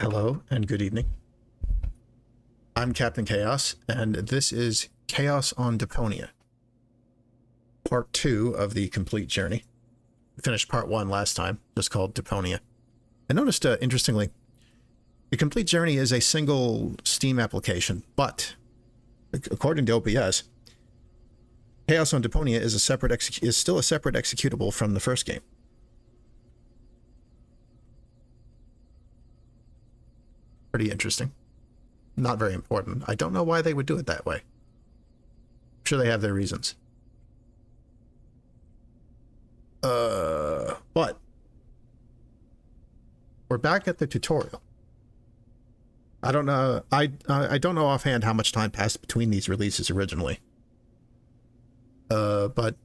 Hello and good evening. I'm Captain Chaos, and this is Chaos on Deponia, part 2 of the complete journey. We finished part 1 last time, just called Deponia. I noticed, interestingly, the complete journey is a single Steam application, but according to OPS, Chaos on Deponia is still a separate executable from the first game. Pretty interesting. Not very important. I don't know why they would do it that way. I'm sure they have their reasons. But we're back at the tutorial. I don't know. I don't know offhand how much time passed between these releases originally. But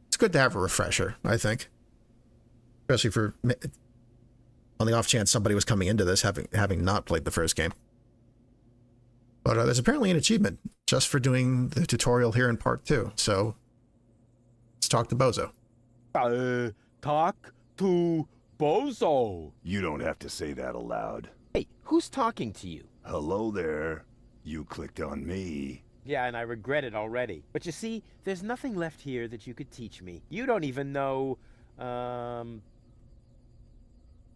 it's good to have a refresher, I think, especially for on the off chance somebody was coming into this having not played the first game. But there's apparently an achievement just for doing the tutorial here in part 2. So let's talk to Bozo. Talk to Bozo. You don't have to say that aloud. Hey, who's talking to you? Hello there. You clicked on me. Yeah, and I regret it already. But you see, there's nothing left here that you could teach me. You don't even know,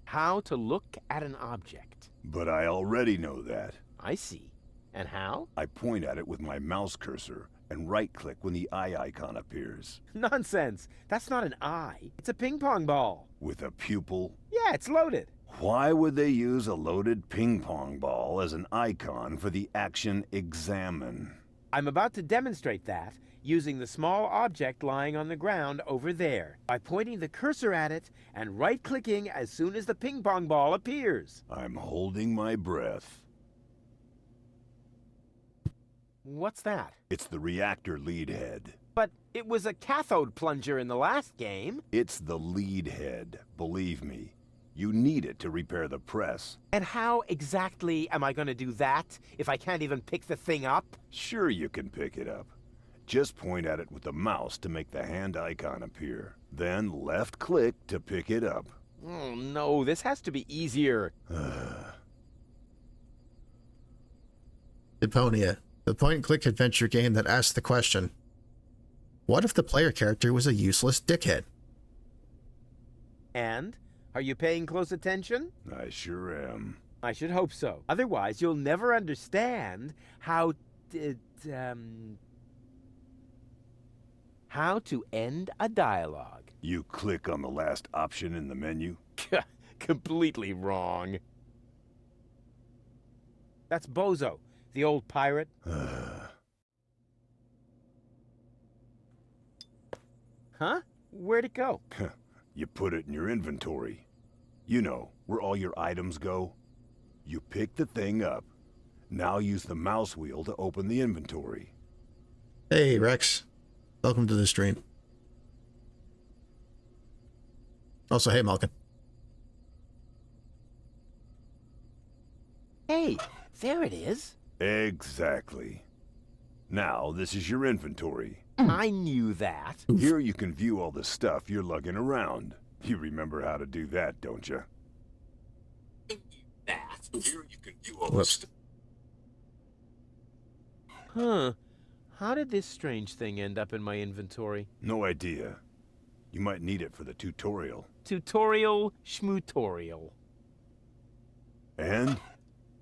how to look at an object. But I already know that. I see. And how? I point at it with my mouse cursor and right-click when the eye icon appears. Nonsense. That's not an eye. It's a ping pong ball. With a pupil? Yeah, it's loaded. Why would they use a loaded ping pong ball as an icon for the action examine? I'm about to demonstrate that using the small object lying on the ground over there by pointing the cursor at it and right-clicking as soon as the ping pong ball appears. I'm holding my breath. What's that? It's the reactor lead head. But it was a cathode plunger in the last game. It's the lead head, believe me. You need it to repair the press. And how exactly am I going to do that if I can't even pick the thing up? Sure you can pick it up. Just point at it with the mouse to make the hand icon appear. Then left-click to pick it up. Oh no, this has to be easier. Deponia, the point-and-click adventure game that asks the question, what if the player character was a useless dickhead? And? Are you paying close attention? I sure am. I should hope so. Otherwise, you'll never understand how to end a dialogue. You click on the last option in the menu? Completely wrong. That's Bozo, the old pirate. Huh? Where'd it go? You put it in your inventory. You know, where all your items go. You pick the thing up. Now use the mouse wheel to open the inventory. Hey, Rex. Welcome to the stream. Also, hey, Malkin. Hey, there it is. Exactly. Now, this is your inventory. I knew that. Here you can view all the stuff you're lugging around. You remember how to do that, don't you? Here you can view all the stuff. Huh. How did this strange thing end up in my inventory? No idea. You might need it for the tutorial. Tutorial schmutorial. And?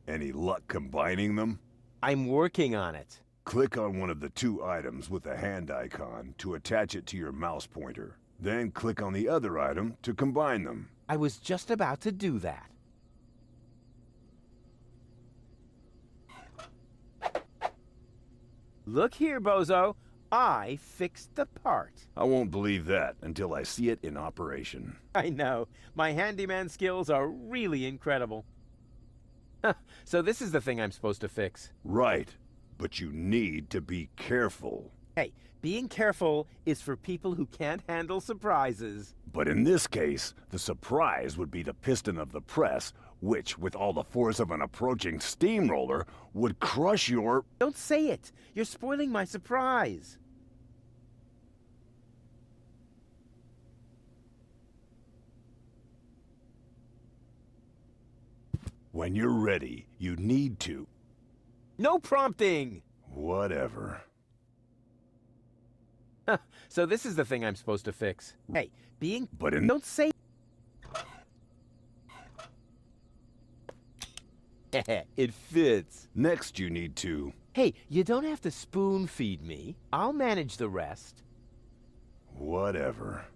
Any luck combining them? I'm working on it. Click on one of the 2 items with a hand icon to attach it to your mouse pointer. Then click on the other item to combine them. I was just about to do that. Look here, Bozo. I fixed the part. I won't believe that until I see it in operation. I know. My handyman skills are really incredible. So this is the thing I'm supposed to fix. Right. But you need to be careful. Hey, being careful is for people who can't handle surprises. But in this case, the surprise would be the piston of the press, which, with all the force of an approaching steamroller, would crush your... Don't say it! You're spoiling my surprise. When you're ready, you need to. No prompting! Whatever. So this is the thing I'm supposed to fix. Hey, But in... Don't say... It fits. Next you need to... Hey, you don't have to spoon feed me. I'll manage the rest. Whatever.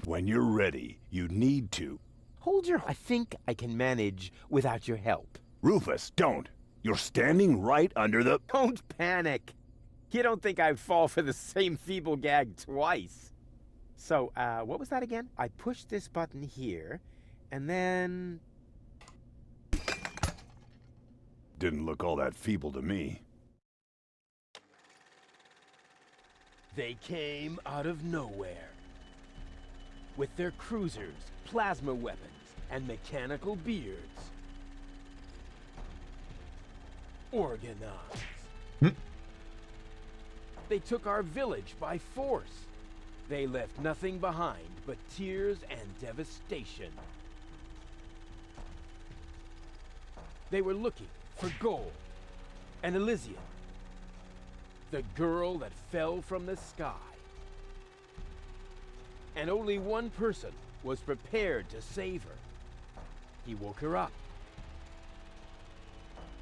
When you're ready, you need to. Hold your... I think I can manage without your help. Rufus, don't! You're standing right under the... Don't panic. You don't think I'd fall for the same feeble gag twice. So, what was that again? I push this button here, and then... Didn't look all that feeble to me. They came out of nowhere. With their cruisers, plasma weapons, and mechanical beards. Organized. They took our village by force. They left nothing behind but tears and devastation. They were looking for gold and Elysium, the girl that fell from the sky. And only one person was prepared to save her. He woke her up,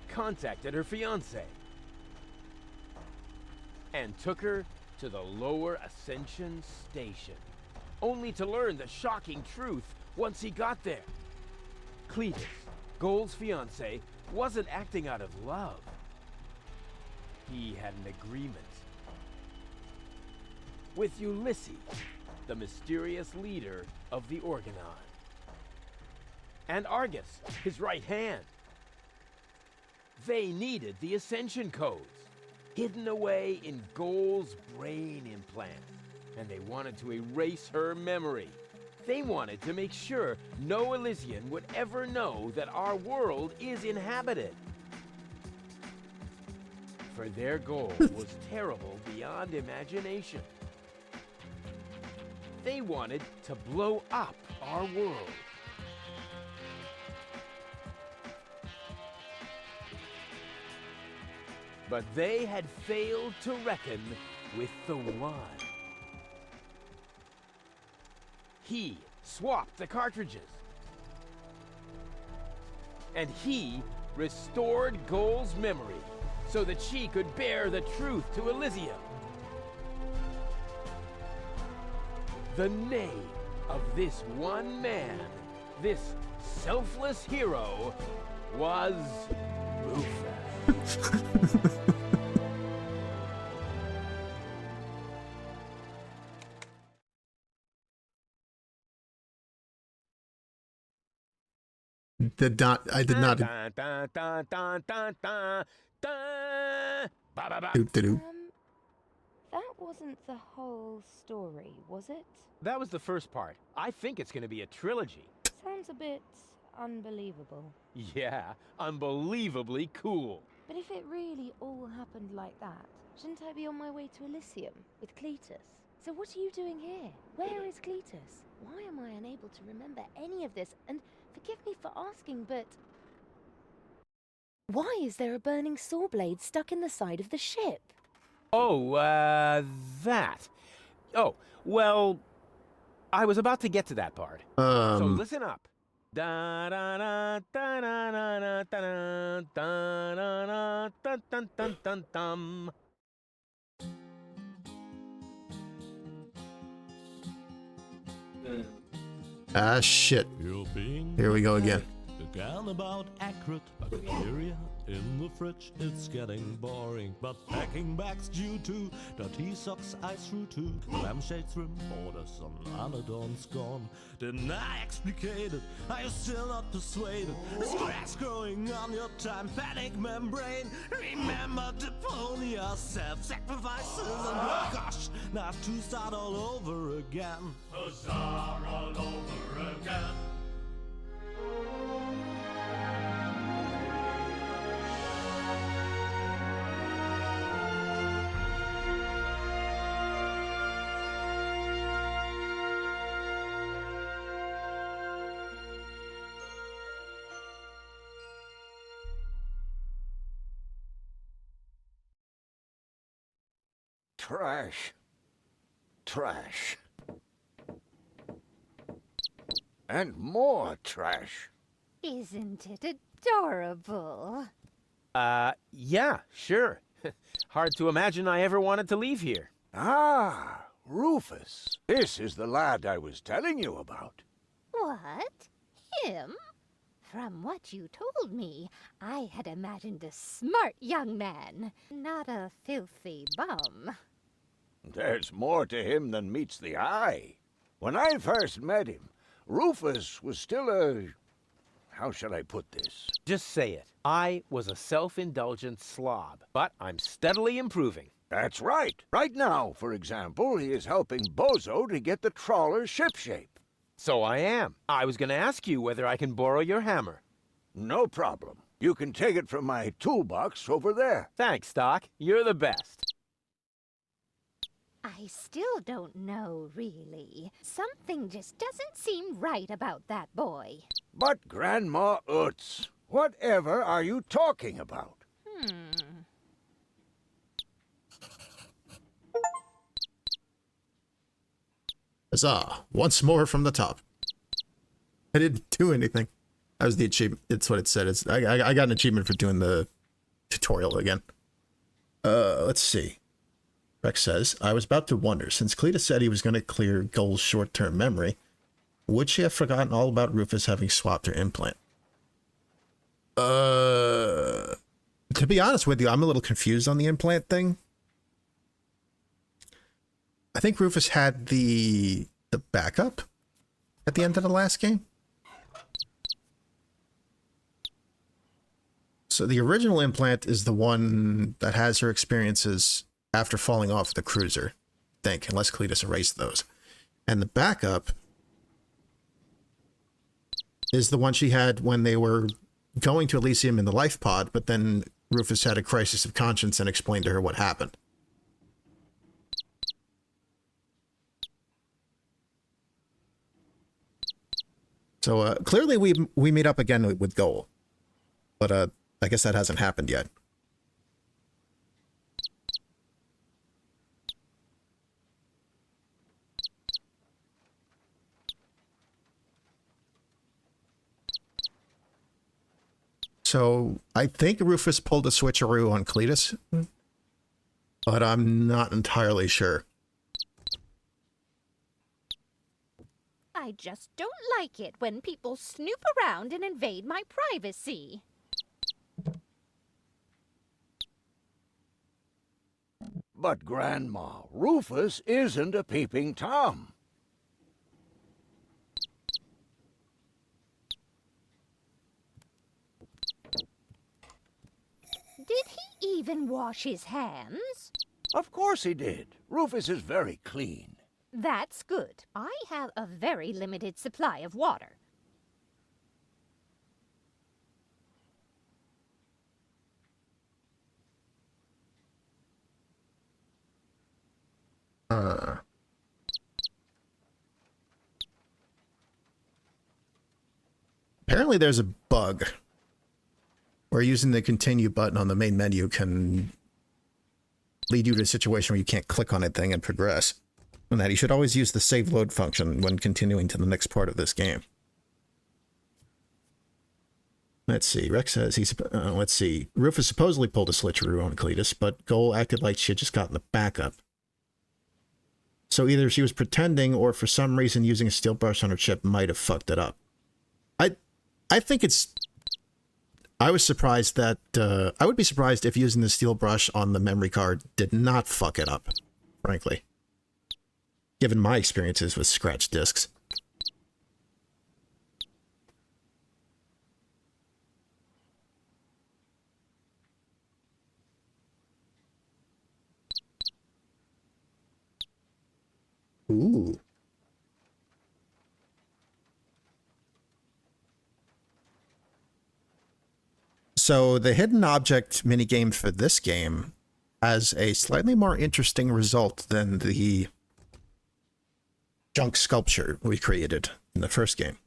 contacted her fiancé, and took her to the lower Ascension Station, only to learn the shocking truth once he got there. Cletus, Gold's fiancé, wasn't acting out of love. He had an agreement with Ulysses, the mysterious leader of the Organon, and Argus, his right hand. They needed the Ascension codes, hidden away in Gold's brain implant, and they wanted to erase her memory. They wanted to make sure no Elysian would ever know that our world is inhabited. For their goal was terrible beyond imagination. They wanted to blow up our world. But they had failed to reckon with the One. He swapped the cartridges. And he restored Gold's memory so that she could bear the truth to Elysium. The name of this one man, this selfless hero, was Rufus. I did not. Doo-doo-doo. That wasn't the whole story, was it? That was the first part. I think it's going to be a trilogy. Sounds a bit unbelievable. Yeah, unbelievably cool. But if it really all happened like that, shouldn't I be on my way to Elysium with Cletus? So what are you doing here? Where is Cletus? Why am I unable to remember any of this? And forgive me for asking, but why is there a burning saw blade stuck in the side of the ship? Oh, that. Oh, well, I was about to get to that part. So listen up. Da da da da da da da da da da da da da da. Ah, shit. Here we go again. Again about accurate bacteria in the fridge, it's getting boring. But packing bags due to dirty socks I threw to the lampshades rim borders on Anadon's gone. Didn't I explicate it? Are you still not persuaded? There's cracks growing on your tympanic membrane. Remember Deponia, self-sacrifices, and gosh, now I have to start all over again. Huzzah, all over again. trash. Trash. And more trash. Isn't it adorable? Yeah, sure. Hard to imagine I ever wanted to leave here. Ah, Rufus. This is the lad I was telling you about. What? Him? From what you told me, I had imagined a smart young man, not a filthy bum. There's more to him than meets the eye. When I first met him, Rufus was still a... How shall I put this? Just say it. I was a self-indulgent slob, but I'm steadily improving. That's right. Right now, for example, he is helping Bozo to get the trawler shipshape. So I am. I was gonna ask you whether I can borrow your hammer. No problem. You can take it from my toolbox over there. Thanks, Doc. You're the best. I still don't know, really. Something just doesn't seem right about that boy. But Grandma Utz, whatever are you talking about? Huzzah! Once more from the top. I didn't do anything. That was the achievement. It's what it said. I got an achievement for doing the tutorial again. Let's see. Rex says, I was about to wonder, since Cletus said he was going to clear Goal's short-term memory, would she have forgotten all about Rufus having swapped her implant? To be honest with you, I'm a little confused on the implant thing. I think Rufus had the backup at the end of the last game. So the original implant is the one that has her experiences after falling off the cruiser, I think, unless Cletus erased those. And the backup is the one she had when they were going to Elysium in the life pod, but then Rufus had a crisis of conscience and explained to her what happened. So clearly we meet up again with Goal, but I guess that hasn't happened yet. So I think Rufus pulled a switcheroo on Cletus, but I'm not entirely sure. I just don't like it when people snoop around and invade my privacy. But Grandma, Rufus isn't a peeping Tom. Did he even wash his hands? Of course he did. Rufus is very clean. That's good. I have a very limited supply of water. Apparently there's a bug where using the continue button on the main menu can lead you to a situation where you can't click on anything and progress. And that you should always use the save load function when continuing to the next part of this game. Let's see. Rex says he's... let's see. Rufus supposedly pulled a switcheroo on Cletus, but Goal acted like she had just gotten the backup. So either she was pretending, or for some reason using a steel brush on her chip might have fucked it up. I think it's... I was surprised that... I would be surprised if using the steel brush on the memory card did not fuck it up, frankly. Given my experiences with scratch discs. Ooh. So the hidden object minigame for this game has a slightly more interesting result than the junk sculpture we created in the first game.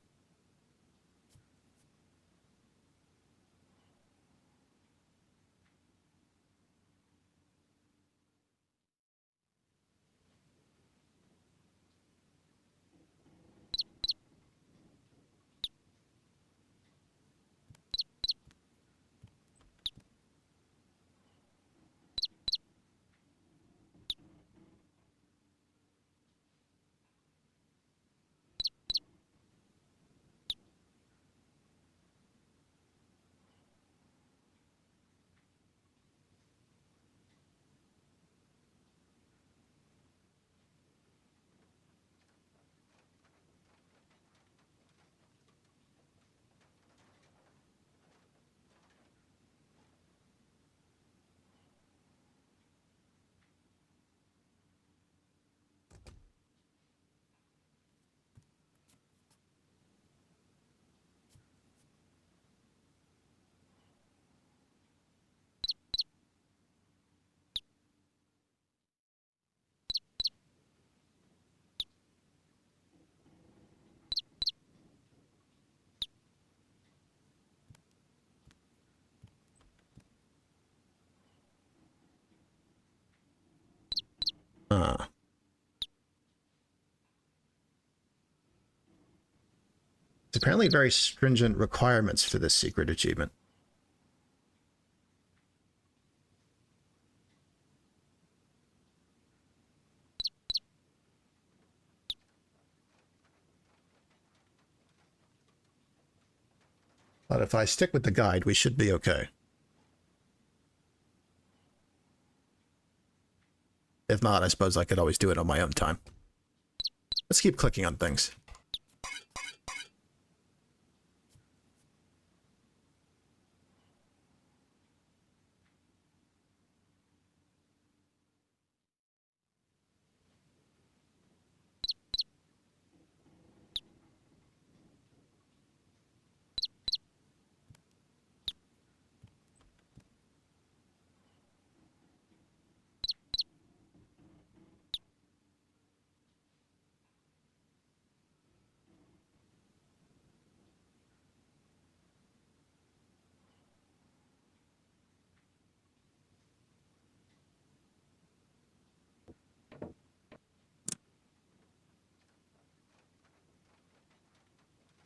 There's apparently very stringent requirements for this secret achievement. But if I stick with the guide, we should be okay. If not, I suppose I could always do it on my own time. Let's keep clicking on things.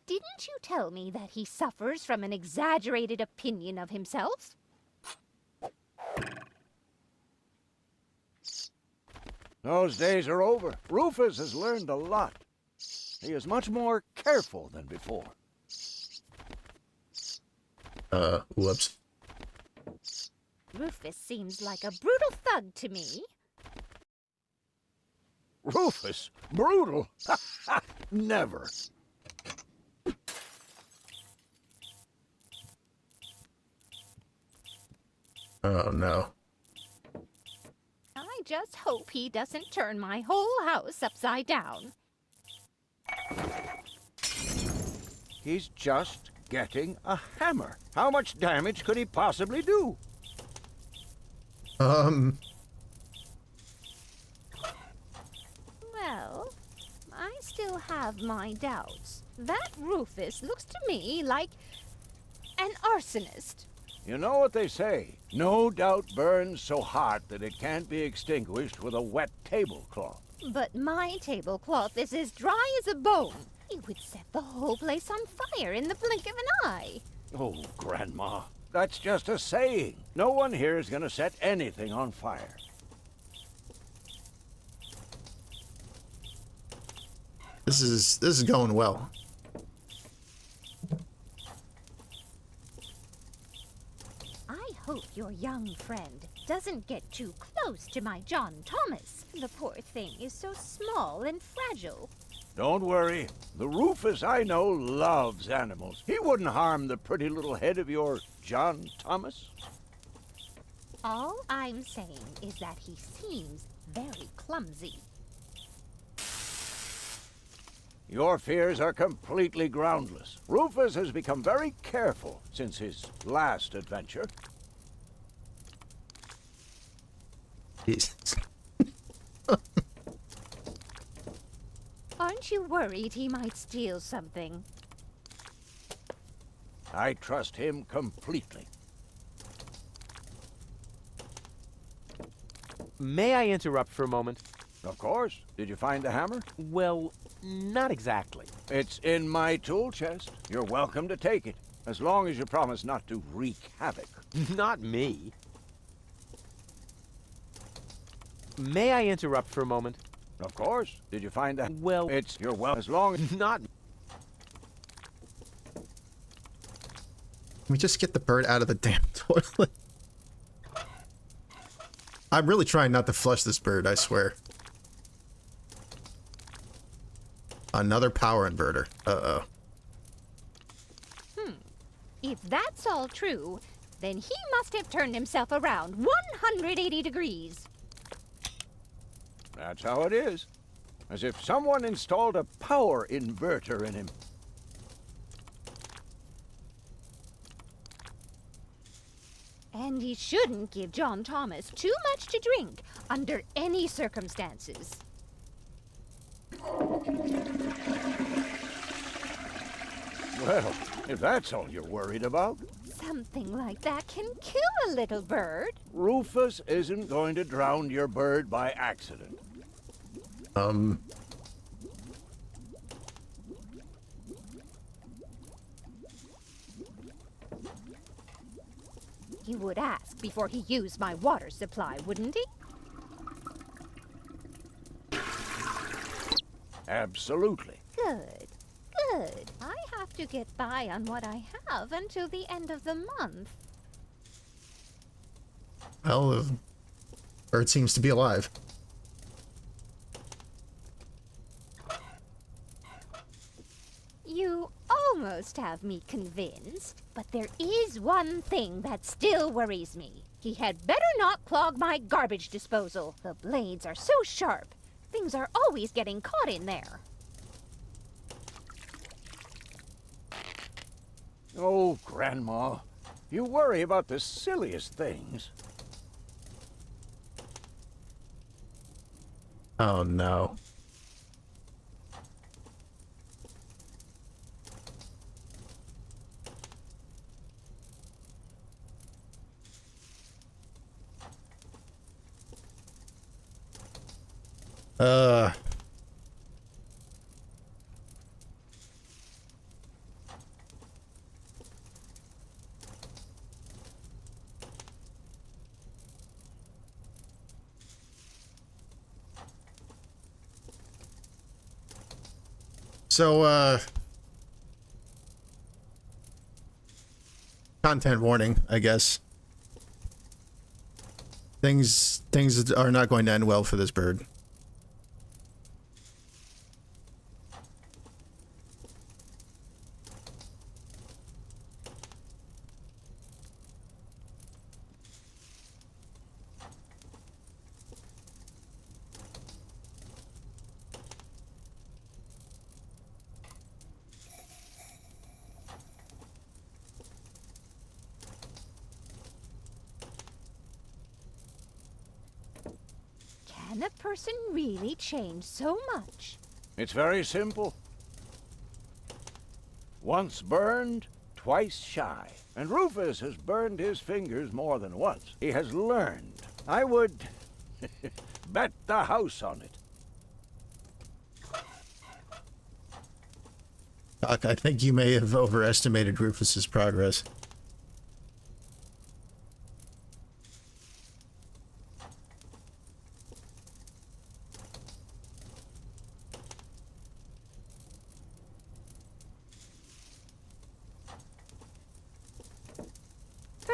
Didn't you tell me that he suffers from an exaggerated opinion of himself? Those days are over. Rufus has learned a lot. He is much more careful than before. Whoops. Rufus seems like a brutal thug to me. Rufus? Brutal? Never. Oh, no. I just hope he doesn't turn my whole house upside down. He's just getting a hammer. How much damage could he possibly do? Well, I still have my doubts. That Rufus looks to me like an arsonist. You know what they say. No doubt burns so hot that it can't be extinguished with a wet tablecloth. But my tablecloth is as dry as a bone. It would set the whole place on fire in the blink of an eye. Oh, Grandma, that's just a saying. No one here is going to set anything on fire. This is going well. I hope your young friend doesn't get too close to my John Thomas. The poor thing is so small and fragile. Don't worry. The Rufus I know loves animals. He wouldn't harm the pretty little head of your John Thomas. All I'm saying is that he seems very clumsy. Your fears are completely groundless. Rufus has become very careful since his last adventure. Jesus. Aren't you worried he might steal something? I trust him completely. May I interrupt for a moment? Of course. Did you find the hammer? Well, not exactly. It's in my tool chest. You're welcome to take it, as long as you promise not to wreak havoc. Not me. May I interrupt for a moment? Of course. Did you find the... Well, It's your well as long as... not... Can we just get the bird out of the damn toilet? I'm really trying not to flush this bird, I swear. Another power inverter. Uh-oh. If that's all true, then he must have turned himself around 180 degrees. That's how it is. As if someone installed a power inverter in him. And he shouldn't give John Thomas too much to drink under any circumstances. Well, if that's all you're worried about, Something like that can kill a little bird. Rufus isn't going to drown your bird by accident. Um, He would ask before he used my water supply, wouldn't he? Absolutely. Good. Good. I have to get by on what I have until the end of the month. well, the bird seems to be alive. You almost have me convinced, but there is one thing that still worries me. He had better not clog my garbage disposal. The blades are so sharp. Things are always getting caught in there. Oh, Grandma, you worry about the silliest things. Oh no. Uh. So, content warning, I guess. Things are not going to end well for this bird. Can a person really change so much? It's very simple. Once burned, twice shy. And Rufus has burned his fingers more than once. He has learned. I would bet the house on it. Doc, I think you may have overestimated Rufus's progress.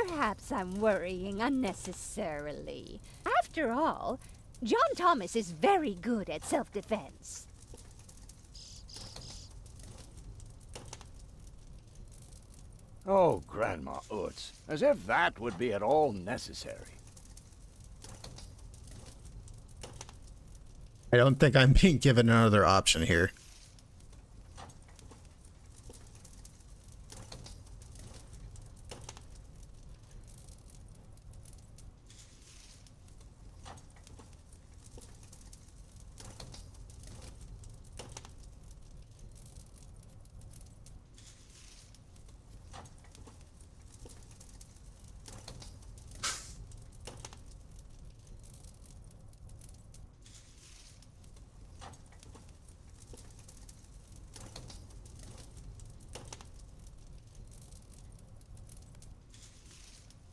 Perhaps I'm worrying unnecessarily. After all, John Thomas is very good at self-defense. Oh, Grandma Utz, as if that would be at all necessary. I don't think I'm being given another option here.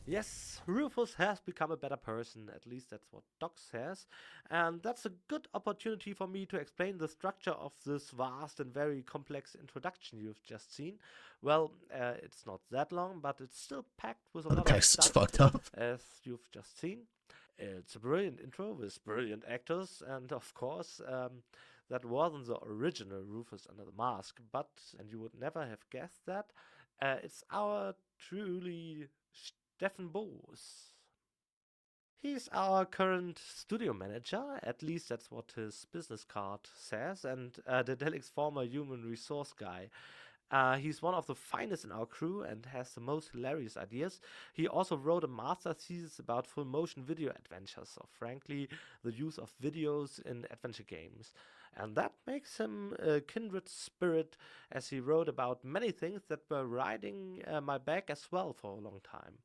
Yes, Rufus has become a better person, at least that's what Doc says, and that's a good opportunity for me to explain the structure of this vast and very complex introduction you've just seen. Well, it's not that long, but it's still packed with a The lot of text is stuff, fucked up. as you've just seen. It's a brilliant intro with brilliant actors, and of course, that wasn't the original Rufus under the mask, but, and you would never have guessed that, it's our truly Stefan Boos. He's our current studio manager, at least that's what his business card says, and Daedelic's former human resource guy. He's one of the finest in our crew and has the most hilarious ideas. He also wrote a master thesis about full motion video adventures, or frankly, the use of videos in adventure games. And that makes him a kindred spirit, as he wrote about many things that were riding my back as well for a long time.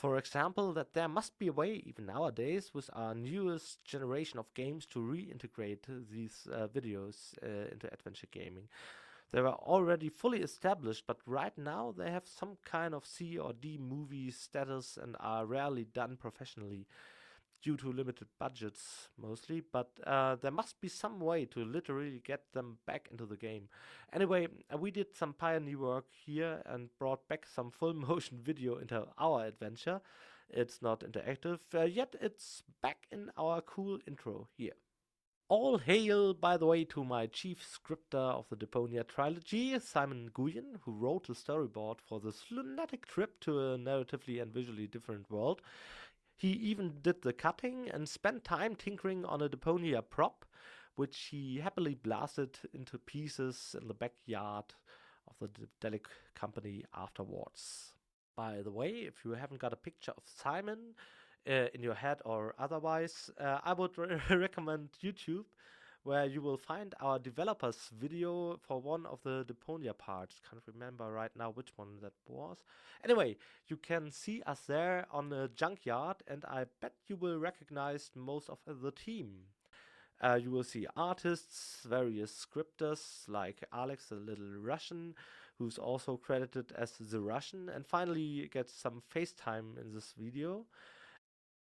For example, that there must be a way, even nowadays, with our newest generation of games to reintegrate these videos into adventure gaming. They were already fully established, but right now they have some kind of C or D movie status and are rarely done professionally due to limited budgets mostly, but there must be some way to literally get them back into the game. Anyway, we did some pioneer work here and brought back some full motion video into our adventure. It's not interactive, yet it's back in our cool intro here. All hail, by the way, to my chief scripter of the Deponia trilogy, Simon Nguyen, who wrote the storyboard for this lunatic trip to a narratively and visually different world. He even did the cutting and spent time tinkering on a Deponia prop, which he happily blasted into pieces in the backyard of the Delic company afterwards. By the way, if you haven't got a picture of Simon in your head or otherwise, I would recommend YouTube, where you will find our developers video for one of the Deponia parts. Can't remember right now which one that was. Anyway, you can see us there on a junkyard, and I bet you will recognize most of the team. You will see artists, various scripters like Alex the Little Russian, who's also credited as the Russian, and finally gets some FaceTime in this video.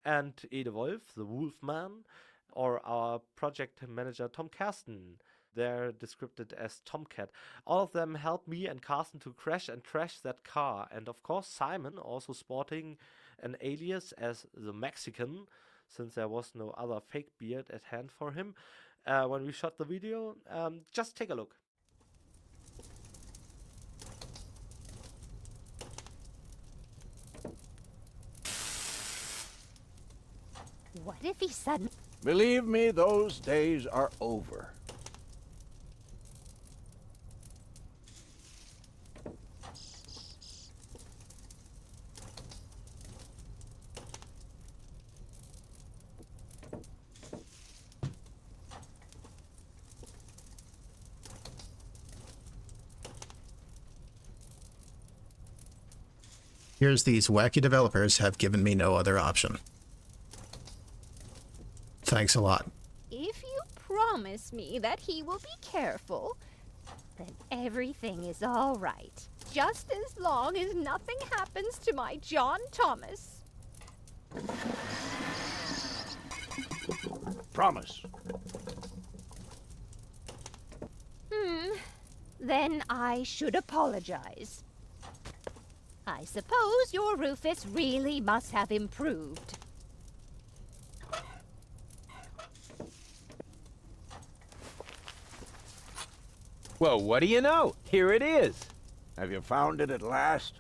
And Ede Wolf, the Wolfman, or our project manager Tom Karsten. They're described as Tomcat. All of them helped me and Carsten to crash and trash that car. And of course Simon, also sporting an alias as the Mexican, since there was no other fake beard at hand for him when we shot the video. Just take a look. What if he suddenly... Believe me, those days are over. Here's these wacky developers have given me no other option. Thanks a lot. If you promise me that he will be careful, then everything is all right. Just as long as nothing happens to my John Thomas. Promise. Then I should apologize. I suppose your Rufus really must have improved. Well, what do you know? Here it is. Have you found it at last?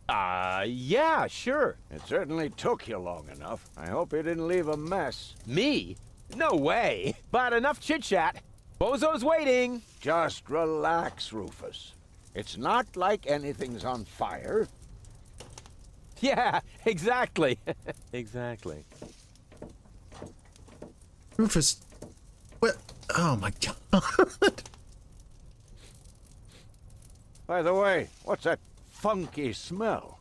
Yeah, sure. It certainly took you long enough. I hope you didn't leave a mess. Me? No way. But enough chit-chat. Bozo's waiting. Just relax, Rufus. It's not like anything's on fire. Yeah, exactly. Exactly. Rufus, what? Oh my god. By the way, what's that funky smell?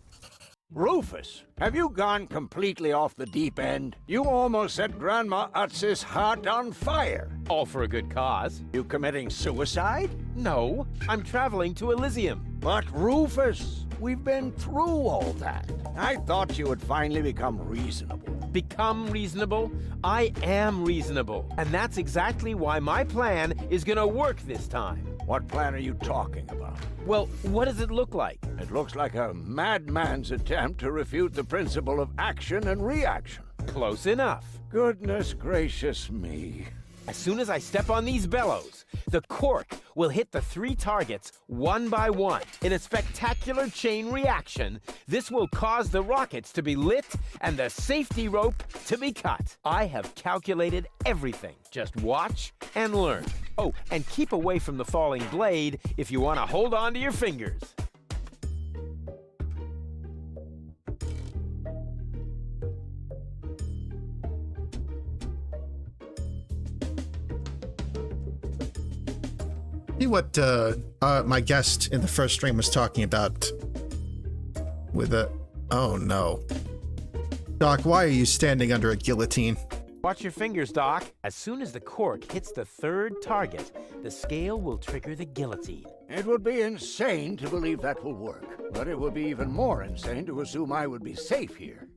Rufus, have you gone completely off the deep end? You almost set Grandma Utz's heart on fire. All for a good cause. You committing suicide? No, I'm traveling to Elysium. But Rufus, we've been through all that. I thought you would finally become reasonable. Become reasonable? I am reasonable. And that's exactly why my plan is gonna work this time. What plan are you talking about? Well, what does it look like? It looks like a madman's attempt to refute the principle of action and reaction. Close enough. Goodness gracious me. As soon as I step on these bellows, the cork will hit the 3 targets one by one. In a spectacular chain reaction, this will cause the rockets to be lit and the safety rope to be cut. I have calculated everything. Just watch and learn. Oh, and keep away from the falling blade if you want to hold on to your fingers. See what my guest in the first stream was talking about with a... Oh no. Doc, why are you standing under a guillotine? Watch your fingers, Doc. As soon as the cork hits the third target, the scale will trigger the guillotine. It would be insane to believe that will work, but it would be even more insane to assume I would be safe here.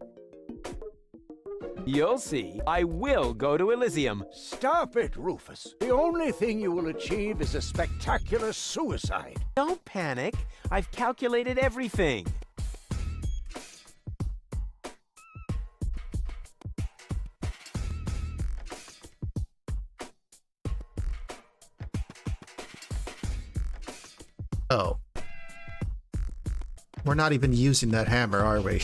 You'll see. I will go to Elysium. Stop it, Rufus. The only thing you will achieve is a spectacular suicide. Don't panic. I've calculated everything. Oh. We're not even using that hammer, are we?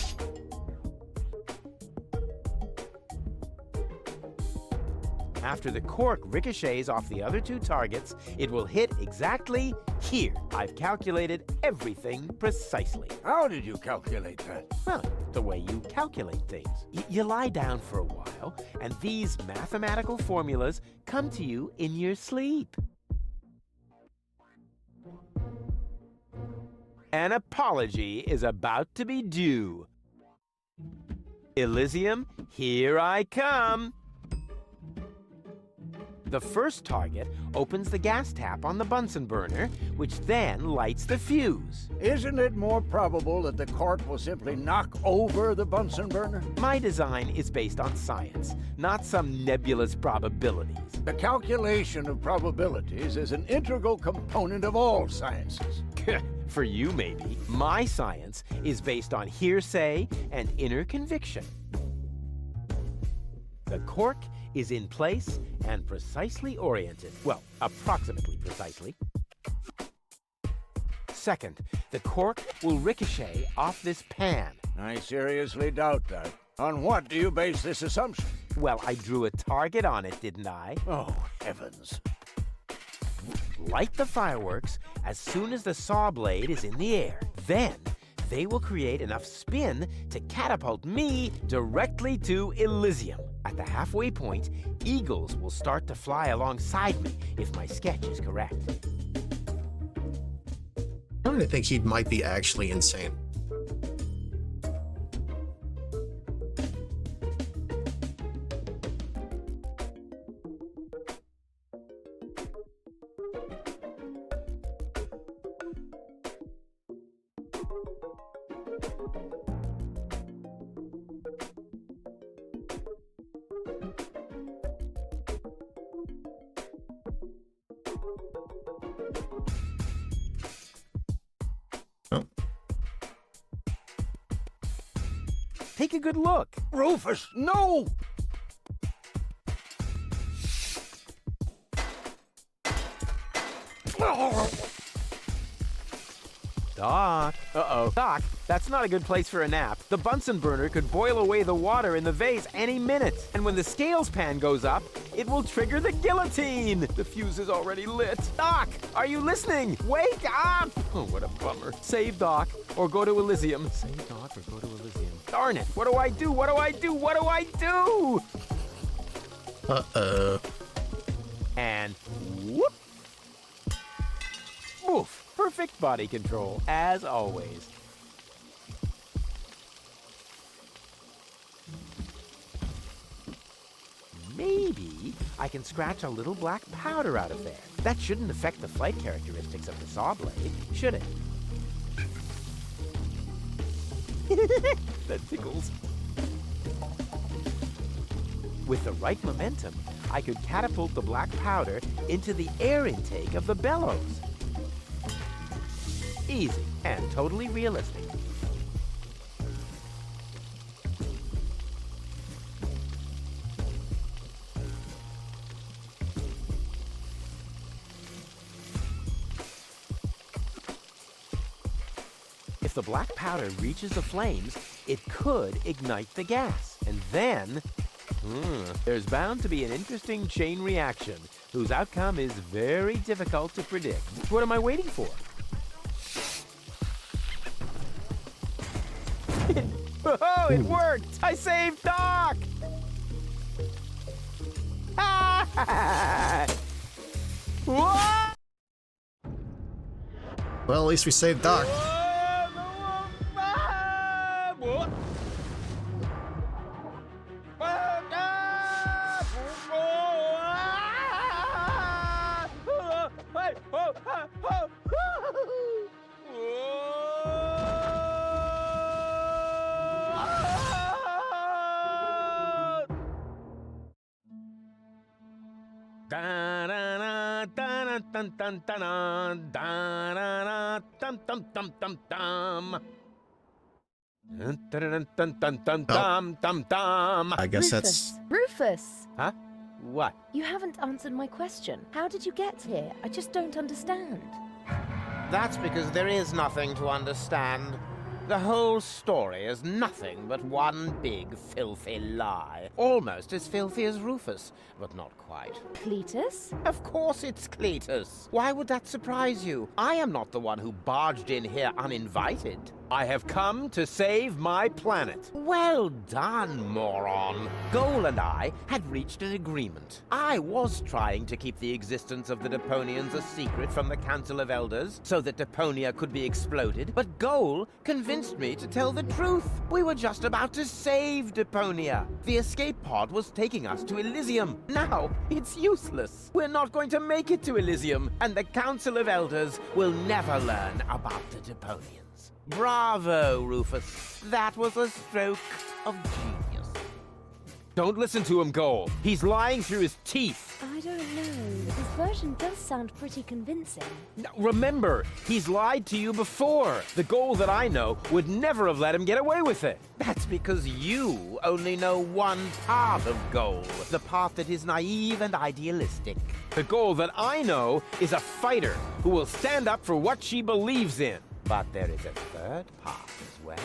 After the cork ricochets off the other two targets, it will hit exactly here. I've calculated everything precisely. How did you calculate that? Well, the way you calculate things. You lie down for a while, and these mathematical formulas come to you in your sleep. An apology is about to be due. Elysium, here I come. The first target opens the gas tap on the Bunsen burner, which then lights the fuse. Isn't it more probable that the cork will simply knock over the Bunsen burner? My design is based on science, not some nebulous probabilities. The calculation of probabilities is an integral component of all sciences. For you, maybe. My science is based on hearsay and inner conviction. The cork is in place and precisely oriented. Well, approximately precisely. Second, the cork will ricochet off this pan. I seriously doubt that. On what do you base this assumption? Well, I drew a target on it, didn't I? Oh, heavens. Light the fireworks as soon as the saw blade is in the air. Then, they will create enough spin to catapult me directly to Elysium. At the halfway point, eagles will start to fly alongside me if my sketch is correct. I don't think he might be actually insane. Take a good look. Rufus, no! Doc. Uh-oh. Doc, that's not a good place for a nap. The Bunsen burner could boil away the water in the vase any minute. And when the scales pan goes up, it will trigger the guillotine. The fuse is already lit. Doc, are you listening? Wake up! Oh, what a bummer. Save Doc, or go to Elysium. Save Doc, or go to Elysium. Darn it. What do I do? What do I do? What do I do? Uh-oh. And whoop. Oof. Perfect body control, as always. Maybe I can scratch a little black powder out of there. That shouldn't affect the flight characteristics of the saw blade, should it? That tickles. With the right momentum, I could catapult the black powder into the air intake of the bellows. Easy and totally realistic. If the black powder reaches the flames, it could ignite the gas. And then, there's bound to be an interesting chain reaction whose outcome is very difficult to predict. What am I waiting for? Oh, it worked! I saved Doc! What? Well, at least we saved Doc. dun dun dun dun dun dum dum dum dum dum. Dun dun dun dun dun dum dum dum. I guess Rufus. that's... Rufus! Huh? What? You haven't answered my question. How did you get here? I just don't understand. That's because there is nothing to understand. The whole story is nothing but one big, filthy lie. Almost as filthy as Rufus, but not quite. Cletus? Of course it's Cletus. Why would that surprise you? I am not the one who barged in here uninvited. I have come to save my planet. Well done, moron. Goal and I had reached an agreement. I was trying to keep the existence of the Deponians a secret from the Council of Elders so that Deponia could be exploded, but Goal convinced me to tell the truth. We were just about to save Deponia. The escape pod was taking us to Elysium. Now, it's useless. We're not going to make it to Elysium, and the Council of Elders will never learn about the Deponians. Bravo, Rufus. That was a stroke of genius. Don't listen to him, Goal. He's lying through his teeth. I don't know. His version does sound pretty convincing. Now, remember, he's lied to you before. The Goal that I know would never have let him get away with it. That's because you only know one part of Goal, the part that is naive and idealistic. The Goal that I know is a fighter who will stand up for what she believes in. But there is a third part as well.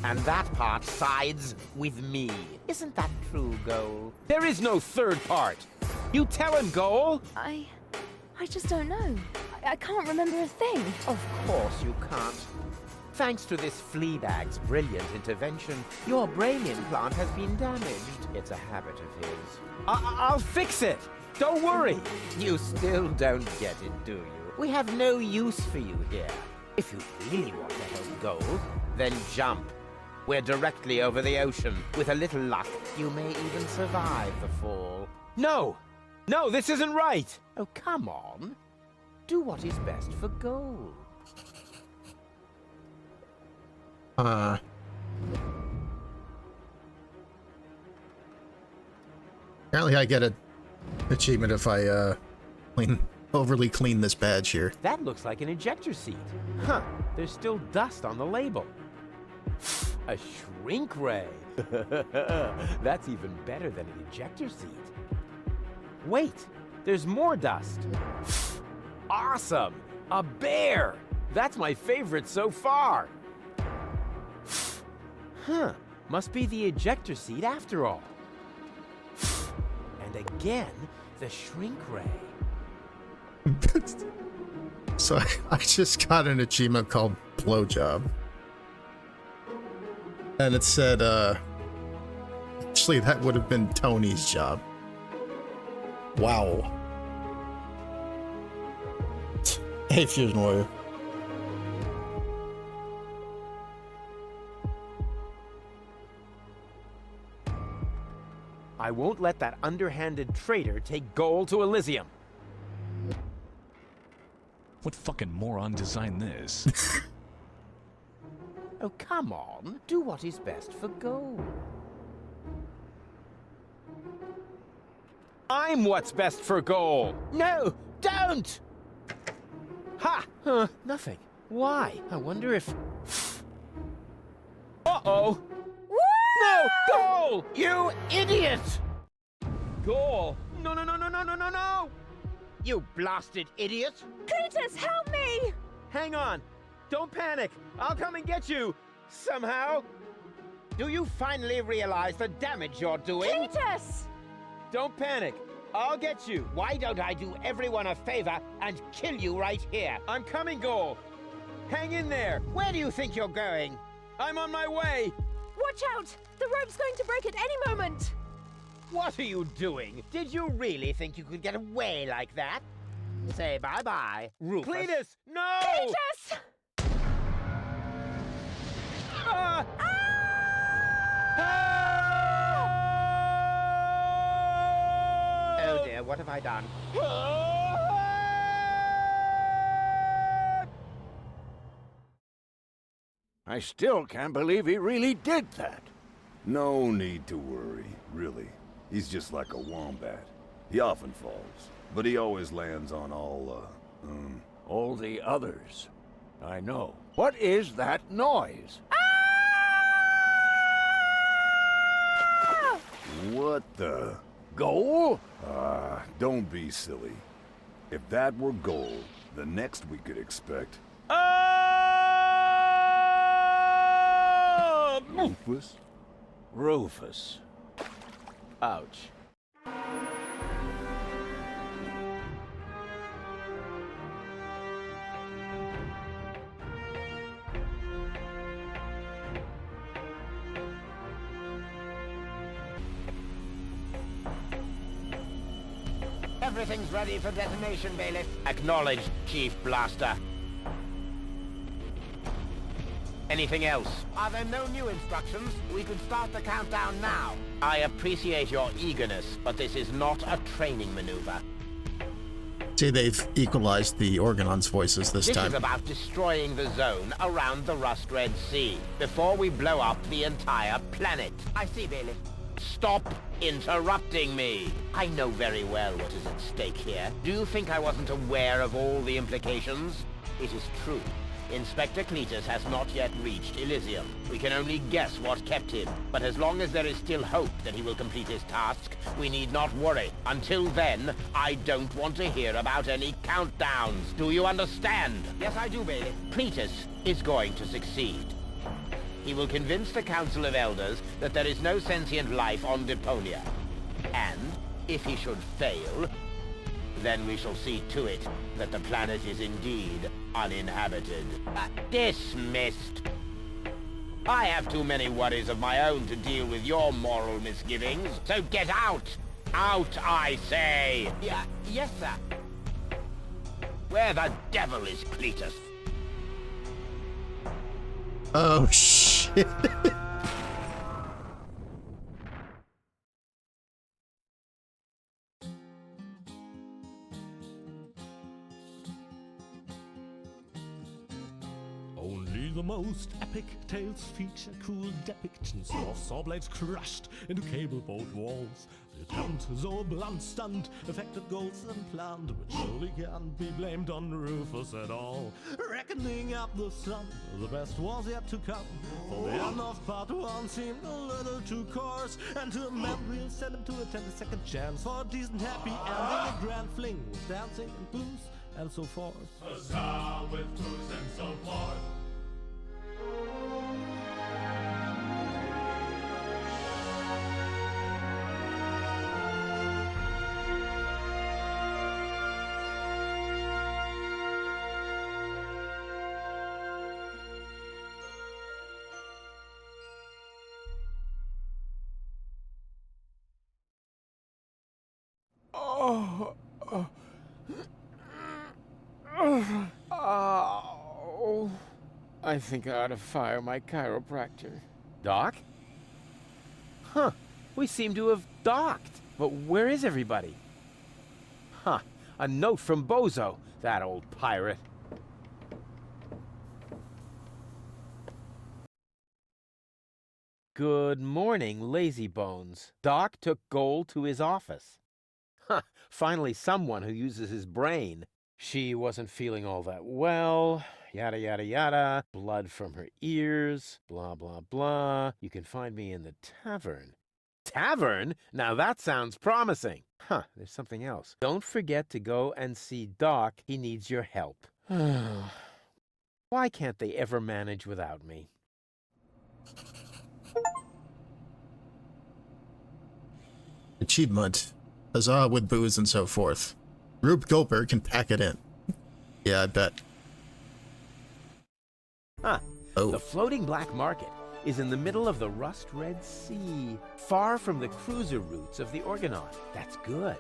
And that part sides with me. Isn't that true, Goal? There is no third part. You tell him, Goal. I just don't know. I can't remember a thing. Of course you can't. Thanks to this Fleabag's brilliant intervention, your brain implant has been damaged. It's a habit of his. I'll fix it. Don't worry. You still don't get it, do you? We have no use for you here. If you really want to help Gold, then jump. We're directly over the ocean. With a little luck, you may even survive the fall. No! No, this isn't right! Oh, come on. Do what is best for Gold. Apparently I get an achievement if I, overly clean this badge here. That looks like an ejector seat. Huh, there's still dust on the label. A shrink ray. That's even better than an ejector seat. Wait, there's more dust. Awesome! A bear! That's my favorite so far. Huh, must be the ejector seat after all. And again, the shrink ray. So I just got an achievement called Blowjob. And it said, actually that would have been Tony's job. Wow. Hey, Fusion Warrior. I won't let that underhanded traitor take Goal to Elysium. What fucking moron designed this? Oh, come on. Do what is best for Gold. I'm what's best for Goal. No, don't! Ha! Nothing. Why? I wonder if... Uh-oh! No! Goal! You idiot! Goal! No, no, no, no, no, no, no, no! You blasted idiot! Cletus, help me! Hang on. Don't panic. I'll come and get you. Somehow. Do you finally realize the damage you're doing? Cletus! Don't panic. I'll get you. Why don't I do everyone a favor and kill you right here? I'm coming, Goal. Hang in there. Where do you think you're going? I'm on my way. Watch out! The rope's going to break at any moment! What are you doing? Did you really think you could get away like that? Say bye-bye, Rufus. Cletus, no! Cletus! Ah! Oh dear, what have I done? I still can't believe he really did that. No need to worry, really. He's just like a wombat. He often falls, but he always lands on all, All the others. I know. What is that noise? What the? Goal? Don't be silly. If that were gold, the next we could expect... Rufus? Rufus. Ouch. Everything's ready for detonation, Bailiff. Acknowledged, Chief Blaster. Anything else? Are there no new instructions? We could start the countdown now. I appreciate your eagerness, but this is not a training maneuver. See, they've equalized the Organon's voices this This time. is about destroying the zone around the Rust Red Sea before we blow up the entire planet. I see, Bailiff. Stop interrupting me. I know very well what is at stake here. Do you think I wasn't aware of all the implications? It is true. Inspector Cletus has not yet reached Elysium. We can only guess what kept him, but as long as there is still hope that he will complete his task, we need not worry. Until then, I don't want to hear about any countdowns. Do you understand? Yes, I do, Bailiff. Cletus is going to succeed. He will convince the Council of Elders that there is no sentient life on Deponia. And, if he should fail, then we shall see to it that the planet is indeed uninhabited. Dismissed. I have too many worries of my own to deal with your moral misgivings, so get out! Out, I say! Yes, sir. Where the devil is Cletus? Oh, shit. Only the most epic tales feature cool depictions of saw blades crushed into cable boat walls. The attempt, though a blunt stunt, affected goals and planned, which surely can't be blamed on Rufus at all. Reckoning up the sum, the best was yet to come. For the end of part one seemed a little too coarse, and to amend we'll send him to a 10-second chance for a decent happy ending, a grand fling with dancing and booze and so forth. A sound with booze and so forth. Oh, I think I ought to fire my chiropractor. Doc? Huh. We seem to have docked. But where is everybody? Huh. A note from Bozo, that old pirate. Good morning, lazy bones. Doc took Gold to his office. Huh. Finally someone who uses his brain. She wasn't feeling all that well. Yada, yada, yada. Blood from her ears. Blah, blah, blah. You can find me in the tavern. Tavern? Now that sounds promising. Huh, there's something else. Don't forget to go and see Doc. He needs your help. Why can't they ever manage without me? Achievement. Huzzah with booze and so forth. Rube Goldberg can pack it in. Yeah, I bet. Huh. Oh. The floating black market is in the middle of the Rust Red Sea, far from the cruiser routes of the Organon. That's good.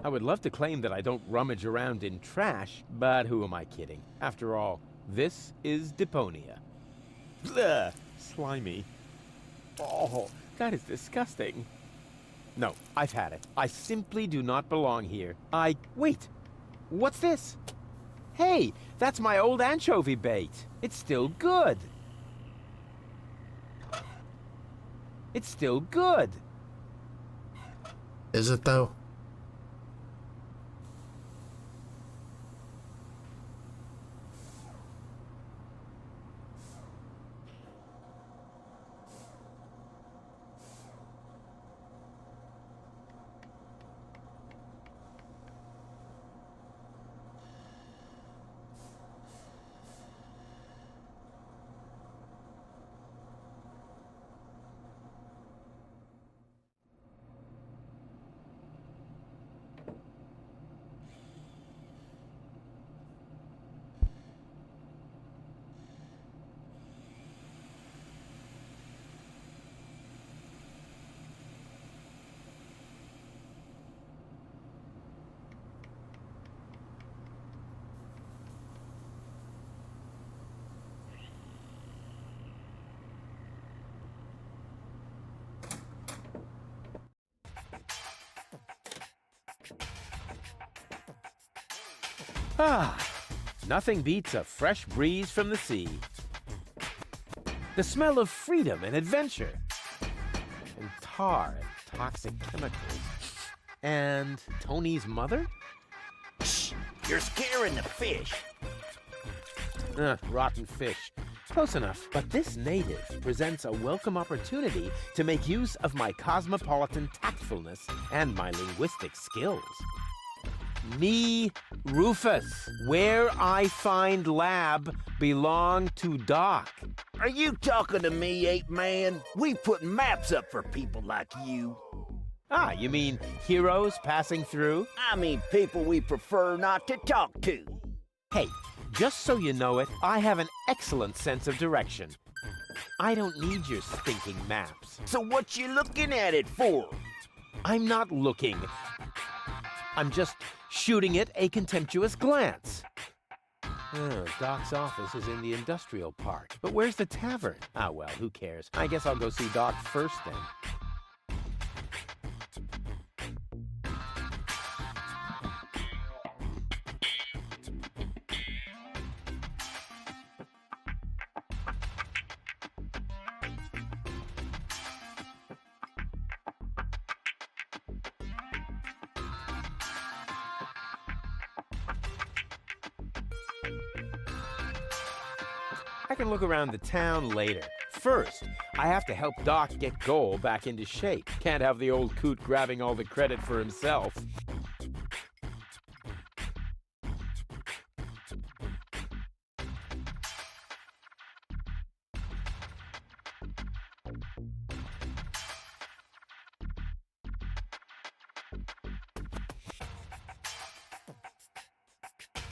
I would love to claim that I don't rummage around in trash, but who am I kidding? After all, this is Deponia. Ugh, slimy. Oh, that is disgusting. No, I've had it. I simply do not belong here. Wait! What's this? Hey, that's my old anchovy bait. It's still good. It's still good. Is it though? Ah, nothing beats a fresh breeze from the sea. The smell of freedom and adventure. And tar and toxic chemicals. And Tony's mother? Shh! You're scaring the fish. Rotten fish. Close enough. But this native presents a welcome opportunity to make use of my cosmopolitan tactfulness and my linguistic skills. Me, Rufus, where I find lab belong to Doc. Are you talking to me, ape man? We put maps up for people like you. Ah, you mean heroes passing through? I mean people we prefer not to talk to. Hey, just so you know it, I have an excellent sense of direction. I don't need your stinking maps. So what you looking at it for? I'm not looking. I'm just shooting it a contemptuous glance. Doc's office is in the industrial park. But where's the tavern? Ah, well, who cares? I guess I'll go see Doc first then. I can look around the town later. First, I have to help Doc get Goal back into shape. Can't have the old coot grabbing all the credit for himself.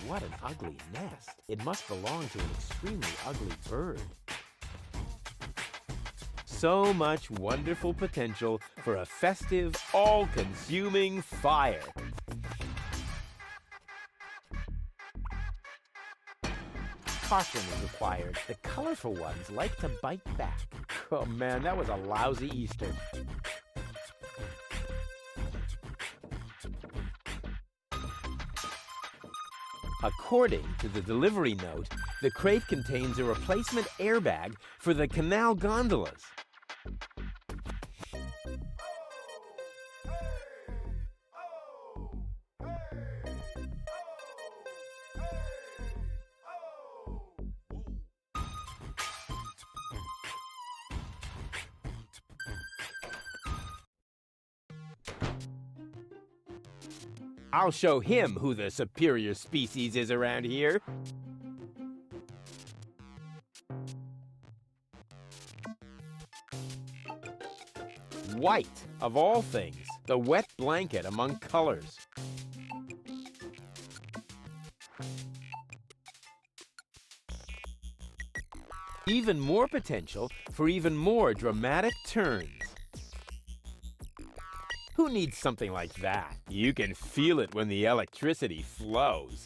What an ugly nest. It must belong to an extremely ugly bird. So much wonderful potential for a festive, all-consuming fire. Caution is required. The colorful ones like to bite back. Oh man, that was a lousy Easter. According to the delivery note, the crate contains a replacement airbag for the canal gondolas. I'll show him who the superior species is around here. White, of all things, the wet blanket among colors. Even more potential for even more dramatic turns. Who needs something like that? You can feel it when the electricity flows.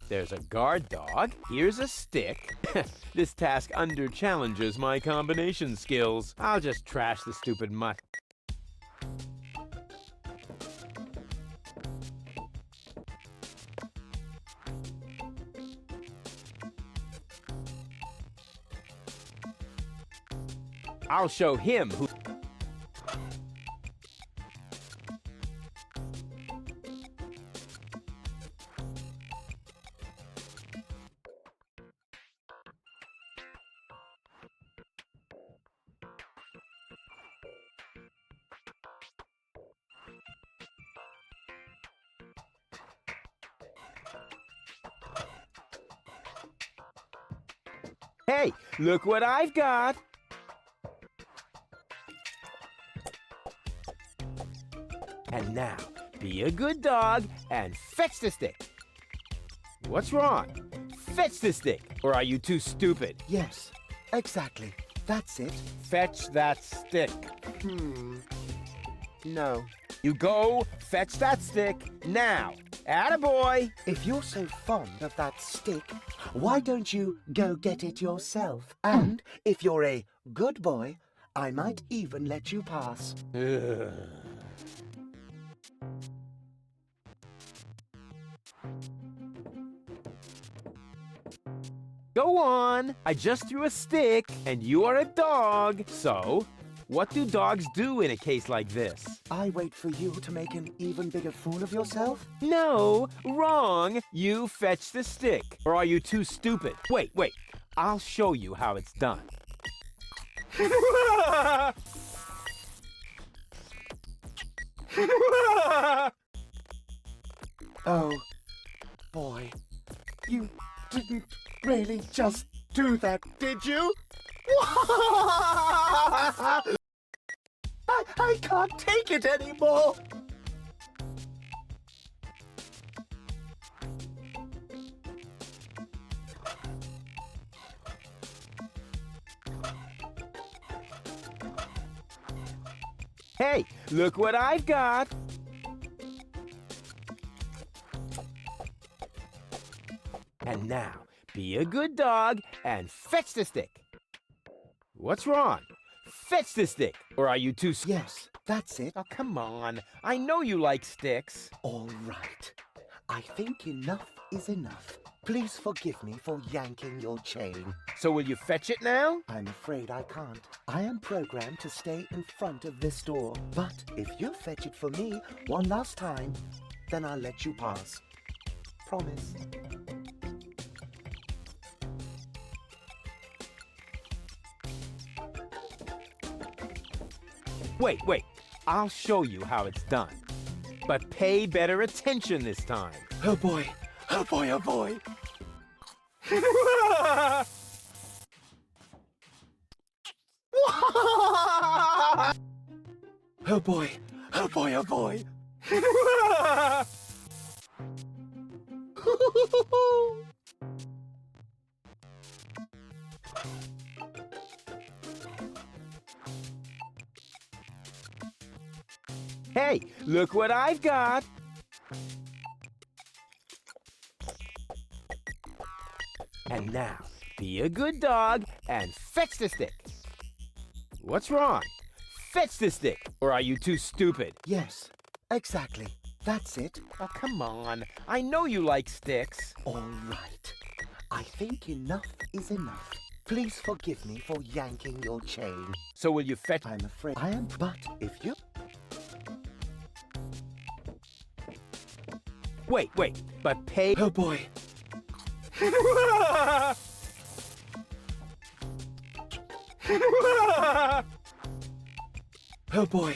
There's a guard dog. Here's a stick. This task under-challenges my combination skills. I'll just trash the stupid mutt. I'll show him who... Hey, look what I've got! And now, be a good dog and fetch the stick. What's wrong? Fetch the stick, or are you too stupid? Yes, exactly. That's it. Fetch that stick. No. You go fetch that stick now. Attaboy! If you're so fond of that stick, why don't you go get it yourself? And if you're a good boy, I might even let you pass. Go on. I just threw a stick, and you are a dog. So, what do dogs do in a case like this? I wait for you to make an even bigger fool of yourself? No, wrong. You fetch the stick. Or are you too stupid? Wait. I'll show you how it's done. Oh, boy. You didn't really just do that, did you? I can't take it anymore. Hey, look what I've got. And now, be a good dog and fetch the stick. What's wrong? Fetch the stick. Or are you too... Yes, that's it. Oh, come on. I know you like sticks. All right. I think enough is enough. Please forgive me for yanking your chain. So will you fetch it now? I'm afraid I can't. I am programmed to stay in front of this door. But if you fetch it for me one last time, then I'll let you pass. Promise. Wait. I'll show you how it's done. But pay better attention this time. Oh boy. Oh boy, oh boy. Oh boy. Oh boy, oh boy. Hey, look what I've got. And now, be a good dog and fetch the stick. What's wrong? Fetch the stick. Or are you too stupid? Yes, exactly. That's it. Oh, come on. I know you like sticks. All right. I think enough is enough. Please forgive me for yanking your chain. So will you fetch... I'm afraid I am, but if you... Wait, but pay... Oh boy. Oh boy.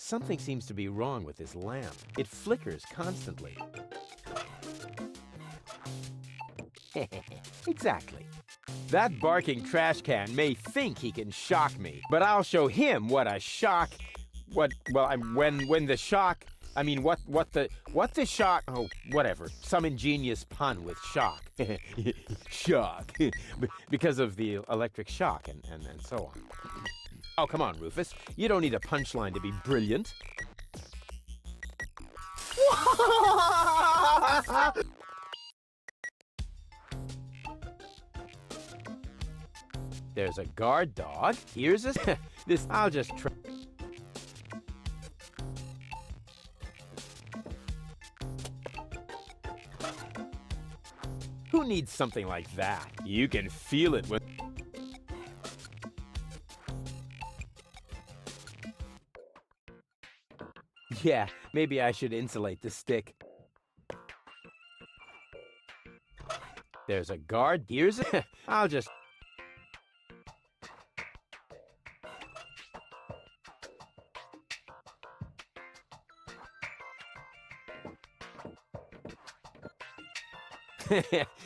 Something seems to be wrong with this lamp. It flickers constantly. Exactly. That barking trash can may think he can shock me, but I'll show him what a shock... what the shock... I mean, what the shock... Oh, whatever. Some ingenious pun with shock. Shock. Because of the electric shock and so on. Oh, come on, Rufus. You don't need a punchline to be brilliant. There's a guard dog. Here's a... this... I'll just try... Who needs something like that? You can feel it when... Yeah, Maybe I should insulate the stick. There's a guard. Here's a... I'll just...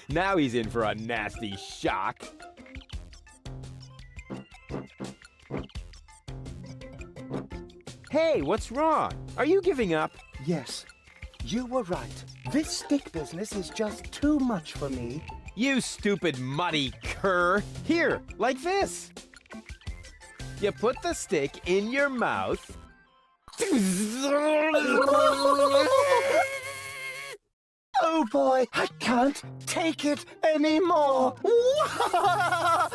Now he's in for a nasty shock. Hey, what's wrong? Are you giving up? Yes, you were right. This stick business is just too much for me. You stupid muddy cur. Here, like this. You put the stick in your mouth. Oh boy, I can't take it anymore. Oh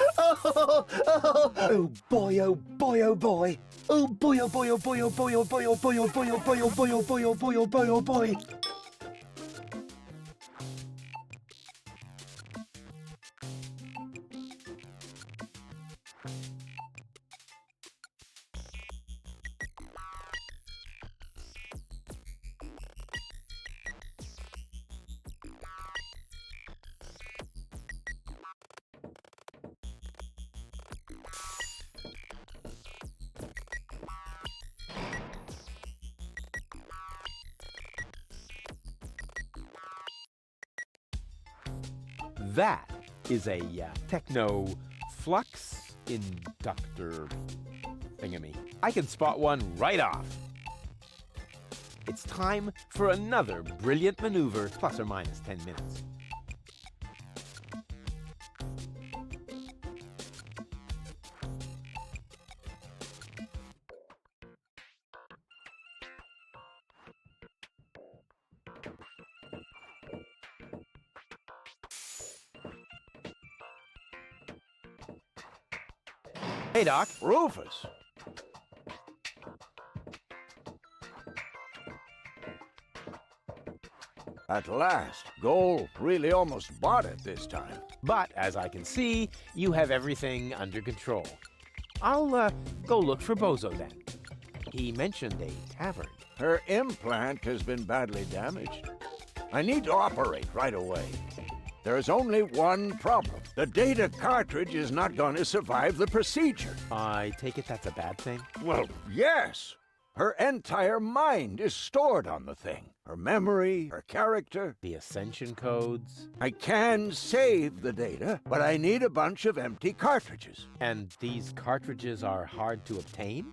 boy, oh boy, oh boy. Oh boy, oh boy, oh boy, oh boy, oh boy, oh boy, oh boy, oh boy, oh boy, oh boy, oh boy, oh boy, oh boy. That is a techno flux inductor thingamy. I can spot one right off. It's time for another brilliant maneuver, plus or minus 10 minutes. Hey, Doc. Rufus. At last, Goal really almost bought it this time. But, as I can see, you have everything under control. I'll go look for Bozo then. He mentioned a tavern. Her implant has been badly damaged. I need to operate right away. There's only one problem. The data cartridge is not going to survive the procedure. I take it that's a bad thing? Well, yes. Her entire mind is stored on the thing. Her memory, her character. The ascension codes. I can save the data, but I need a bunch of empty cartridges. And these cartridges are hard to obtain?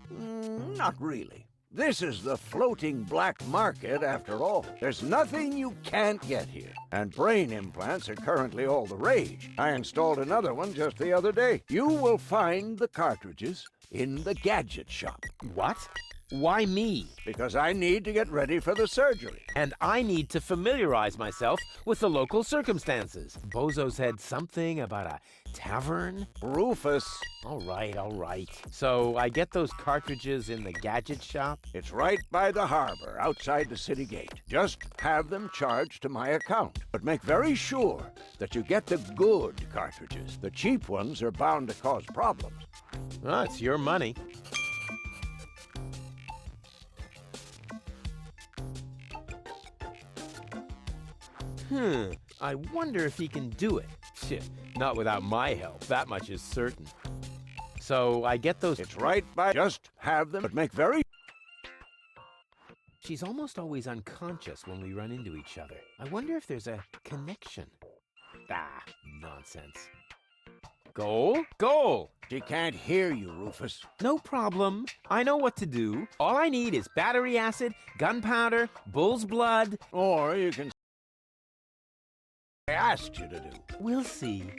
Not really. This is the floating black market after all. There's nothing you can't get here. And brain implants are currently all the rage. I installed another one just the other day. You will find the cartridges in the gadget shop. What? Why me? Because I need to get ready for the surgery. And I need to familiarize myself with the local circumstances. Bozo said something about a tavern? Rufus. All right, all right. So I get those cartridges in the gadget shop? It's right by the harbor, outside the city gate. Just have them charged to my account. But make very sure that you get the good cartridges. The cheap ones are bound to cause problems. Well, it's your money. I wonder if he can do it. Shit, not without my help, that much is certain. So I get those... It's right by... Just have them, but make very... She's almost always unconscious when we run into each other. I wonder if there's a connection. Ah, nonsense. Goal? Goal! She can't hear you, Rufus. No problem. I know what to do. All I need is battery acid, gunpowder, bull's blood. Or you can... I asked you to do. We'll see.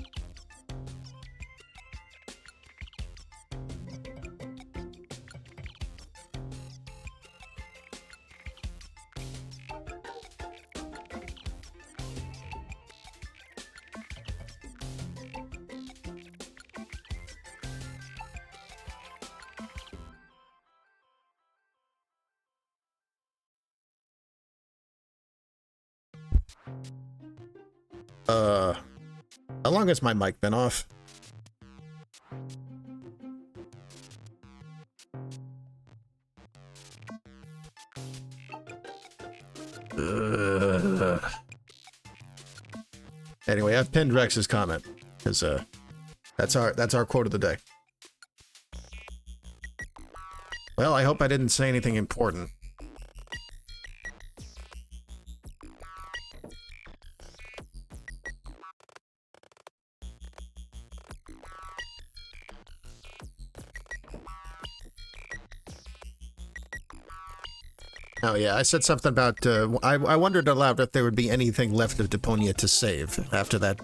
How long has my mic been off? Anyway, I've pinned Rex's comment because that's our quote of the day. Well, I hope I didn't say anything important. Oh yeah, I said something about, I wondered aloud if there would be anything left of Deponia to save after that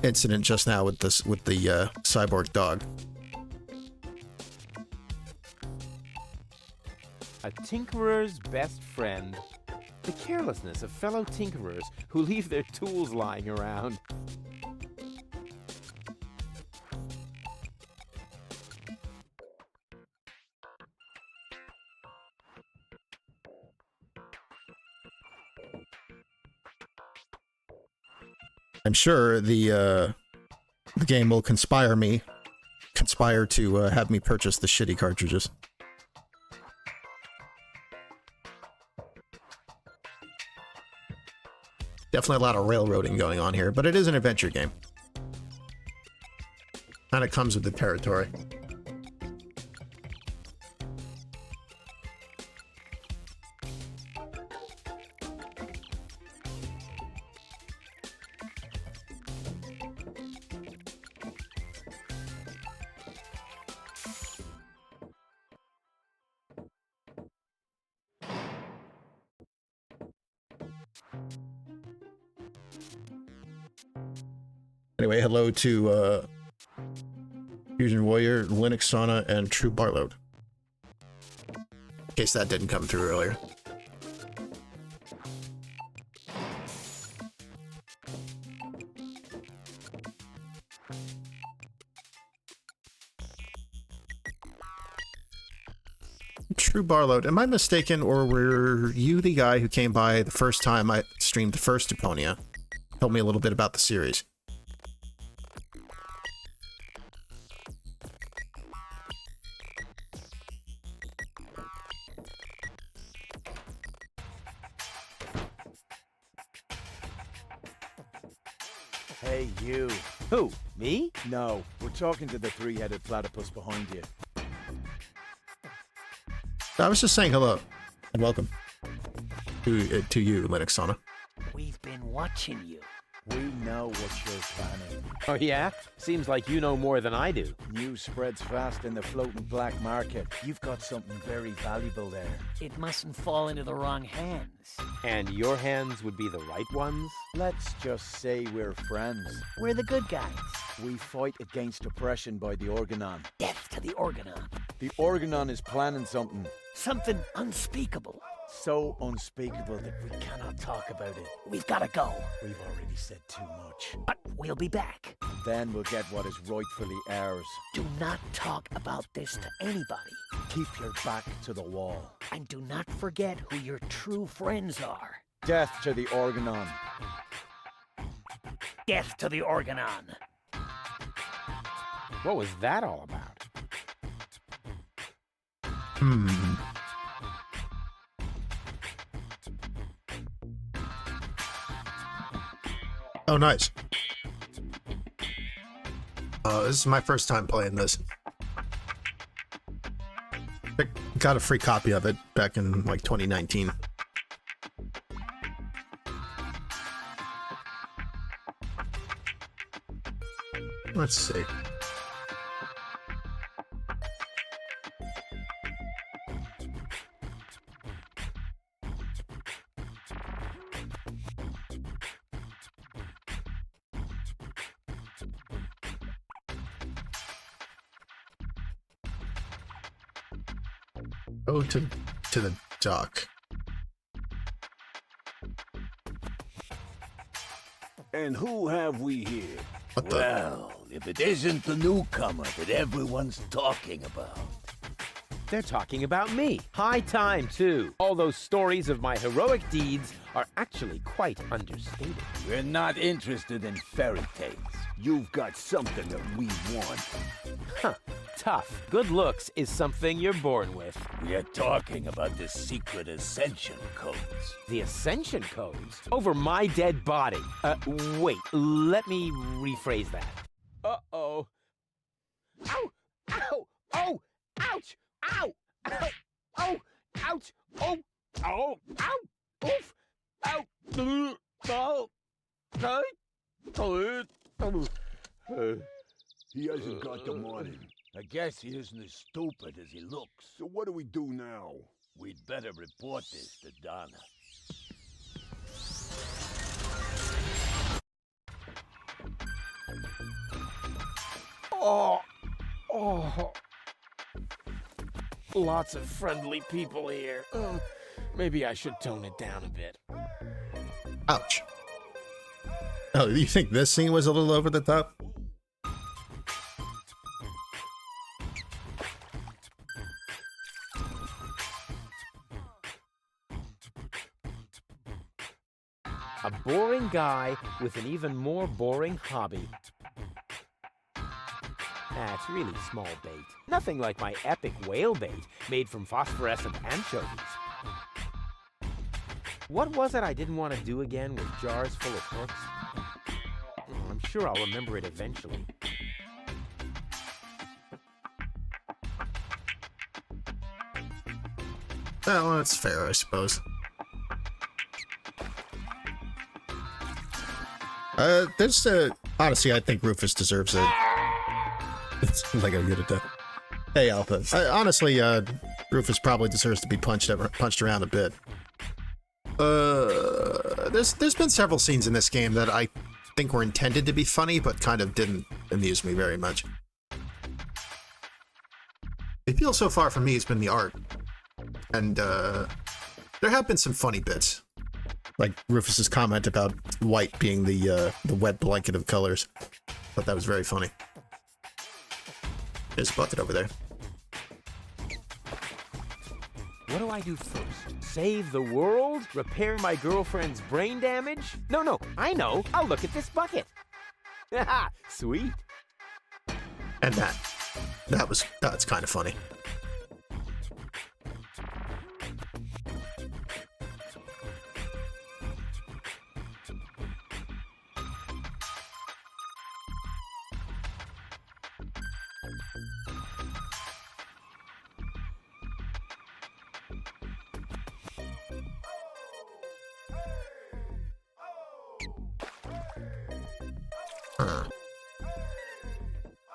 incident just now with the cyborg dog. A tinkerer's best friend. The carelessness of fellow tinkerers who leave their tools lying around. I'm sure the game will conspire to have me purchase the shitty cartridges. Definitely a lot of railroading going on here, but it is an adventure game. Kind of comes with the territory. Anyway, hello to Fusion Warrior, Linux Sauna, and True Barload. In case that didn't come through earlier. True Barload, am I mistaken, or were you the guy who came by the first time I streamed the first Deponia? Told me a little bit about the series. Hey, you. Who? Me? No, we're talking to the three-headed platypus behind you. I was just saying hello and welcome to you, Linux Sauna. We've been watching you. We know what you're planning. Oh yeah? Seems like you know more than I do. News spreads fast in the floating black market. You've got something very valuable there. It mustn't fall into the wrong hands. And your hands would be the right ones? Let's just say we're friends. We're the good guys. We fight against oppression by the Organon. Death to the Organon. The Organon is planning something. Something unspeakable. So unspeakable that we cannot talk about it. We've got to go. We've already said too much. But we'll be back. Then we'll get what is rightfully ours. Do not talk about this to anybody. Keep your back to the wall. And do not forget who your true friends are. Death to the Organon. Death to the Organon. What was that all about? Oh, nice. This is my first time playing this. I got a free copy of it back in, like, 2019. Let's see. Go to the dock. And who have we here? What the? Well, if it isn't the newcomer that everyone's talking about. They're talking about me. High time, too. All those stories of my heroic deeds are actually quite understated. We're not interested in fairy tales. You've got something that we want. Huh. tough. Good looks is something you're born with. We are talking about the secret ascension codes. The ascension codes? Over my dead body. Wait, let me rephrase that. Uh-oh. Ow! Ow! Oh! Ouch! Ow! Ow! Oh! Ouch! Oh! Oh! Ow! Oof! Ow! Oh! He hasn't got the money. I guess he isn't as stupid as he looks. So what do we do now? We'd better report this to Donna. Oh! Oh! Lots of friendly people here. Maybe I should tone it down a bit. Ouch. Oh, you think this scene was a little over the top? A boring guy with an even more boring hobby. That's really small bait. Nothing like my epic whale bait made from phosphorescent anchovies. What was it I didn't want to do again with jars full of hooks? I'm sure I'll remember it eventually. Well, that's fair, I suppose. Honestly, I think Rufus deserves it. It's like I get it done. Hey, Alpha. Honestly, Rufus probably deserves to be punched around a bit. There's been several scenes in this game that I think were intended to be funny, but kind of didn't amuse me very much. The appeal so far for me has been the art. And, there have been some funny bits. Like Rufus's comment about white being the wet blanket of colors. Thought that was very funny. There's a bucket over there. What do I do first? Save the world? Repair my girlfriend's brain damage? No, I know. I'll look at this bucket. Haha, sweet. And that's kind of funny.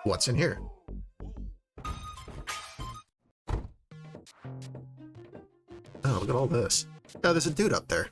What's in here? Oh, look at all this. Oh, there's a dude up there.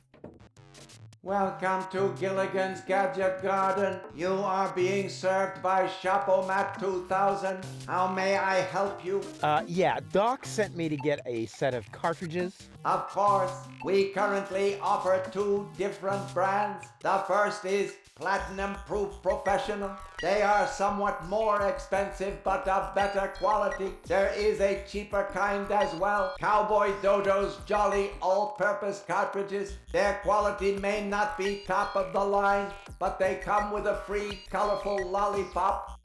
Welcome to Gilligan's Gadget Garden. You are being served by Shopomat 2000. How may I help you? Yeah, Doc sent me to get a set of cartridges. Of course, we currently offer 2 different brands. The first is Platinum Proof Professional. They are somewhat more expensive but of better quality. There is a cheaper kind as well. Cowboy Dodo's Jolly All-Purpose Cartridges. Their quality may not be top of the line, but they come with a free colorful lollipop.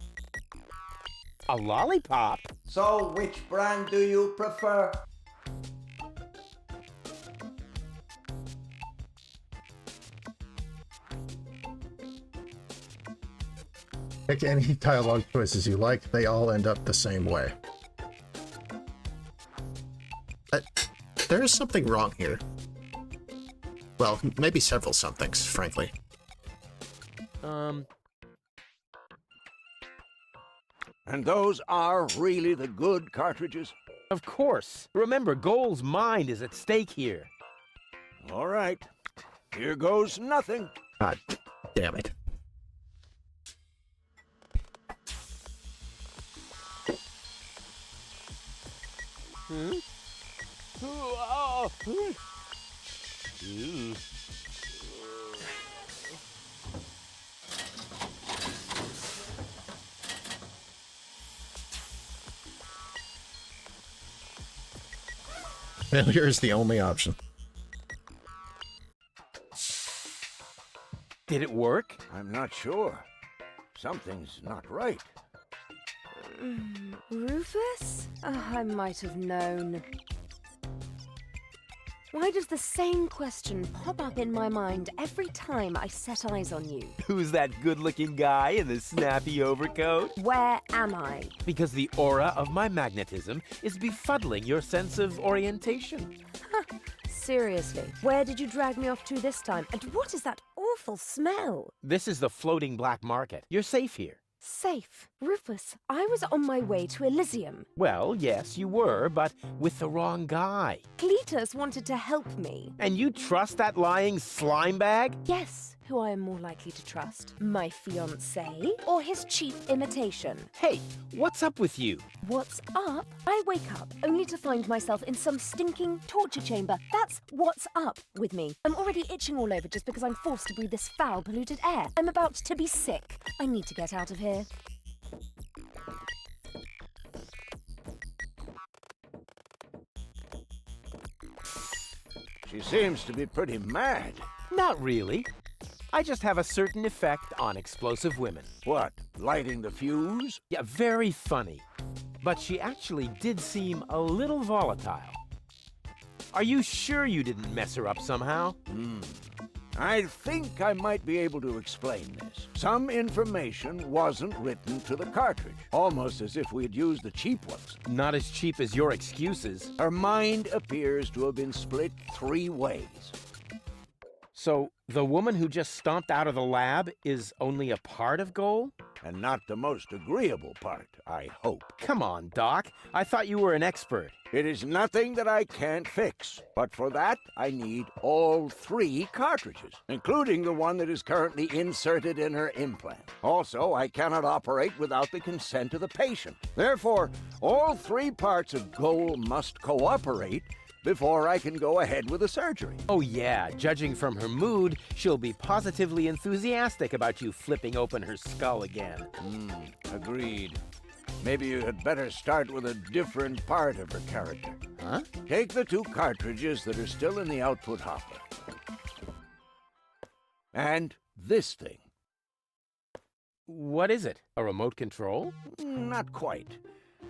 A lollipop? So which brand do you prefer? Pick any dialogue choices you like, they all end up the same way. There is something wrong here. Well, maybe several somethings, frankly. And those are really the good cartridges? Of course. Remember, Goal's mind is at stake here. All right. Here goes nothing. God damn it. Hmm? Oh. Ew. Failure is the only option. Did it work? I'm not sure. Something's not right. Rufus? Oh, I might have known. Why does the same question pop up in my mind every time I set eyes on you? Who's that good-looking guy in the snappy overcoat? Where am I? Because the aura of my magnetism is befuddling your sense of orientation. Seriously, where did you drag me off to this time? And what is that awful smell? This is the floating black market. You're safe here. Safe. Rufus, I was on my way to Elysium. Well, yes, you were, but with the wrong guy. Cletus wanted to help me. And you trust that lying slime bag? Yes. Who I am more likely to trust? My fiancé or his cheap imitation? Hey, what's up with you? What's up? I wake up only to find myself in some stinking torture chamber. That's what's up with me. I'm already itching all over just because I'm forced to breathe this foul, polluted air. I'm about to be sick. I need to get out of here. She seems to be pretty mad. Not really. I just have a certain effect on explosive women. What, lighting the fuse? Yeah, very funny. But she actually did seem a little volatile. Are you sure you didn't mess her up somehow? I think I might be able to explain this. Some information wasn't written to the cartridge, almost as if we had used the cheap ones. Not as cheap as your excuses. Her mind appears to have been split 3 ways. So, the woman who just stomped out of the lab is only a part of Goal? And not the most agreeable part, I hope. Come on, Doc. I thought you were an expert. It is nothing that I can't fix. But for that, I need all 3 cartridges, including the one that is currently inserted in her implant. Also, I cannot operate without the consent of the patient. Therefore, all 3 parts of Goal must cooperate before I can go ahead with the surgery. Oh yeah, judging from her mood, she'll be positively enthusiastic about you flipping open her skull again. Agreed. Maybe you had better start with a different part of her character. Huh? Take the 2 cartridges that are still in the output hopper. And this thing. What is it? A remote control? Not quite.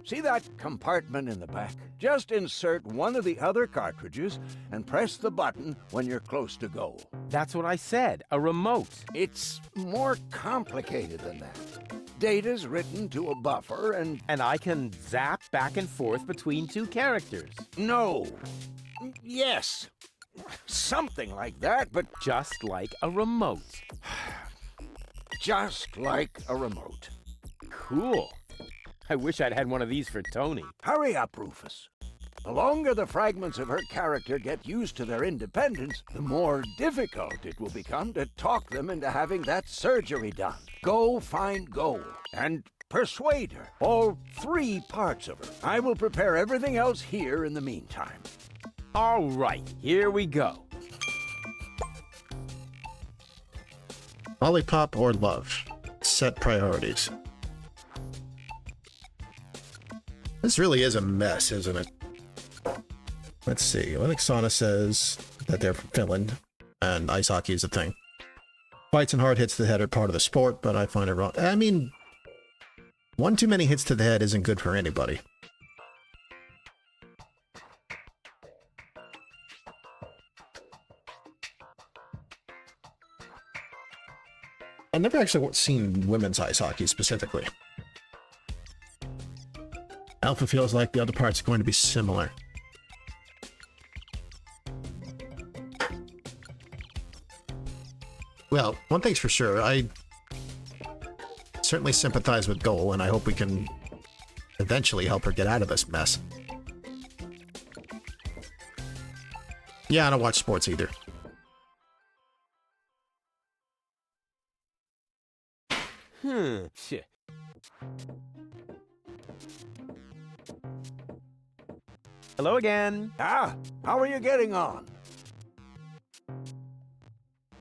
See that compartment in the back? Just insert one of the other cartridges and press the button when you're close to Goal. That's what I said, a remote. It's more complicated than that. Data's written to a buffer and... And I can zap back and forth between 2 characters. No. Yes. Something like that, but... Just like a remote. Just like a remote. Cool. I wish I'd had one of these for Tony. Hurry up, Rufus. The longer the fragments of her character get used to their independence, the more difficult it will become to talk them into having that surgery done. Go find Goal and persuade her. All 3 parts of her. I will prepare everything else here in the meantime. All right, here we go. Lollipop or love? Set priorities. This really is a mess, isn't it? Let's see. I think Sauna says that they're from Finland, and ice hockey is a thing. Fights and hard hits to the head are part of the sport, but I find it wrong. I mean, one too many hits to the head isn't good for anybody. I've never actually seen women's ice hockey specifically. Alpha feels like the other parts are going to be similar. Well, one thing's for sure, I certainly sympathize with Goal, and I hope we can eventually help her get out of this mess. Yeah, I don't watch sports either. Shit. Hello again. How are you getting on?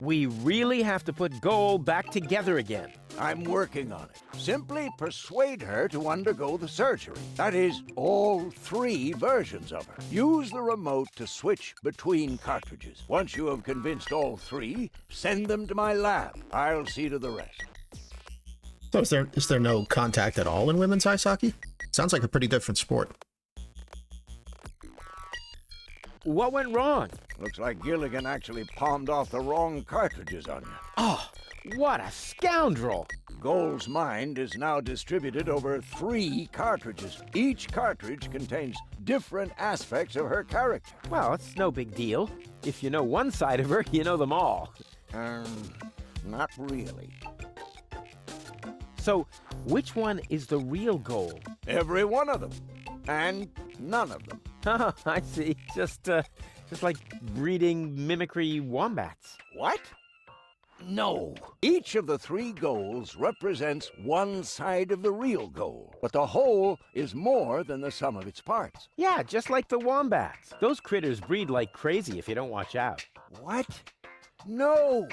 We really have to put Goal back together again. I'm working on it. Simply persuade her to undergo the surgery. That is, all 3 versions of her. Use the remote to switch between cartridges. Once you have convinced all 3, send them to my lab. I'll see to the rest. So is there no contact at all in women's ice hockey? Sounds like a pretty different sport. What went wrong? Looks like Gilligan actually palmed off the wrong cartridges on you. Oh, what a scoundrel! Goal's mind is now distributed over 3 cartridges. Each cartridge contains different aspects of her character. Well, it's no big deal. If you know one side of her, you know them all. Not really. So, which one is the real Goal? Every one of them. And none of them. Oh, I see. Just like breeding mimicry wombats. What? No. Each of the 3 goals represents one side of the real goal, but the whole is more than the sum of its parts. Yeah, just like the wombats. Those critters breed like crazy if you don't watch out. What? No.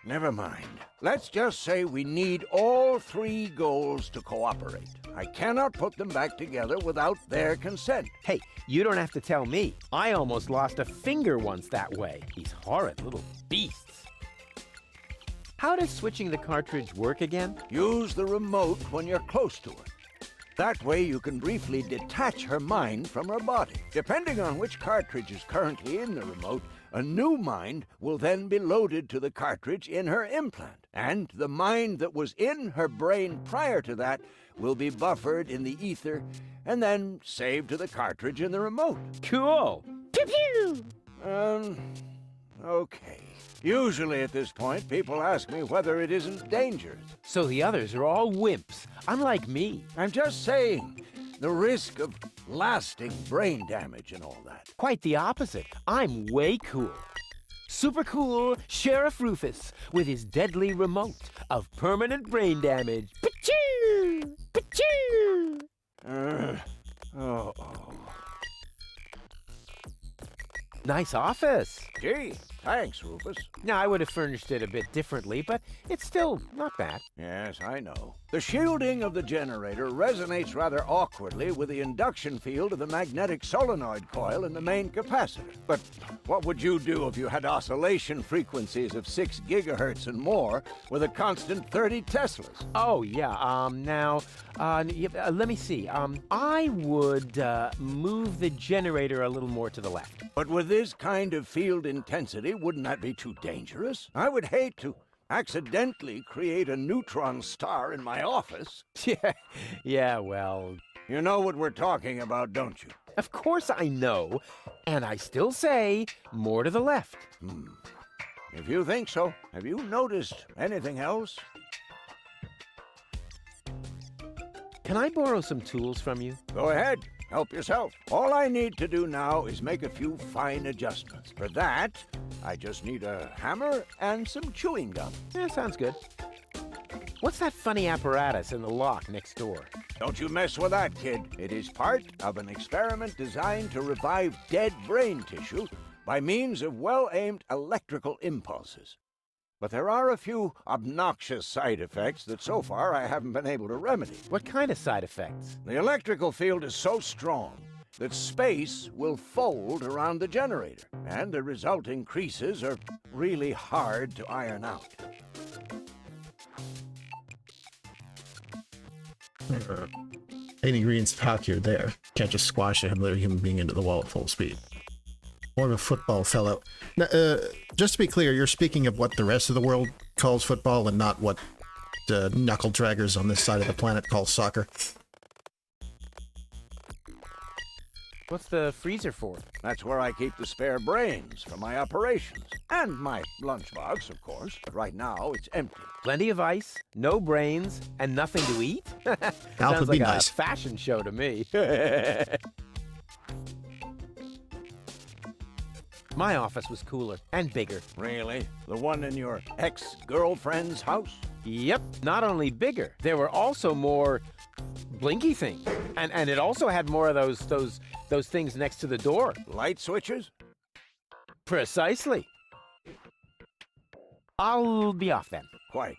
Never mind. Let's just say we need all 3 goals to cooperate. I cannot put them back together without their consent. Hey, you don't have to tell me. I almost lost a finger once that way. These horrid little beasts. How does switching the cartridge work again? Use the remote when you're close to her. That way you can briefly detach her mind from her body. Depending on which cartridge is currently in the remote, a new mind will then be loaded to the cartridge in her implant. And the mind that was in her brain prior to that will be buffered in the ether and then saved to the cartridge in the remote. Cool. Pew pew! Okay. Usually at this point, people ask me whether it isn't dangerous. So the others are all wimps, unlike me. I'm just saying, the risk of lasting brain damage and all that. Quite the opposite. I'm way cool. Super cool Sheriff Rufus with his deadly remote of permanent brain damage. Pachoo! Pachoo! Oh. Nice office. Gee, thanks, Rufus. Now, I would have furnished it a bit differently, but it's still not bad. Yes, I know. The shielding of the generator resonates rather awkwardly with the induction field of the magnetic solenoid coil in the main capacitor. But what would you do if you had oscillation frequencies of 6 gigahertz and more with a constant 30 Teslas? Oh, yeah, let me see. I would move the generator a little more to the left. But with this kind of field intensity, wouldn't that be too dangerous? I would hate to accidentally create a neutron star in my office. Yeah, well... You know what we're talking about, don't you? Of course I know, and I still say more to the left. If you think so, have you noticed anything else? Can I borrow some tools from you? Go ahead. Help yourself. All I need to do now is make a few fine adjustments. For that, I just need a hammer and some chewing gum. Yeah, sounds good. What's that funny apparatus in the lock next door? Don't you mess with that, kid. It is part of an experiment designed to revive dead brain tissue by means of well-aimed electrical impulses. But there are a few obnoxious side effects that so far I haven't been able to remedy. What kind of side effects? The electrical field is so strong that space will fold around the generator, and the resulting creases are really hard to iron out. Ingredients of hockey are there. Can't just squash a human being into the wall at full speed. More of a football fellow. Now, just to be clear, you're speaking of what the rest of the world calls football and not what knuckle draggers on this side of the planet call soccer. What's the freezer for? That's where I keep the spare brains for my operations. And my lunchbox, of course. But right now, it's empty. Plenty of ice, no brains, and nothing to eat? Sounds like a fashion show to me. My office was cooler and bigger. Really? The one in your ex-girlfriend's house? Yep. Not only bigger, there were also more blinky things. And it also had more of those things next to the door. Light switches? Precisely. I'll be off then. Quite.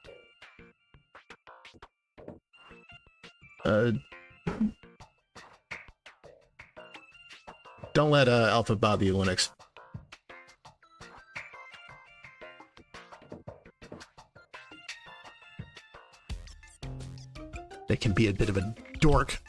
Don't let Alpha bother you, Linux. can be a bit of a dork.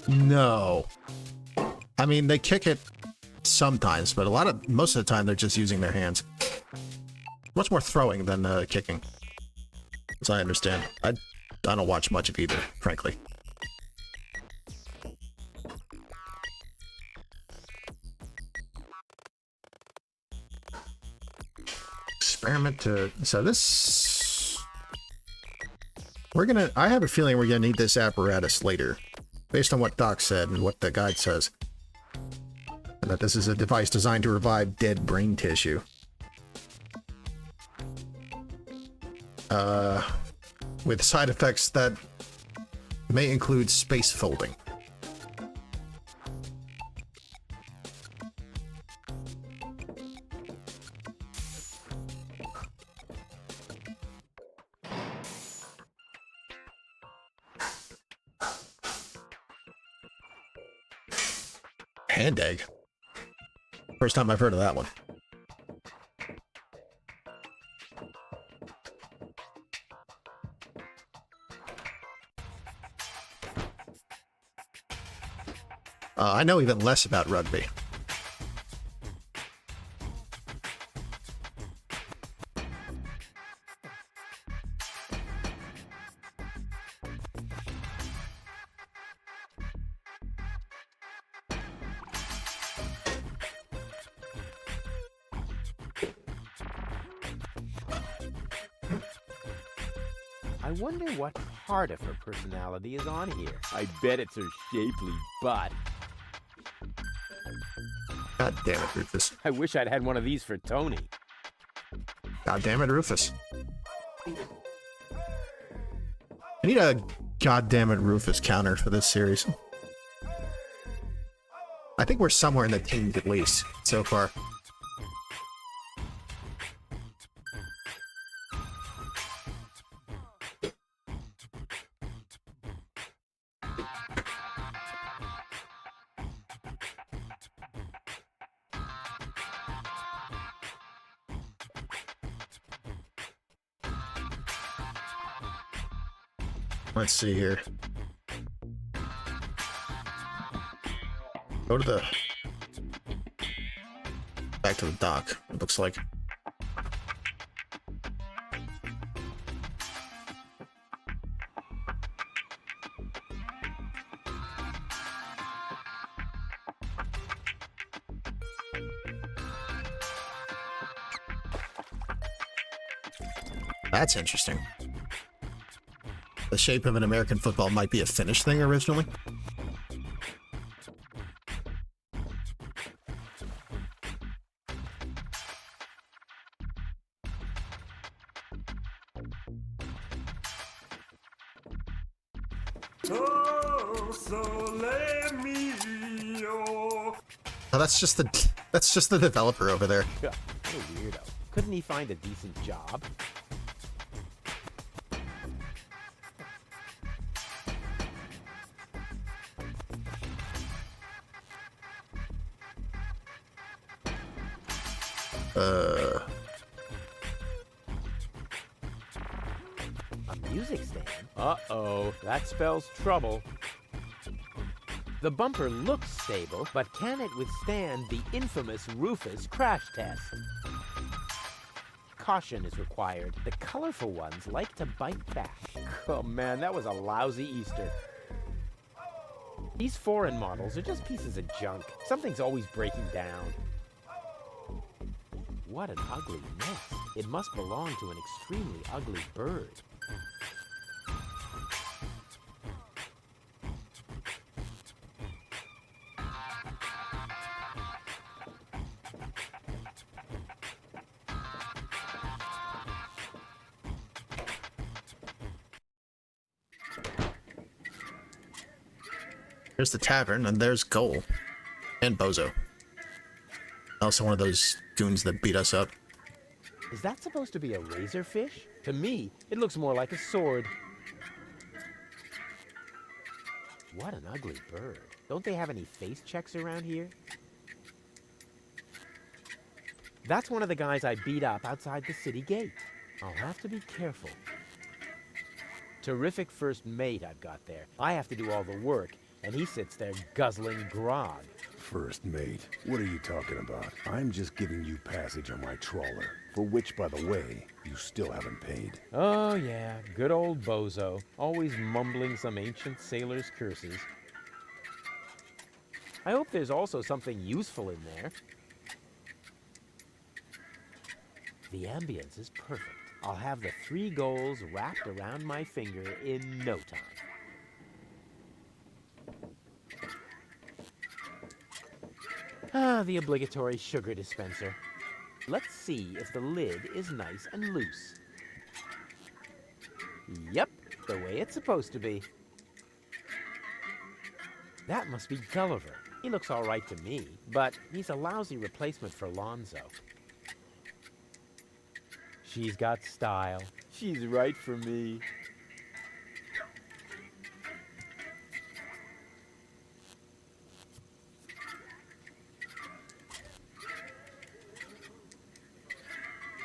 No. I mean, they kick it sometimes, but most of the time they're just using their hands. Much more throwing than kicking, as I understand. I don't watch much of either, frankly. Experiment to... So this... I have a feeling we're gonna need this apparatus later, based on what Doc said and what the guide says. And that this is a device designed to revive dead brain tissue. With side effects that may include space folding. Hand egg. First time I've heard of that one. I know even less about rugby. I wonder what part of her personality is on here. I bet it's her shapely butt. God damn it, Rufus. I wish I'd had one of these for Tony. God damn it, Rufus. I need a God damn it, Rufus counter for this series. I think we're somewhere in the teens at least, so far. Let's see here. Go to the... back to the dock, it looks like. That's interesting. The shape of an American football might be a Finnish thing originally. Oh, that's just the developer over there. What a weirdo. Couldn't he find a decent job? A music stand? Uh-oh, that spells trouble. The bumper looks stable, but can it withstand the infamous Rufus crash test? Caution is required. The colorful ones like to bite back. Oh man, that was a lousy Easter. These foreign models are just pieces of junk. Something's always breaking down. What an ugly nest. It must belong to an extremely ugly bird. There's the tavern, and there's Goal. And Bozo. Also one of those goons that beat us up. Is that supposed to be a razorfish? To me, it looks more like a sword. What an ugly bird. Don't they have any face checks around here? That's one of the guys I beat up outside the city gate. I'll have to be careful. Terrific first mate I've got there. I have to do all the work, and he sits there guzzling grog. First mate? What are you talking about? I'm just giving you passage on my trawler, for which, by the way, you still haven't paid. Oh yeah, good old Bozo, always mumbling some ancient sailor's curses. I hope there's also something useful in there. The ambience is perfect. I'll have the 3 goals wrapped around my finger in no time. Ah, the obligatory sugar dispenser. Let's see if the lid is nice and loose. Yep, the way it's supposed to be. That must be Gulliver. He looks all right to me, but he's a lousy replacement for Lonzo. She's got style. She's right for me.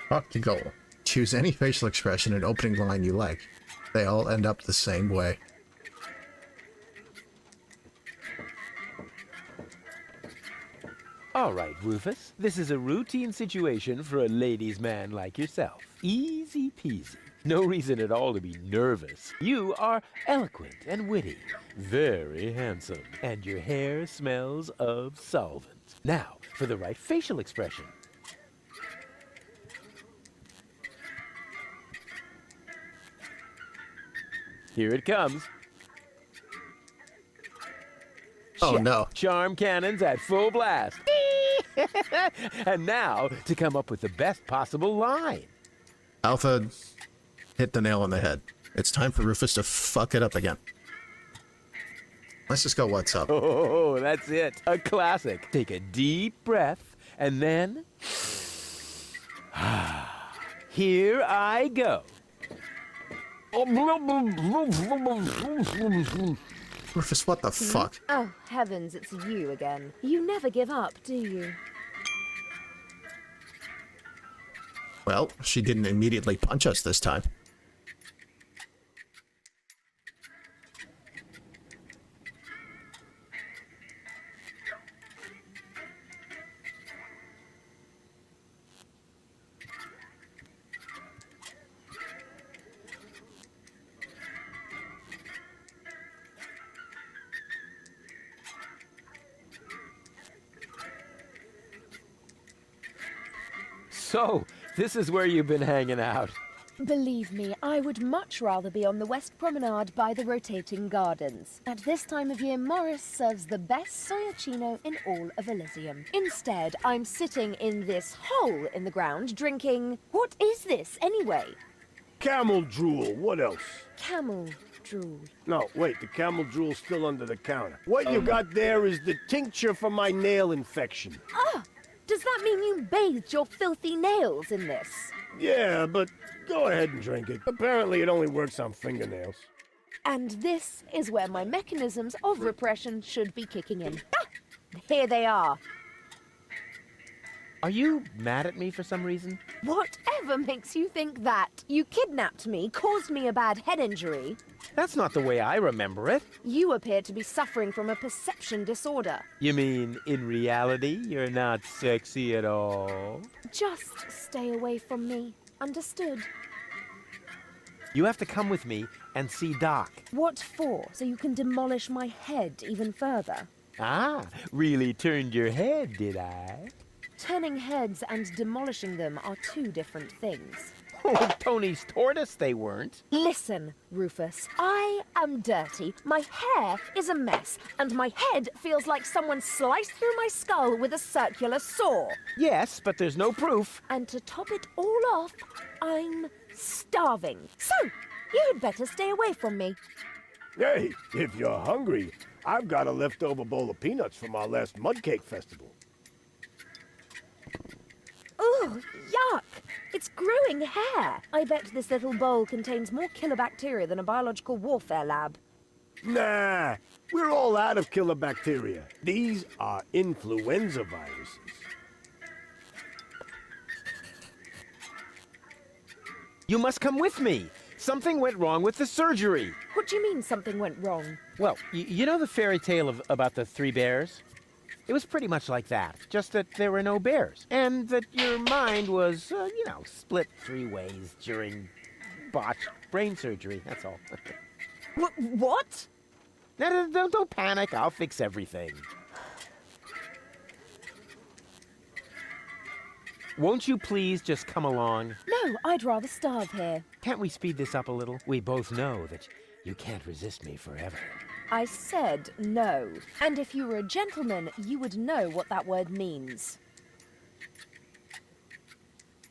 Fuck the Goal. Choose any facial expression and opening line you like. They all end up the same way. All right, Rufus. This is a routine situation for a ladies' man like yourself. Easy peasy. No reason at all to be nervous. You are eloquent and witty, very handsome, and your hair smells of solvent. Now, for the right facial expression. Here it comes. Oh Check. no. Charm cannons at full blast. And now, to come up with the best possible line. Alpha hit the nail on the head. It's time for Rufus to fuck it up again. Let's just go what's up. Oh, that's it. A classic. Take a deep breath, and then... Here I go. Rufus, what the fuck? Oh, heavens, it's you again. You never give up, do you? Well, she didn't immediately punch us this time. So, this is where you've been hanging out. Believe me, I would much rather be on the West Promenade by the rotating gardens. At this time of year, Morris serves the best soyacino in all of Elysium. Instead, I'm sitting in this hole in the ground drinking... What is this, anyway? Camel drool, what else? Camel drool. No, wait, the camel drool's still under the counter. What you got there is the tincture for my nail infection. Ah! Does that mean you bathed your filthy nails in this? Yeah, but go ahead and drink it. Apparently it only works on fingernails. And this is where my mechanisms of repression should be kicking in. Ah! Here they are. Are you mad at me for some reason? Whatever makes you think that? You kidnapped me, caused me a bad head injury. That's not the way I remember it. You appear to be suffering from a perception disorder. You mean, in reality, you're not sexy at all? Just stay away from me. Understood? You have to come with me and see Doc. What for? So you can demolish my head even further? Ah, really turned your head, did I? Turning heads and demolishing them are two different things. Oh, Tony's tortoise they weren't. Listen, Rufus, I am dirty, my hair is a mess, and my head feels like someone sliced through my skull with a circular saw. Yes, but there's no proof. And to top it all off, I'm starving. So, you had better stay away from me. Hey, if you're hungry, I've got a leftover bowl of peanuts from our last mud cake festival. Ugh, yuck! It's growing hair! I bet this little bowl contains more killer bacteria than a biological warfare lab. Nah, we're all out of killer bacteria. These are influenza viruses. You must come with me. Something went wrong with the surgery. What do you mean something went wrong? Well, you know the fairy tale about the 3 bears? It was pretty much like that, just that there were no bears. And that your mind was, split 3 ways during botched brain surgery, that's all. What? No, don't panic, I'll fix everything. Won't you please just come along? No, I'd rather starve here. Can't we speed this up a little? We both know that you can't resist me forever. I said no. And if you were a gentleman, you would know what that word means.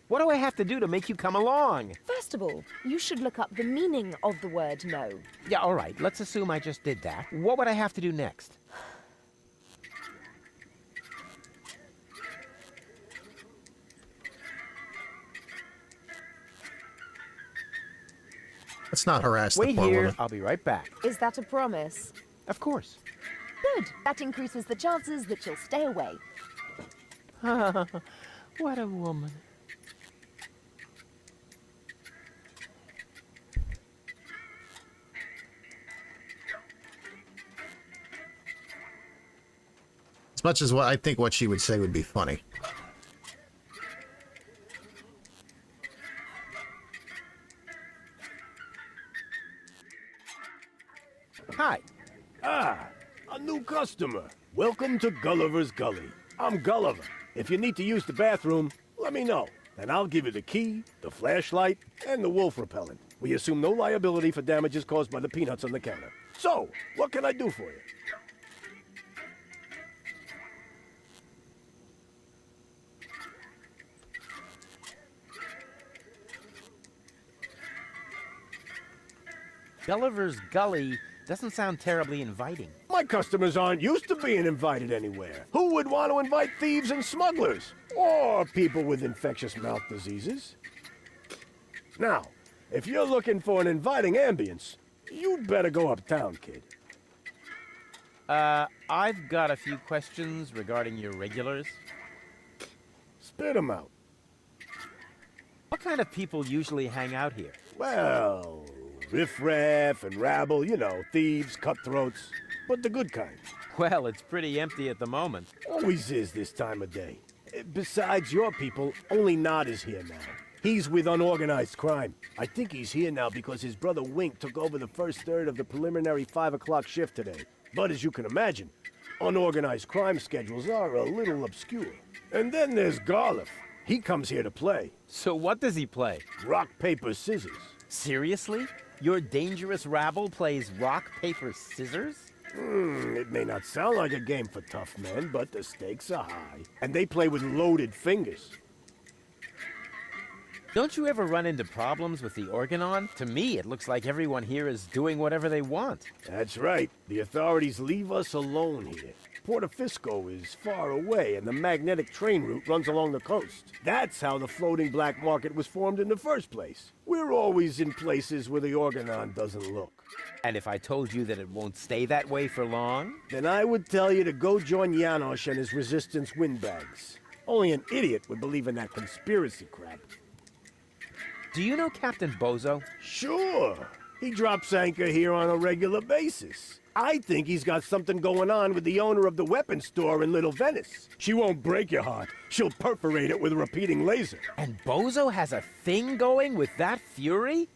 What do I have to do to make you come along? First of all, you should look up the meaning of the word no. Yeah, all right, let's assume I just did that. What would I have to do next? Let's not harass the Wait poor here, woman. I'll be right back. Is that a promise? Of course. Good. That increases the chances that she'll stay away. What a woman. As much as I think what she would say would be funny. Hi. Ah, a new customer. Welcome to Gulliver's Gully. I'm Gulliver. If you need to use the bathroom, let me know. And I'll give you the key, the flashlight, and the wolf repellent. We assume no liability for damages caused by the peanuts on the counter. So, what can I do for you? Gulliver's Gully doesn't sound terribly inviting. My customers aren't used to being invited anywhere. Who would want to invite thieves and smugglers? Or people with infectious mouth diseases? Now, if you're looking for an inviting ambience, you'd better go uptown, kid. I've got a few questions regarding your regulars. Spit 'em out. What kind of people usually hang out here? Well, riffraff and rabble, you know, thieves, cutthroats, but the good kind. Well, it's pretty empty at the moment. Always is this time of day. Besides your people, only Nod is here now. He's with unorganized crime. I think he's here now because his brother Wink took over the first third of the preliminary 5 o'clock shift today. But as you can imagine, unorganized crime schedules are a little obscure. And then there's Garliff. He comes here to play. So what does he play? Rock, paper, scissors. Seriously? Your dangerous rabble plays rock, paper, scissors? It may not sound like a game for tough men, but the stakes are high. And they play with loaded fingers. Don't you ever run into problems with the Organon? To me, it looks like everyone here is doing whatever they want. That's right. The authorities leave us alone here. Porto Fisco is far away, and the magnetic train route runs along the coast. That's how the floating black market was formed in the first place. We're always in places where the Organon doesn't look. And if I told you that it won't stay that way for long? Then I would tell you to go join Janosch and his resistance windbags. Only an idiot would believe in that conspiracy crap. Do you know Captain Bozo? Sure. He drops anchor here on a regular basis. I think he's got something going on with the owner of the weapons store in Little Venice. She won't break your heart. She'll perforate it with a repeating laser. And Bozo has a thing going with that fury?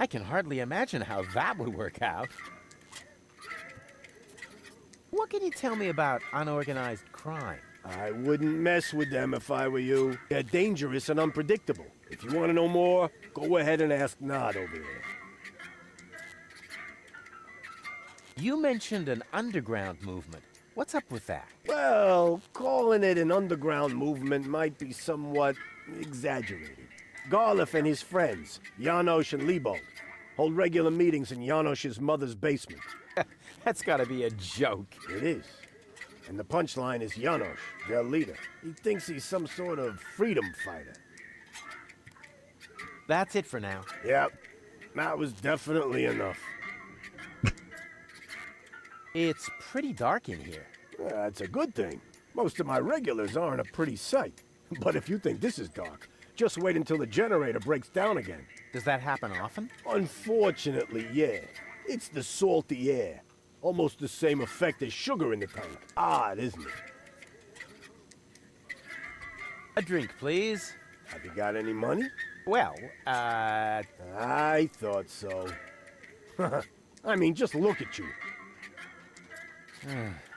I can hardly imagine how that would work out. What can you tell me about unorganized crime? I wouldn't mess with them if I were you. They're dangerous and unpredictable. If you want to know more, go ahead and ask Nod over there. You mentioned an underground movement. What's up with that? Well, calling it an underground movement might be somewhat exaggerated. Garliff and his friends, Janosch and Liebold, hold regular meetings in Janosch's mother's basement. That's gotta be a joke. It is. And the punchline is Janosch, their leader. He thinks he's some sort of freedom fighter. That's it for now. Yep, that was definitely enough. It's pretty dark in here. That's a good thing. Most of my regulars aren't a pretty sight. But if you think this is dark, just wait until the generator breaks down again. Does that happen often? Unfortunately, yeah. It's the salty air. Almost the same effect as sugar in the tank. Odd, isn't it? A drink, please. Have you got any money? Well, I thought so. I mean, just look at you.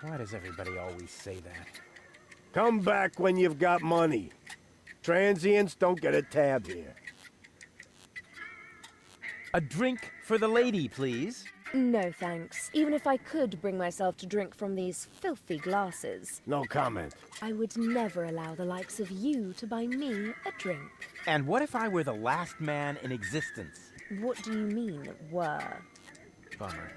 Why does everybody always say that? Come back when you've got money. Transients don't get a tab here. A drink for the lady, please. No, thanks. Even if I could bring myself to drink from these filthy glasses. No comment. I would never allow the likes of you to buy me a drink. And what if I were the last man in existence? What do you mean, were? Bummer.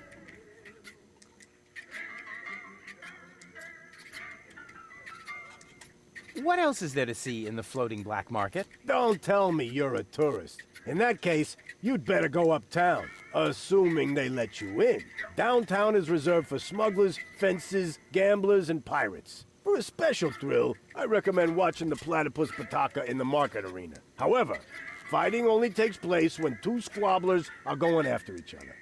What else is there to see in the floating black market? Don't tell me you're a tourist. In that case, you'd better go uptown, assuming they let you in. Downtown is reserved for smugglers, fences, gamblers, and pirates. For a special thrill, I recommend watching the platypus pataka in the market arena. However, fighting only takes place when two squabblers are going after each other.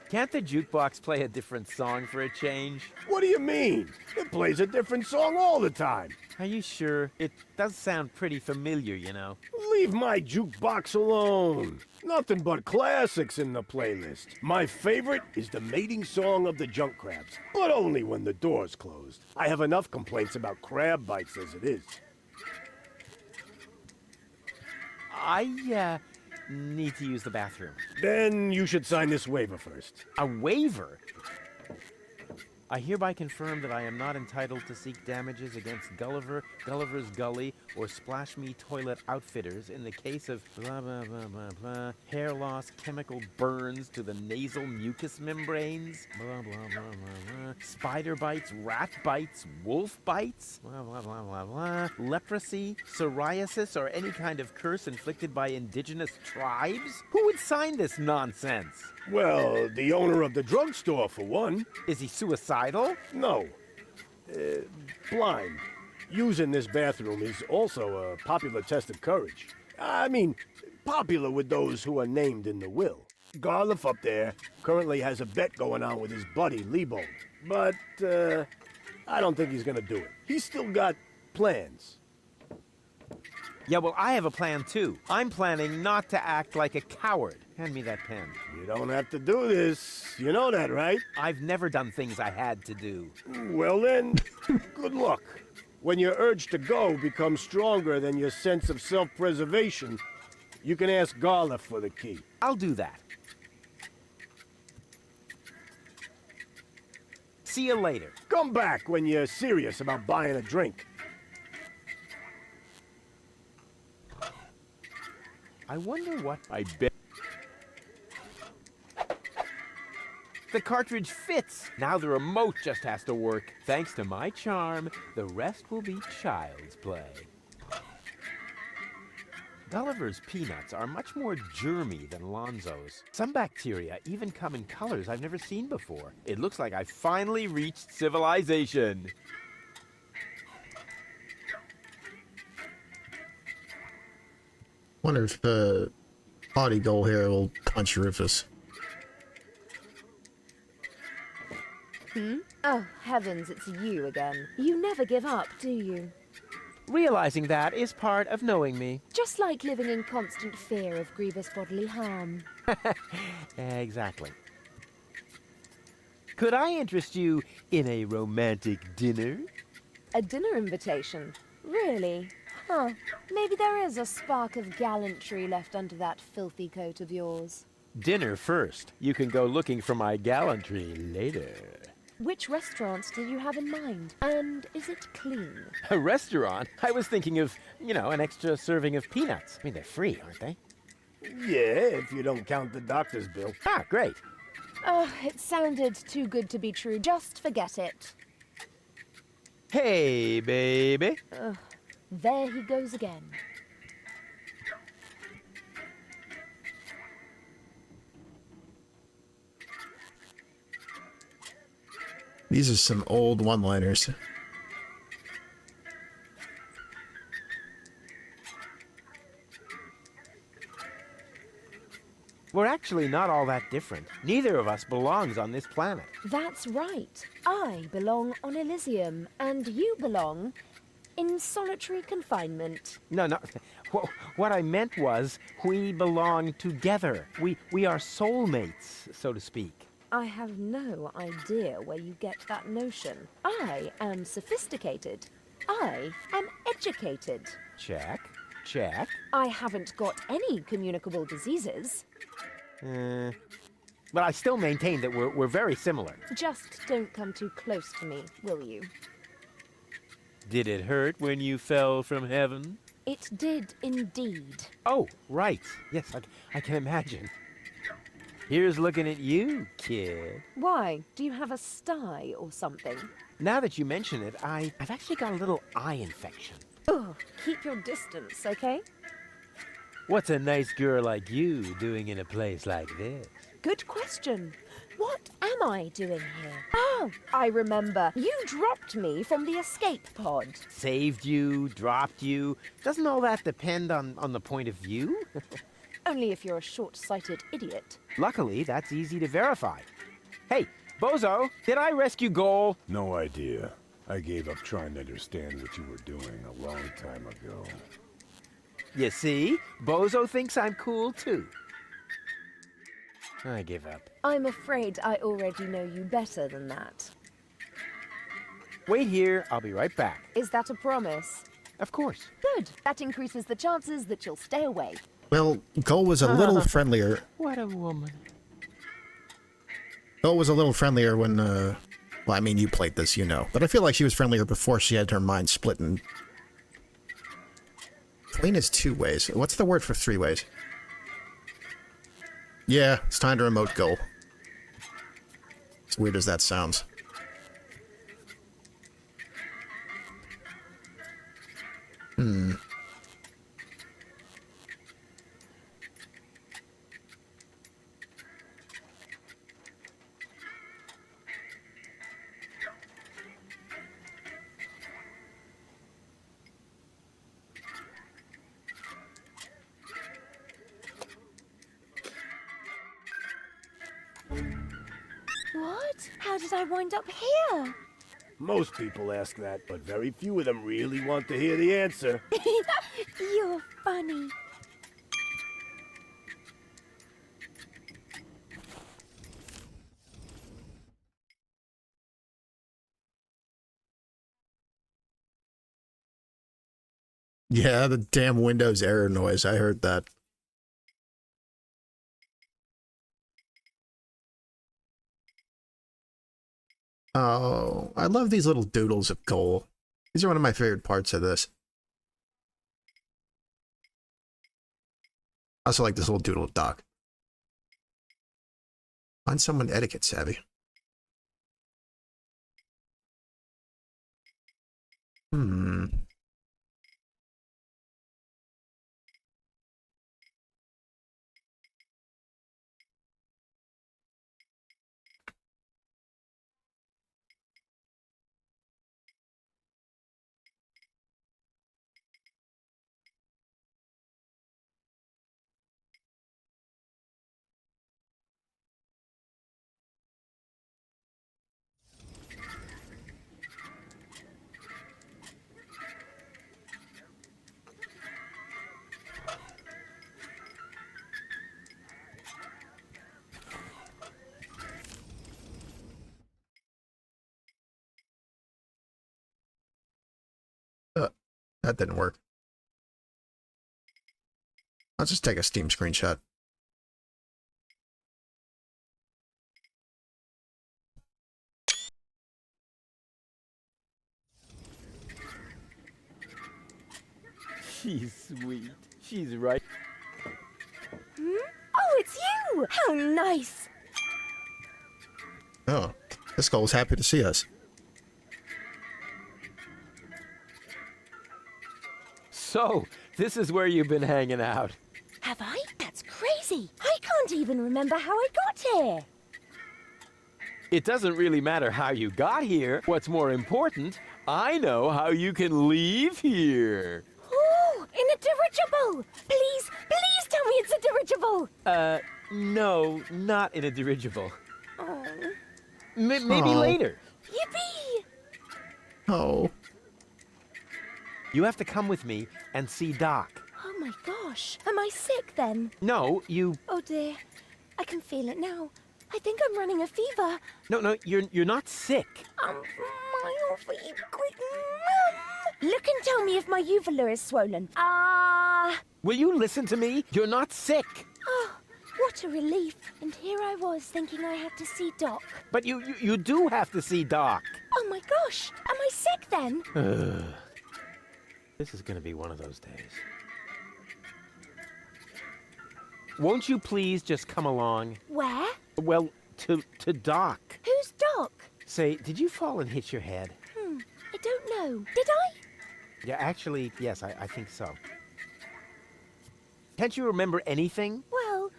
Can't the jukebox play a different song for a change? What do you mean? It plays a different song all the time. Are you sure? It does sound pretty familiar, you know. Leave my jukebox alone. Nothing but classics in the playlist. My favorite is the mating song of the junk crabs, but only when the door's closed. I have enough complaints about crab bites as it is. I need to use the bathroom. Then you should sign this waiver first. A waiver? I hereby confirm that I am not entitled to seek damages against Gulliver, Gulliver's Gully, or Splash Me Toilet Outfitters in the case of blah blah blah blah blah, hair loss, chemical burns to the nasal mucous membranes, blah blah blah blah blah, spider bites, rat bites, wolf bites, blah blah blah blah blah, leprosy, psoriasis, or any kind of curse inflicted by indigenous tribes? Who would sign this nonsense? Well, the owner of the drugstore, for one. Is he suicidal? No. Blind. Using this bathroom is also a popular test of courage. I mean, popular with those who are named in the will. Garliff up there currently has a bet going on with his buddy, Lebo. But, I don't think he's gonna do it. He's still got plans. Yeah, well, I have a plan, too. I'm planning not to act like a coward. Hand me that pen. You don't have to do this. You know that, right? I've never done things I had to do. Well then, good luck. When your urge to go becomes stronger than your sense of self-preservation, you can ask Garliff for the key. I'll do that. See you later. Come back when you're serious about buying a drink. I wonder what I bet. The cartridge fits. Now the remote just has to work. Thanks to my charm, the rest will be child's play. Gulliver's peanuts are much more germy than Lonzo's. Some bacteria even come in colors I've never seen before. It looks like I finally reached civilization. Wonder if the body goal here will punch Rufus. Oh, heavens, it's you again. You never give up, do you? Realizing that is part of knowing me. Just like living in constant fear of grievous bodily harm. Exactly. Could I interest you in a romantic dinner? A dinner invitation? Really? Huh. Maybe there is a spark of gallantry left under that filthy coat of yours. Dinner first. You can go looking for my gallantry later. Which restaurants did you have in mind? And is it clean? A restaurant? I was thinking of, an extra serving of peanuts. I mean, they're free, aren't they? Yeah, if you don't count the doctor's bill. Ah, great. Oh, it sounded too good to be true. Just forget it. Hey, baby. Ugh, there he goes again. These are some old one-liners. We're actually not all that different. Neither of us belongs on this planet. That's right. I belong on Elysium, and you belong in solitary confinement. No. What I meant was, we belong together. We are soulmates, so to speak. I have no idea where you get that notion. I am sophisticated. I am educated. Check. Check. I haven't got any communicable diseases. But I still maintain that we're very similar. Just don't come too close to me, will you? Did it hurt when you fell from heaven? It did indeed. Oh, right. Yes, I can imagine. Here's looking at you, kid. Why? Do you have a sty or something? Now that you mention it, I've actually got a little eye infection. Ugh, keep your distance, okay? What's a nice girl like you doing in a place like this? Good question. What am I doing here? Oh, I remember. You dropped me from the escape pod. Saved you, dropped you. Doesn't all that depend on the point of view? Only if you're a short-sighted idiot. Luckily, that's easy to verify. Hey, Bozo, did I rescue Goal? No idea. I gave up trying to understand what you were doing a long time ago. You see? Bozo thinks I'm cool, too. I give up. I'm afraid I already know you better than that. Wait here. I'll be right back. Is that a promise? Of course. Good. That increases the chances that you'll stay away. Well, Gull was a little friendlier. What a woman. Gull was a little friendlier when, well, I mean, you played this, you know. But I feel like she was friendlier before she had her mind split and... Plain is 2 ways. What's the word for 3 ways? Yeah, it's time to remote Gull. As weird as that sounds. What? How did I wind up here? Most people ask that, but very few of them really want to hear the answer. You're funny. Yeah, the damn Windows error noise. I heard that. Oh, I love these little doodles of Gull. These are one of my favorite parts of this. I also like this little doodle of Doc. Find someone etiquette savvy. That didn't work. Let's just take a Steam screenshot. She's sweet. She's right. Oh, it's you! How nice! Oh, this skull's happy to see us. So, this is where you've been hanging out. Have I? That's crazy! I can't even remember how I got here! It doesn't really matter how you got here. What's more important, I know how you can leave here. Oh, in a dirigible! Please, please tell me it's a dirigible! No, not in a dirigible. Oh. Maybe later. Yippee! Oh. You have to come with me and see Doc. Oh my gosh, am I sick then? No, you... Oh dear, I can feel it now. I think I'm running a fever. No, you're not sick. My feet, quick, look and tell me if my uvula is swollen. Will you listen to me? You're not sick. Oh, what a relief. And here I was thinking I had to see Doc. But you do have to see Doc. Oh my gosh, am I sick then? This is gonna be one of those days. Won't you please just come along? Where? Well, to Doc. Who's Doc? Say, did you fall and hit your head? I don't know. Did I? Yeah, actually, yes, I think so. Can't you remember anything? Well,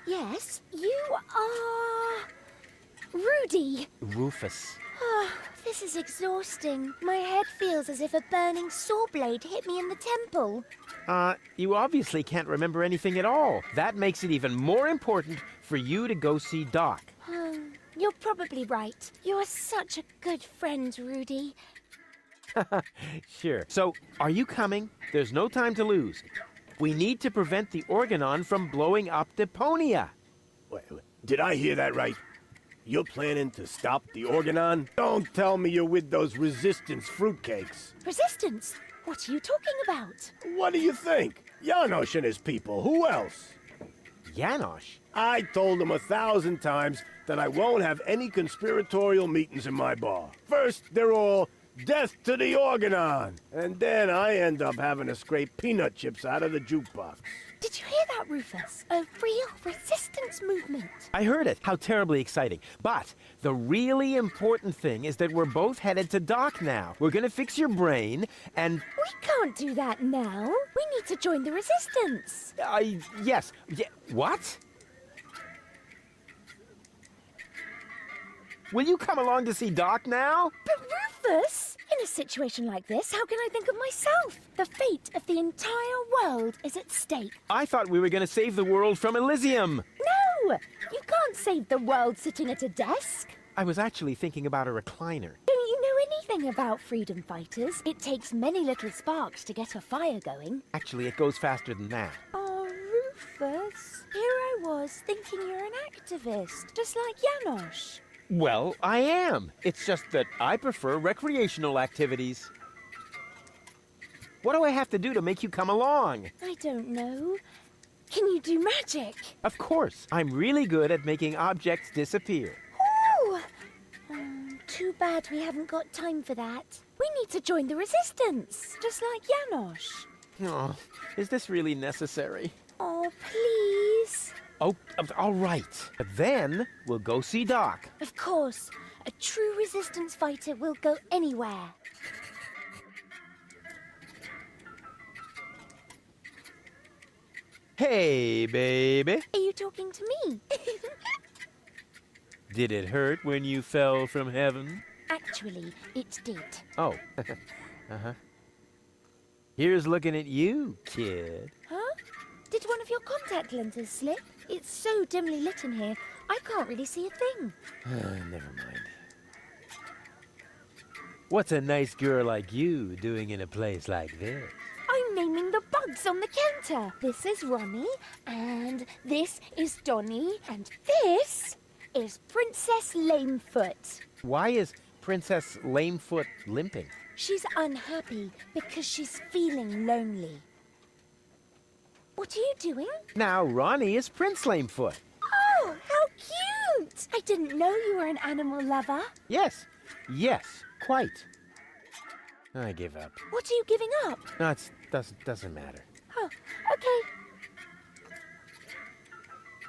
yes. You are... Rudy. Rufus. Oh, this is exhausting. My head feels as if a burning saw blade hit me in the temple. You obviously can't remember anything at all. That makes it even more important for you to go see Doc. You're probably right. You're such a good friend, Rudy. Sure. So, are you coming? There's no time to lose. We need to prevent the Organon from blowing up Deponia. Wait, did I hear that right? You're planning to stop the Organon? Don't tell me you're with those resistance fruitcakes. Resistance? What are you talking about? What do you think? Janosch and his people. Who else? Janosch? I told him 1,000 times that I won't have any conspiratorial meetings in my bar. First, they're all death to the Organon. And then I end up having to scrape peanut chips out of the jukebox. Did you hear that, Rufus? A real resistance movement. I heard it. How terribly exciting. But the really important thing is that we're both headed to Doc now. We're gonna fix your brain, and... We can't do that now. We need to join the resistance. Yes. What? Will you come along to see Doc now? But Rufus, in a situation like this, how can I think of myself? The fate of the entire world is at stake. I thought we were going to save the world from Elysium. No! You can't save the world sitting at a desk. I was actually thinking about a recliner. Don't you know anything about freedom fighters? It takes many little sparks to get a fire going. Actually, it goes faster than that. Oh, Rufus. Here I was thinking you're an activist, just like Janosch. Well, I am. It's just that I prefer recreational activities. What do I have to do to make you come along? I don't know. Can you do magic? Of course. I'm really good at making objects disappear. Ooh! Too bad we haven't got time for that. We need to join the resistance, just like Janosch. Oh, is this really necessary? Oh, please. Oh, all right. But then we'll go see Doc. Of course. A true resistance fighter will go anywhere. Hey, baby. Are you talking to me? Did it hurt when you fell from heaven? Actually, it did. Oh. Uh-huh. Here's looking at you, kid. Huh? Did one of your contact lenses slip? It's so dimly lit in here, I can't really see a thing. Never mind. What's a nice girl like you doing in a place like this? I'm naming the bugs on the counter. This is Ronnie, and this is Donnie, and this is Princess Lamefoot. Why is Princess Lamefoot limping? She's unhappy because she's feeling lonely. What are you doing? Now Ronnie is Prince Lamefoot. Oh, how cute! I didn't know you were an animal lover. Yes, quite. I give up. What are you giving up? No, it doesn't matter. Oh, okay.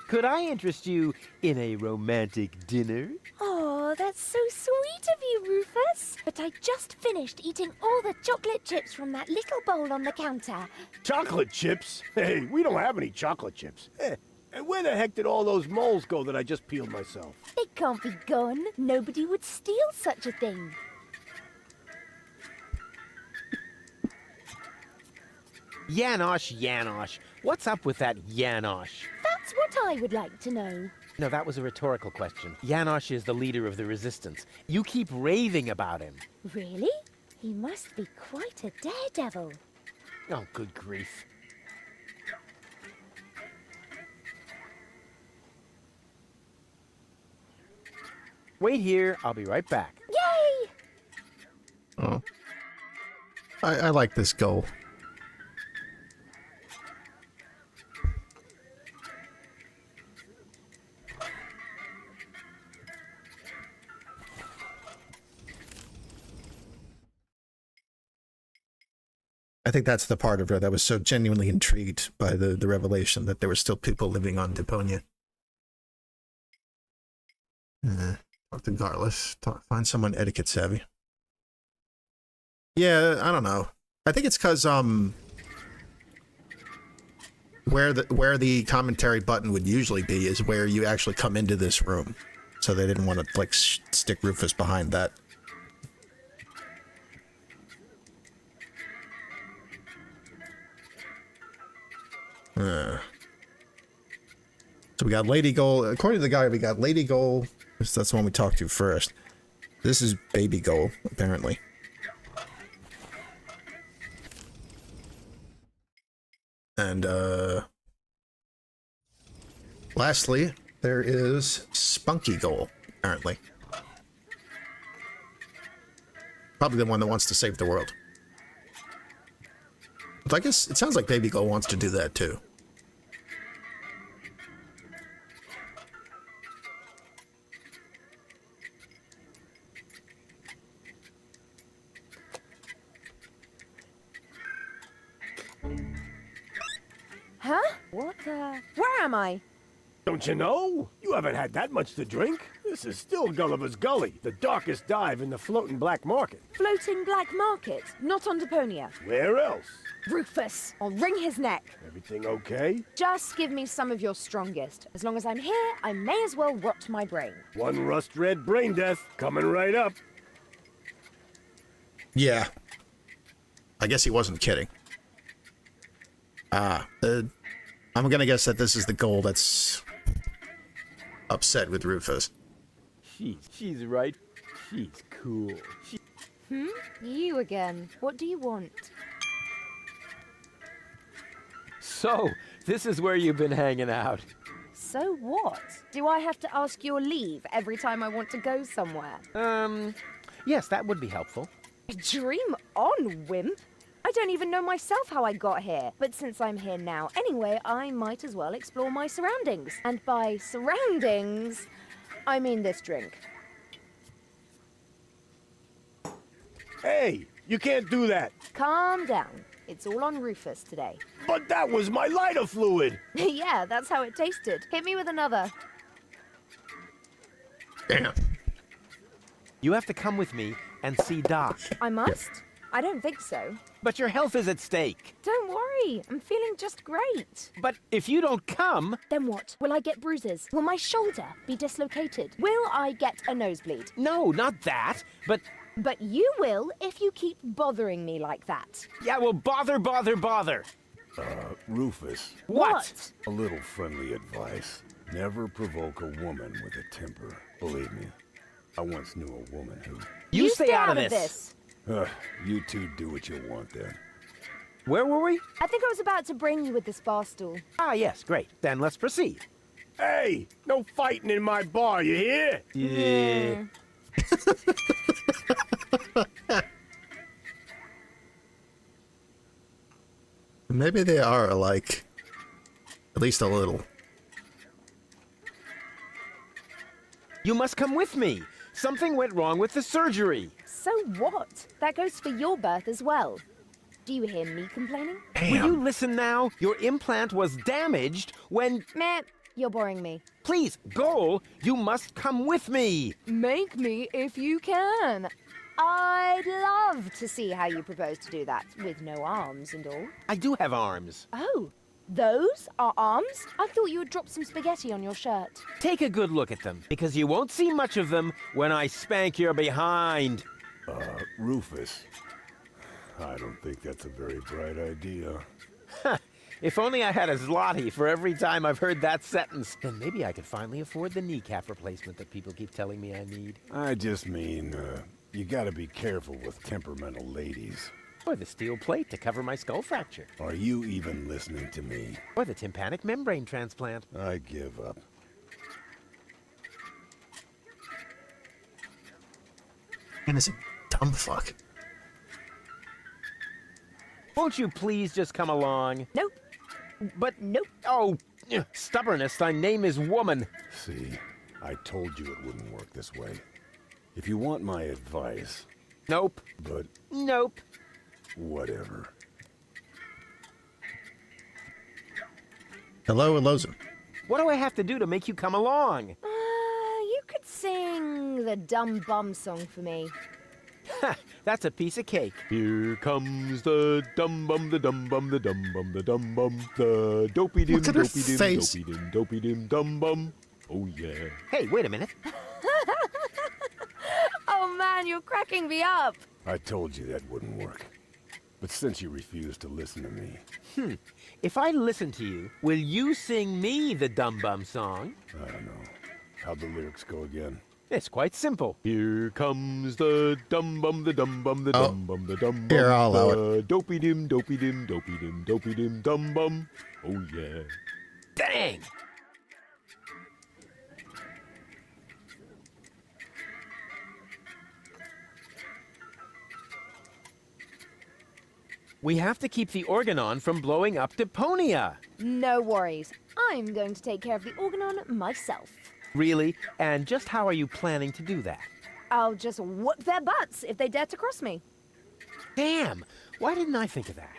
Could I interest you in a romantic dinner? Oh, that's so sweet of you, Rufus. But I just finished eating all the chocolate chips from that little bowl on the counter. Chocolate chips? Hey, we don't have any chocolate chips. And where the heck did all those moles go that I just peeled myself? They can't be gone. Nobody would steal such a thing. Yanosh. What's up with that Yanosh? That's what I would like to know. No, that was a rhetorical question. Yanosh is the leader of the resistance. You keep raving about him. Really? He must be quite a daredevil. Oh, good grief. Wait here, I'll be right back. Yay! Oh. I like this goal. I think that's the part of her that was so genuinely intrigued by the revelation that there were still people living on Deponia. Talk to Garlus. Find someone etiquette savvy. Yeah, I don't know. I think it's because where the commentary button would usually be is where you actually come into this room, so they didn't want to like stick Rufus behind that. So we got Lady Goal. According to the guy, we got Lady Goal. That's the one we talked to first. This is Baby Goal, apparently. And, lastly, there is Spunky Goal, apparently. Probably the one that wants to save the world. But I guess it sounds like Baby Goal wants to do that, too. Huh? What the... Where am I? Don't you know? You haven't had that much to drink. This is still Gulliver's Gully, the darkest dive in the floating black market. Floating black market, not on Deponia. Where else? Rufus, I'll wring his neck. Everything okay? Just give me some of your strongest. As long as I'm here, I may as well rot my brain. One rust-red brain death coming right up. Yeah. I guess he wasn't kidding. I'm gonna guess that this is the goal that's upset with Rufus. She's right. She's cool. You again. What do you want? So, this is where you've been hanging out. So what? Do I have to ask your leave every time I want to go somewhere? Yes, that would be helpful. Dream on, wimp. I don't even know myself how I got here. But since I'm here now anyway, I might as well explore my surroundings. And by surroundings, I mean this drink. Hey, you can't do that. Calm down. It's all on Rufus today. But that was my lighter fluid. Yeah, that's how it tasted. Hit me with another. Damn. You have to come with me and see Doc. I must? I don't think so. But your health is at stake. Don't worry, I'm feeling just great. But if you don't come... Then what? Will I get bruises? Will my shoulder be dislocated? Will I get a nosebleed? No, not that, but... But you will if you keep bothering me like that. Yeah, well, bother. Rufus. What? A little friendly advice. Never provoke a woman with a temper. Believe me, I once knew a woman who... You stay out of this. You two do what you want then. Where were we? I think I was about to bring you with this bar stool. Ah, yes, great. Then let's proceed. Hey, no fighting in my bar, you hear? Yeah. Maybe they are alike. At least a little. You must come with me. Something went wrong with the surgery. So what? That goes for your birth as well. Do you hear me complaining? Damn. Will you listen now? Your implant was damaged when... Meh. You're boring me. Please, Goal, you must come with me. Make me if you can. I'd love to see how you propose to do that, with no arms and all. I do have arms. Oh, those are arms? I thought you had dropped some spaghetti on your shirt. Take a good look at them, because you won't see much of them when I spank your behind. Rufus, I don't think that's a very bright idea. If only I had a zloty for every time I've heard that sentence, then maybe I could finally afford the kneecap replacement that people keep telling me I need. I just mean, you gotta be careful with temperamental ladies. Or the steel plate to cover my skull fracture. Are you even listening to me? Or the tympanic membrane transplant. I give up. Innocent dumb fuck. Won't you please just come along? Nope. But nope. Oh, stubbornness, thy name is woman. See, I told you it wouldn't work this way. If you want my advice... Nope. But... Nope. Whatever. Hello, Elozum. What do I have to do to make you come along? You could sing the Dumb Bum song for me. That's a piece of cake. Here comes the dum bum, the dum bum, the dum bum, the dum bum, the dopey dim, Look at her dopey dim, face. dopey dim, dopey dim, dum bum. Oh yeah. Hey, wait a minute. Oh man, you're cracking me up. I told you that wouldn't work. But since you refuse to listen to me... If I listen to you, will you sing me the dum bum song? I don't know. How'd the lyrics go again? It's quite simple. Here comes the dum bum, the dum bum, the dum bum, the dum bum. Here, I'll allow it. Dopey dim, dopey dim, dopey dim, dopey dim, dum bum. Oh yeah. Dang! We have to keep the organon from blowing up Deponia. No worries. I'm going to take care of the organon myself. Really? And just how are you planning to do that? I'll just whoop their butts if they dare to cross me. Damn! Why didn't I think of that?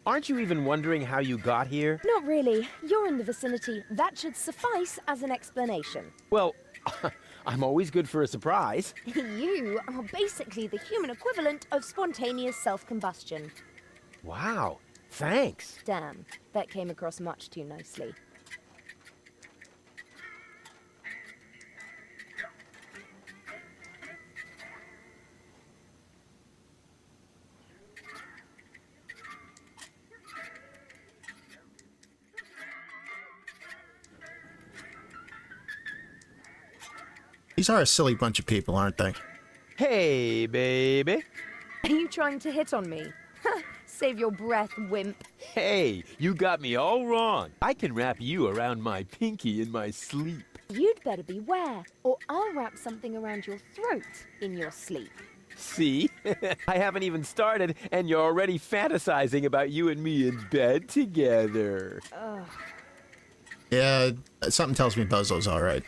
Aren't you even wondering how you got here? Not really. You're in the vicinity. That should suffice as an explanation. Well, I'm always good for a surprise. You are basically the human equivalent of spontaneous self-combustion. Wow. Thanks. Damn, that came across much too nicely. These are a silly bunch of people, aren't they? Hey, baby. Are you trying to hit on me? Save your breath, wimp. Hey, you got me all wrong. I can wrap you around my pinky in my sleep. You'd better beware, or I'll wrap something around your throat in your sleep. See? I haven't even started, and you're already fantasizing about you and me in bed together. Ugh. Yeah, something tells me Bozo's alright.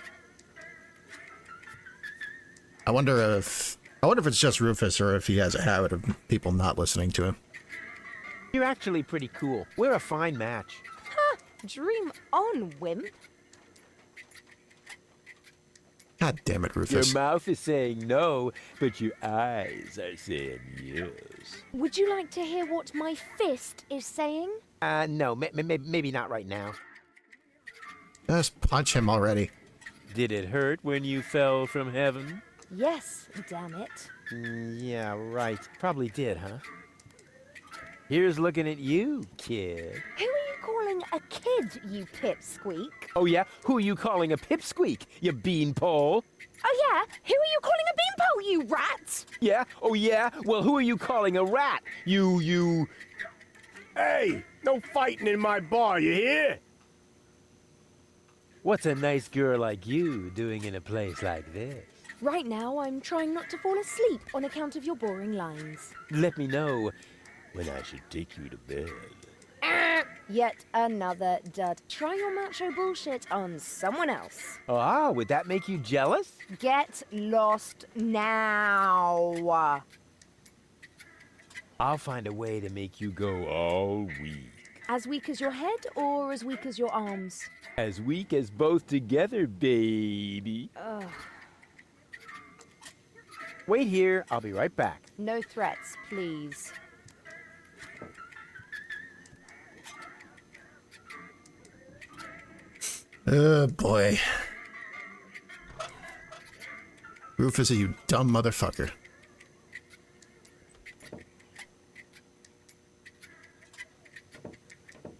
I wonder if it's just Rufus or if he has a habit of people not listening to him. You're actually pretty cool. We're a fine match. Ha! Dream on, wimp. God damn it, Rufus. Your mouth is saying no, but your eyes are saying yes. Would you like to hear what my fist is saying? No, maybe not right now. Just punch him already. Did it hurt when you fell from heaven? Yes, damn it. Yeah, right. Probably did, huh? Here's looking at you, kid. Who are you calling a kid, you pipsqueak? Oh, yeah? Who are you calling a pipsqueak, you beanpole? Oh, yeah? Who are you calling a beanpole, you rat? Yeah? Oh, yeah? Well, who are you calling a rat? You... Hey! No fighting in my bar, you hear? What's a nice girl like you doing in a place like this? Right now, I'm trying not to fall asleep on account of your boring lines. Let me know when I should take you to bed. Yet another dud. Try your macho bullshit on someone else. Ah, would that make you jealous? Get lost now. I'll find a way to make you go all weak. As weak as your head or as weak as your arms? As weak as both together, baby. Ugh. Wait here, I'll be right back. No threats, please. Oh boy. Rufus, you dumb motherfucker.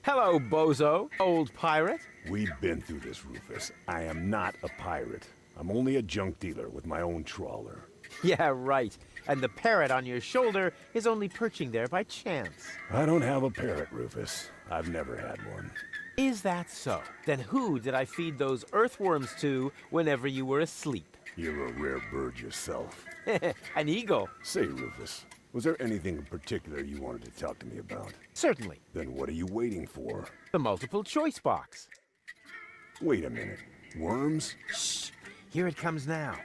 Hello, bozo, old pirate. We've been through this, Rufus. I am not a pirate. I'm only a junk dealer with my own trawler. Yeah, right. And the parrot on your shoulder is only perching there by chance. I don't have a parrot, Rufus. I've never had one. Is that so? Then who did I feed those earthworms to whenever you were asleep? You're a rare bird yourself. An eagle. Say, Rufus, was there anything in particular you wanted to talk to me about? Certainly. Then what are you waiting for? The multiple choice box. Wait a minute. Worms? Shh. Here it comes now.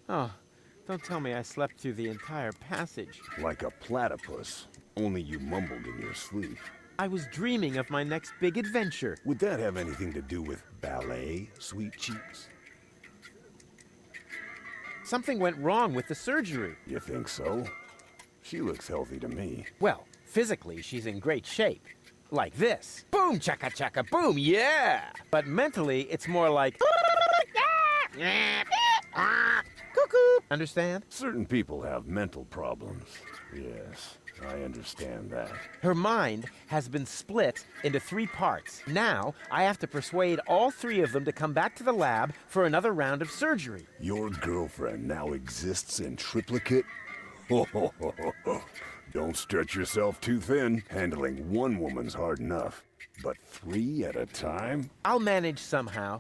Oh, don't tell me I slept through the entire passage. Like a platypus. Only you mumbled in your sleep. I was dreaming of my next big adventure. Would that have anything to do with ballet, sweet cheeks? Something went wrong with the surgery. You think so? She looks healthy to me. Well, physically, she's in great shape. Like this. Boom, chaka chaka, boom, yeah! But mentally, it's more like... Cuckoo! Understand? Certain people have mental problems. Yes, I understand that. Her mind has been split into 3 parts. Now, I have to persuade all 3 of them to come back to the lab for another round of surgery. Your girlfriend now exists in triplicate? Don't stretch yourself too thin. Handling one woman's hard enough. But 3 at a time? I'll manage somehow.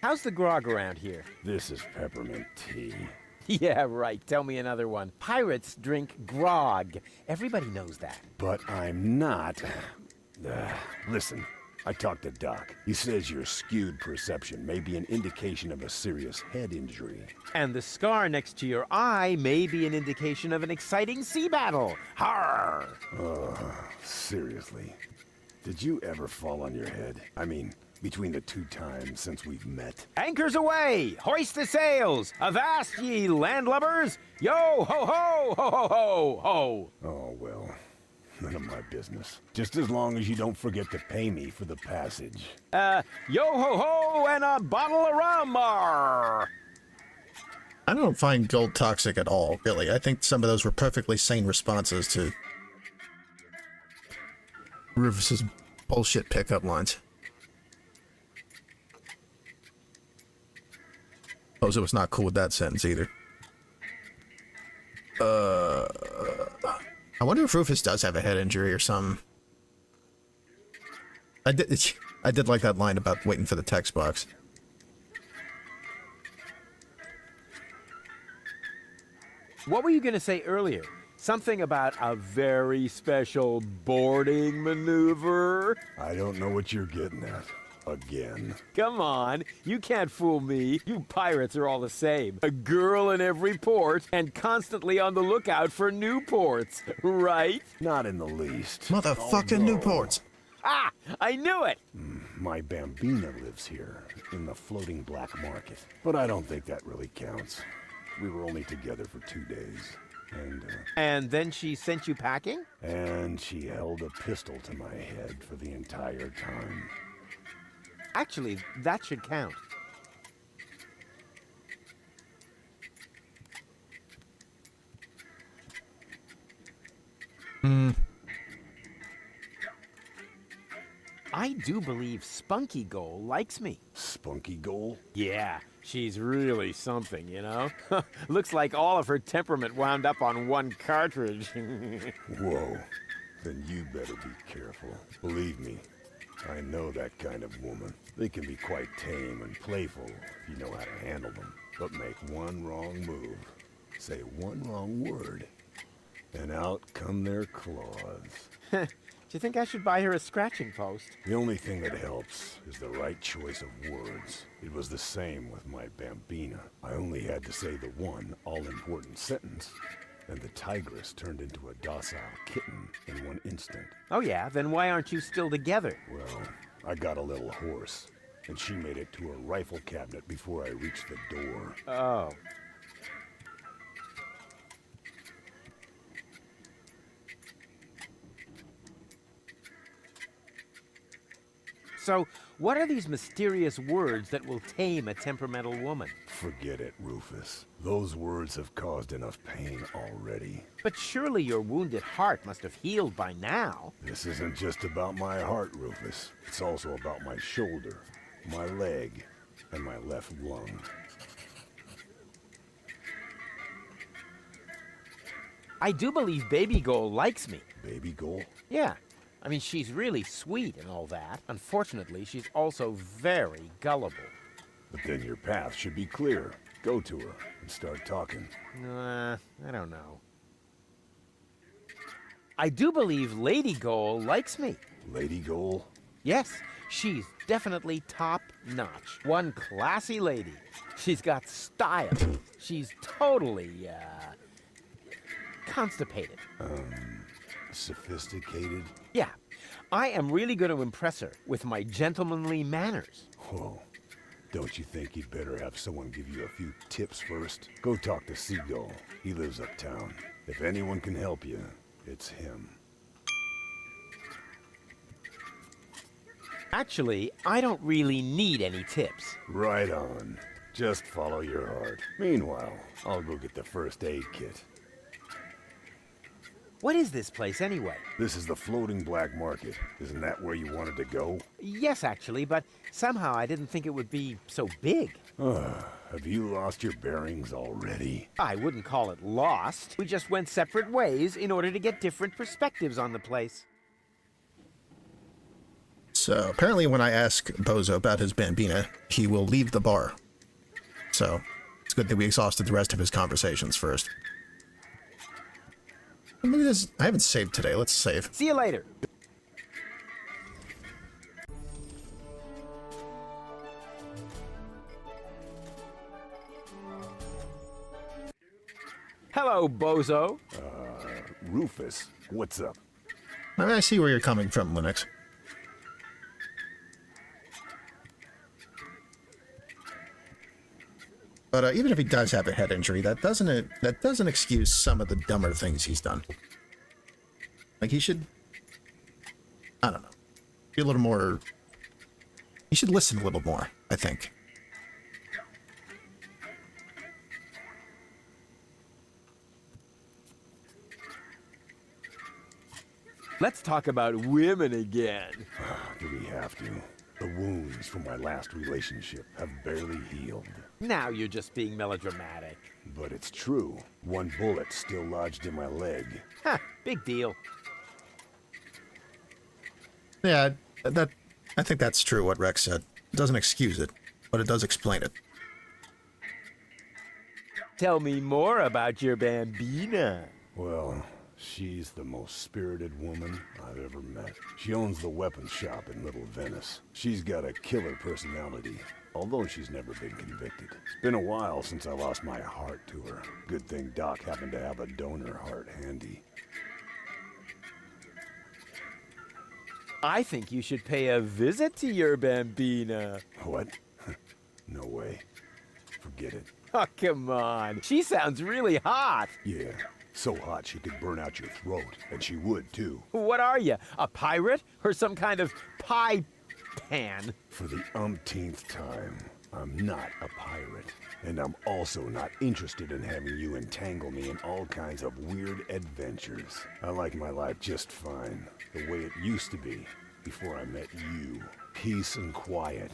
How's the grog around here? This is peppermint tea. Yeah, right. Tell me another one. Pirates drink grog. Everybody knows that. But I'm not. Listen, I talked to Doc. He says your skewed perception may be an indication of a serious head injury. And the scar next to your eye may be an indication of an exciting sea battle. Harr! Seriously. Did you ever fall on your head? I mean, between the 2 times since we've met. Anchors away! Hoist the sails! Avast ye landlubbers! Yo ho ho ho ho ho ho! Oh, well. None of my business. Just as long as you don't forget to pay me for the passage. Yo ho ho and a bottle of rum! Arr! I don't find gold toxic at all, really. I think some of those were perfectly sane responses to Rufus's bullshit pickup lines. Suppose it was not cool with that sentence either. I wonder if Rufus does have a head injury or something. I did like that line about waiting for the text box. What were you going to say earlier? Something about a very special boarding maneuver? I don't know what you're getting at. Again. Come on, you can't fool me. You pirates are all the same. A girl in every port and constantly on the lookout for new ports, right? Not in the least. Motherfucking Newports. Ah, I knew it! My Bambina lives here, in the floating black market. But I don't think that really counts. We were only together for 2 days. And then she sent you packing? And she held a pistol to my head for the entire time. Actually, that should count. I do believe Spunky Goal likes me. Spunky Goal? Yeah, she's really something, you know? Looks like all of her temperament wound up on one cartridge. Whoa. Then you better be careful. Believe me, I know that kind of woman. They can be quite tame and playful if you know how to handle them. But make one wrong move, say one wrong word, and out come their claws. Do you think I should buy her a scratching post? The only thing that helps is the right choice of words. It was the same with my Bambina. I only had to say the one all-important sentence, and the tigress turned into a docile kitten in one instant. Oh yeah, then why aren't you still together? Well, I got a little horse, and she made it to a rifle cabinet before I reached the door. Oh. So, what are these mysterious words that will tame a temperamental woman? Forget it, Rufus. Those words have caused enough pain already. But surely your wounded heart must have healed by now. This isn't just about my heart, Rufus. It's also about my shoulder, my leg, and my left lung. I do believe Baby Goal likes me. Baby Goal? Yeah. I mean, she's really sweet and all that. Unfortunately, she's also very gullible. But then your path should be clear. Go to her and start talking. I don't know. I do believe Lady Goal likes me. Lady Goal? Yes, she's definitely top-notch. One classy lady. She's got style. She's totally, constipated. Sophisticated? Yeah. I am really going to impress her with my gentlemanly manners. Whoa. Don't you think you'd better have someone give you a few tips first? Go talk to Seagull. He lives uptown. If anyone can help you, it's him. Actually, I don't really need any tips. Right on. Just follow your heart. Meanwhile, I'll go get the first aid kit. What is this place, anyway? This is the floating black market. Isn't that where you wanted to go? Yes, actually, but somehow I didn't think it would be so big. Have you lost your bearings already? I wouldn't call it lost. We just went separate ways in order to get different perspectives on the place. So, apparently when I ask Bozo about his bambina, he will leave the bar. So, it's good that we exhausted the rest of his conversations first. Maybe this... I haven't saved today. Let's save. See you later. Hello, Bozo. Rufus, what's up? I see where you're coming from, Linux. But even if he does have a head injury, that doesn't excuse some of the dumber things he's done. Like, he should... I don't know. Be a little more... He should listen a little more, I think. Let's talk about women again. Do we have to? The wounds from my last relationship have barely healed. Now you're just being melodramatic. But it's true. One bullet still lodged in my leg. Ha! Big deal. Yeah, I think that's true, what Rex said. It doesn't excuse it, but it does explain it. Tell me more about your bambina. Well, she's the most spirited woman I've ever met. She owns the weapons shop in Little Venice. She's got a killer personality, although she's never been convicted. It's been a while since I lost my heart to her. Good thing Doc happened to have a donor heart handy. I think you should pay a visit to your bambina. What? No way. Forget it. Oh, come on. She sounds really hot. Yeah. So hot she could burn out your throat, and she would, too. What are you, a pirate? Or some kind of pie pan? For the umpteenth time, I'm not a pirate. And I'm also not interested in having you entangle me in all kinds of weird adventures. I like my life just fine, the way it used to be, before I met you. Peace and quiet.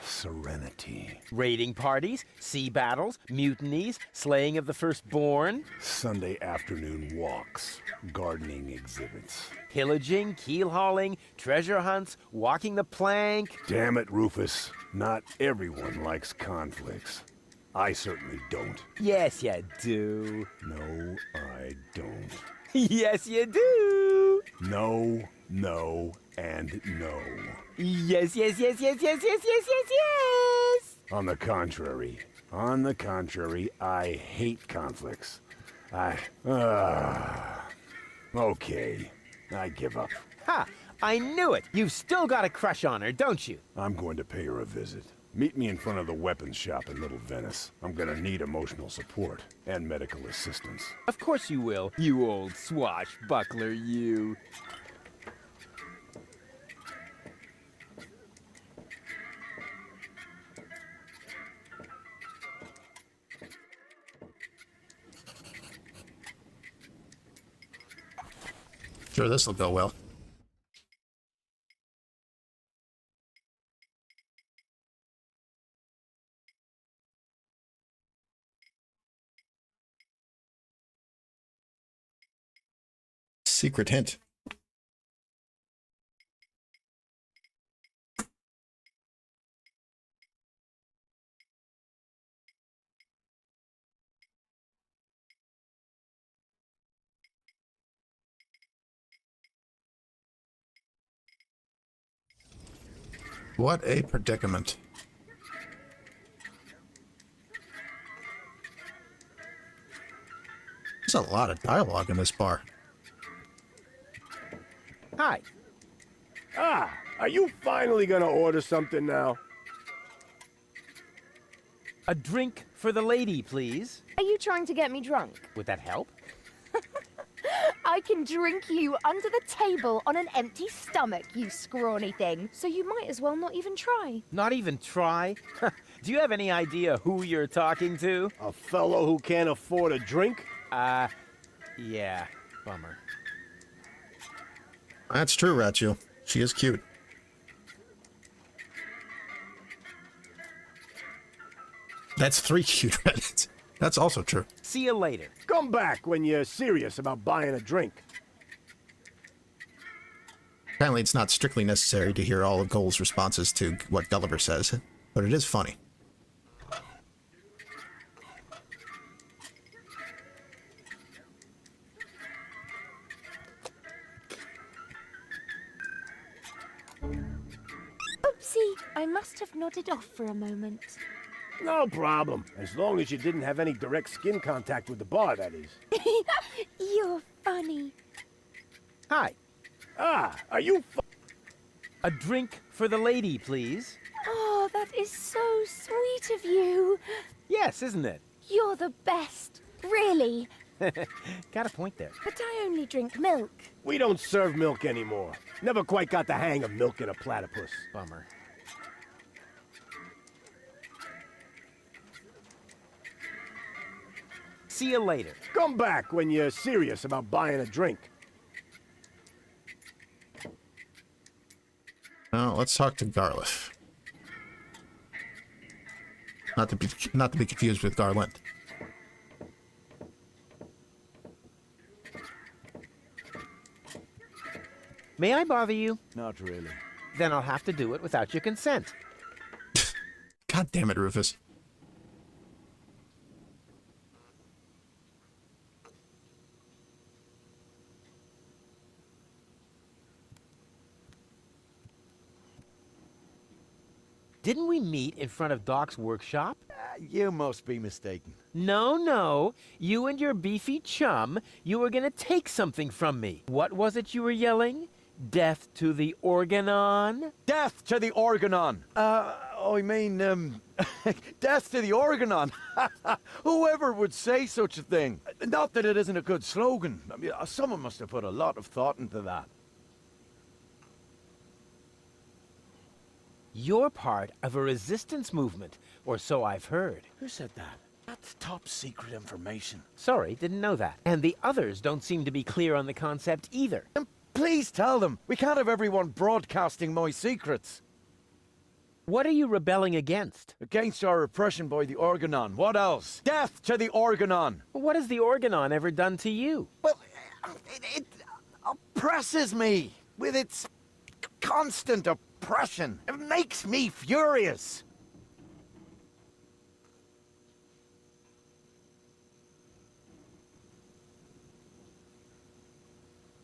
Serenity. Raiding parties, sea battles, mutinies, slaying of the firstborn. Sunday afternoon walks, gardening exhibits. Pillaging, keel hauling, treasure hunts, walking the plank. Damn it, Rufus. Not everyone likes conflicts. I certainly don't. Yes, you do. No, I don't. Yes, you do. No, no, and no. Yes, yes, yes, yes, yes, yes, yes, yes, yes. On the contrary, I hate conflicts. Okay. I give up. Ha! I knew it! You've still got a crush on her, don't you? I'm going to pay her a visit. Meet me in front of the weapons shop in Little Venice. I'm gonna need emotional support and medical assistance. Of course you will, you old swashbuckler, you. Sure, this will go well. Secret hint. What a predicament. There's a lot of dialogue in this bar. Hi. Ah, are you finally gonna order something now? A drink for the lady, please. Are you trying to get me drunk? Would that help? I can drink you under the table on an empty stomach, you scrawny thing. So you might as well not even try. Not even try? Do you have any idea who you're talking to? A fellow who can't afford a drink? Yeah. Bummer. That's true, Rachu. She is cute. That's 3 cute Reddits. That's also true. See you later. Come back when you're serious about buying a drink. Apparently it's not strictly necessary to hear all of Goal's responses to what Gulliver says, but it is funny. Oopsie, I must have nodded off for a moment. No problem, as long as you didn't have any direct skin contact with the bar, that is. You're funny. Hi. Ah, are you A drink for the lady, please. Oh, that is so sweet of you. Yes, isn't it? You're the best. Really. Got a point there. But I only drink milk. We don't serve milk anymore. Never quite got the hang of milking a platypus. Bummer. See you later. Come back when you're serious about buying a drink. Now let's talk to Garliff. Not to be confused with Garland. May I bother you? Not really. Then I'll have to do it without your consent. God damn it, Rufus. Didn't we meet in front of Doc's workshop? You must be mistaken. No. You and your beefy chum, you were gonna take something from me. What was it you were yelling? Death to the Organon? Death to the Organon! I mean, death to the Organon! Whoever would say such a thing? Not that it isn't a good slogan. I mean, someone must have put a lot of thought into that. You're part of a resistance movement, or so I've heard. Who said that? That's top secret information. Sorry, didn't know that. And the others don't seem to be clear on the concept either. And please tell them. We can't have everyone broadcasting my secrets. What are you rebelling against? Against our oppression by the Organon. What else? Death to the Organon! What has the Organon ever done to you? Well, it oppresses me with its constant oppression. It makes me furious.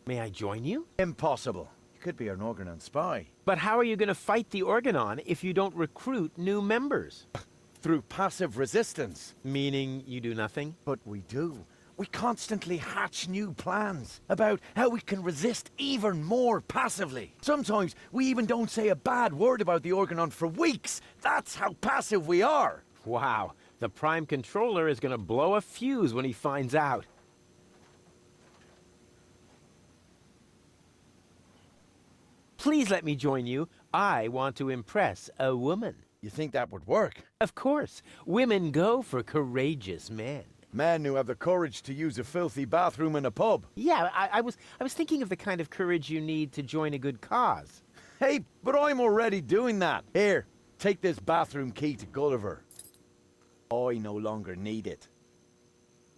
May I join you? Impossible. You could be an Organon spy. But how are you going to fight the Organon if you don't recruit new members? Through passive resistance. Meaning you do nothing? But we do. We constantly hatch new plans about how we can resist even more passively. Sometimes we even don't say a bad word about the Organon for weeks. That's how passive we are. Wow, the Prime Controller is gonna blow a fuse when he finds out. Please let me join you. I want to impress a woman. You think that would work? Of course. Women go for courageous men. Men who have the courage to use a filthy bathroom in a pub. Yeah, I was thinking of the kind of courage you need to join a good cause. Hey, but I'm already doing that. Here, take this bathroom key to Gulliver. I no longer need it.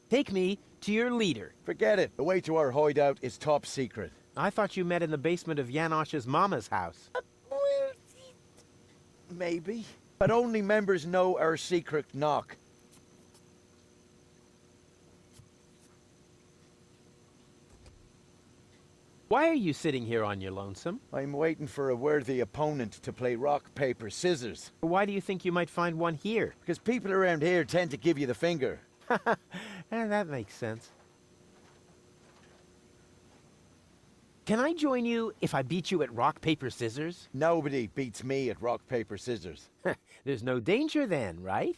Take me to your leader. Forget it. The way to our hideout is top secret. I thought you met in the basement of Janosch's mama's house. Maybe. But only members know our secret knock. Why are you sitting here on your lonesome? I'm waiting for a worthy opponent to play rock, paper, scissors. Why do you think you might find one here? Because people around here tend to give you the finger. That makes sense. Can I join you if I beat you at rock, paper, scissors? Nobody beats me at rock, paper, scissors. There's no danger then, right?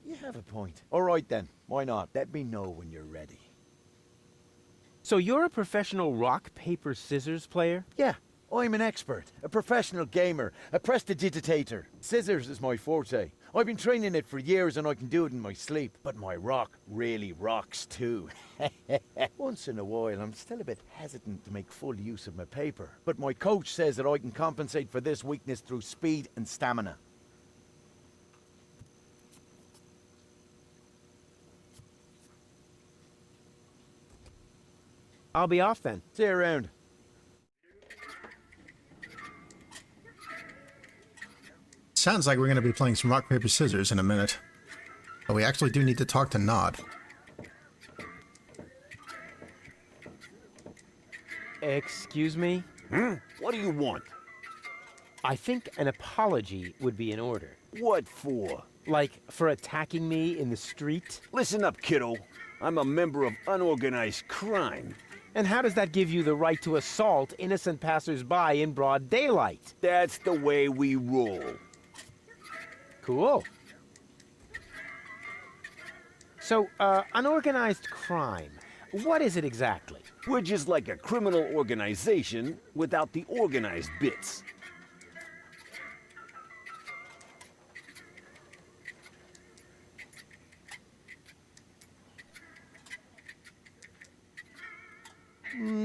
You have a point. All right then, why not? Let me know when you're ready. So you're a professional rock, paper, scissors player? Yeah, I'm an expert, a professional gamer, a prestidigitator. Scissors is my forte. I've been training it for years and I can do it in my sleep. But my rock really rocks too. Once in a while, I'm still a bit hesitant to make full use of my paper. But my coach says that I can compensate for this weakness through speed and stamina. I'll be off then. See you around. Sounds like we're going to be playing some rock, paper, scissors in a minute. But we actually do need to talk to Nod. Excuse me? What do you want? I think an apology would be in order. What for? Like, for attacking me in the street? Listen up, kiddo. I'm a member of unorganized crime. And how does that give you the right to assault innocent passers-by in broad daylight? That's the way we roll. Cool. So, unorganized crime. What is it exactly? We're just like a criminal organization without the organized bits.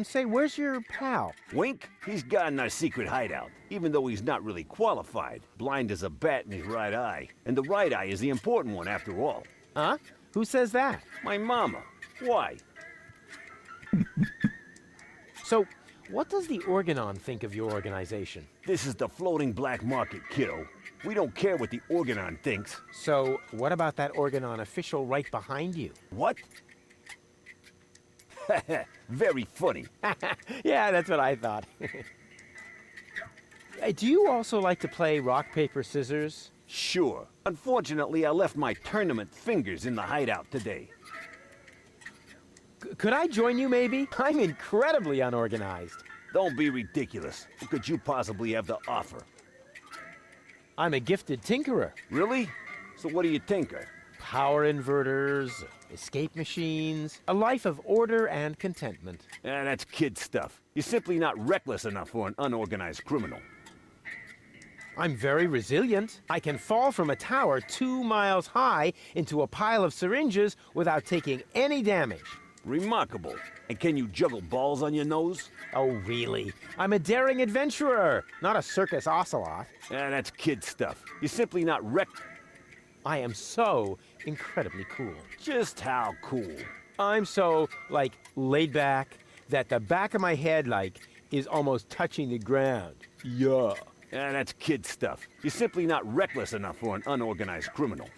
Say, where's your pal? Wink? He's got in our secret hideout, even though he's not really qualified. Blind as a bat in his right eye. And the right eye is the important one after all. Huh? Who says that? My mama. Why? So, what does the Organon think of your organization? This is the floating black market, kiddo. We don't care what the Organon thinks. So, what about that Organon official right behind you? What? Very funny. Yeah, that's what I thought. Do you also like to play rock, paper, scissors? Sure. Unfortunately, I left my tournament fingers in the hideout today. Could I join you, maybe? I'm incredibly unorganized. Don't be ridiculous. What could you possibly have to offer? I'm a gifted tinkerer. Really? So what do you tinker? Power inverters, escape machines, a life of order and contentment. That's kid stuff. You're simply not reckless enough for an unorganized criminal. I'm very resilient. I can fall from a tower 2 miles high into a pile of syringes without taking any damage. Remarkable. And can you juggle balls on your nose? Oh, really? I'm a daring adventurer, not a circus ocelot. That's kid stuff. You're simply not I am so incredibly cool. Just how cool? I'm so, laid back that the back of my head, is almost touching the ground. Yeah. That's kid stuff. You're simply not reckless enough for an unorganized criminal.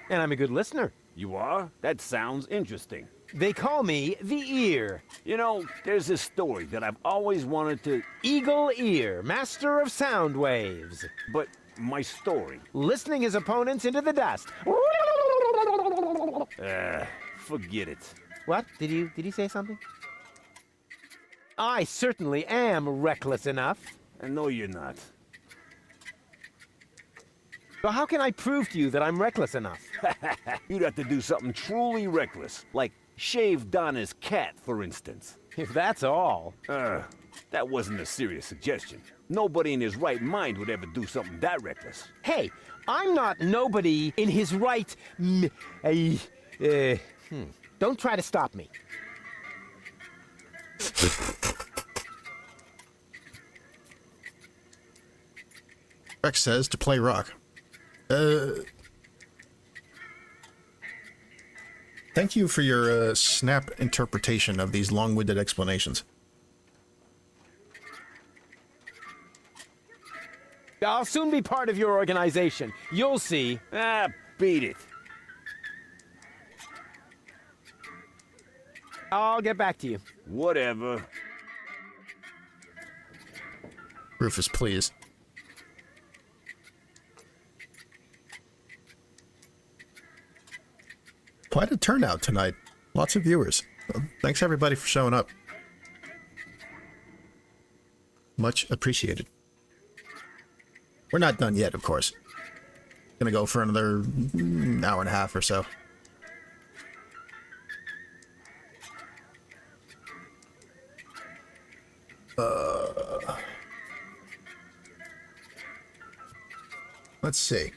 And I'm a good listener. You are? That sounds interesting. They call me the Ear. You know, there's this story that I've always wanted to... Eagle Ear, master of sound waves. But my story... Listening his opponents into the dust. Forget it. What? Did you say something? I certainly am reckless enough. I know you're not. So how can I prove to you that I'm reckless enough? You'd have to do something truly reckless, like shave Donna's cat, for instance. If that's all. That wasn't a serious suggestion. Nobody in his right mind would ever do something that reckless. Hey, I'm not nobody in his right. Don't try to stop me. Rex says to play rock. Thank you for your snap interpretation of these long-winded explanations. I'll soon be part of your organization. You'll see. Beat it. I'll get back to you. Whatever. Rufus, please. Quite a turnout tonight. Lots of viewers. Thanks everybody for showing up. Much appreciated. We're not done yet, of course. Gonna go for another hour and a half or so. Let's see.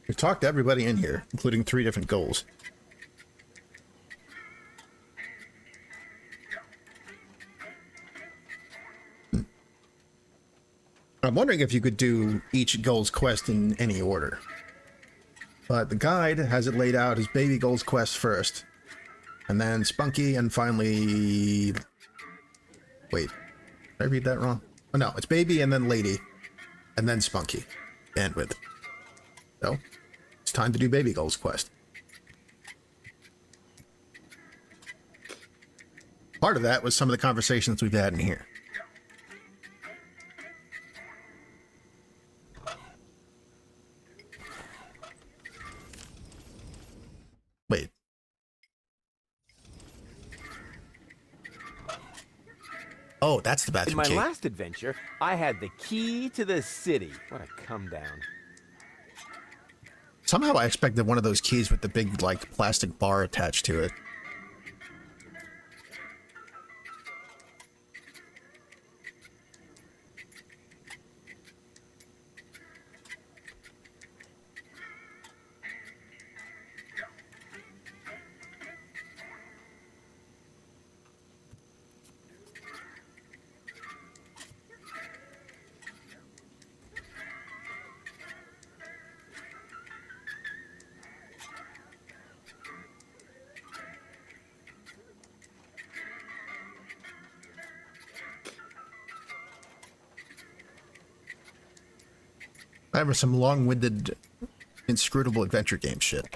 We've talked to everybody in here, including 3 different goals. I'm wondering if you could do each goal's quest in any order. But the guide has it laid out as Baby Goal's quest first, and then Spunky, and finally... Wait, did I read that wrong? Oh no, it's Baby and then Lady, and then Spunky. Bandwidth. So, it's time to do Baby Goal's quest. Part of that was some of the conversations we've had in here. Wait. Oh, that's the bathroom key. In my key. last adventure, I had the key to the city. What a come down. Somehow I expected one of those keys with the big, like, plastic bar attached to it. I have some long-winded, inscrutable adventure game shit.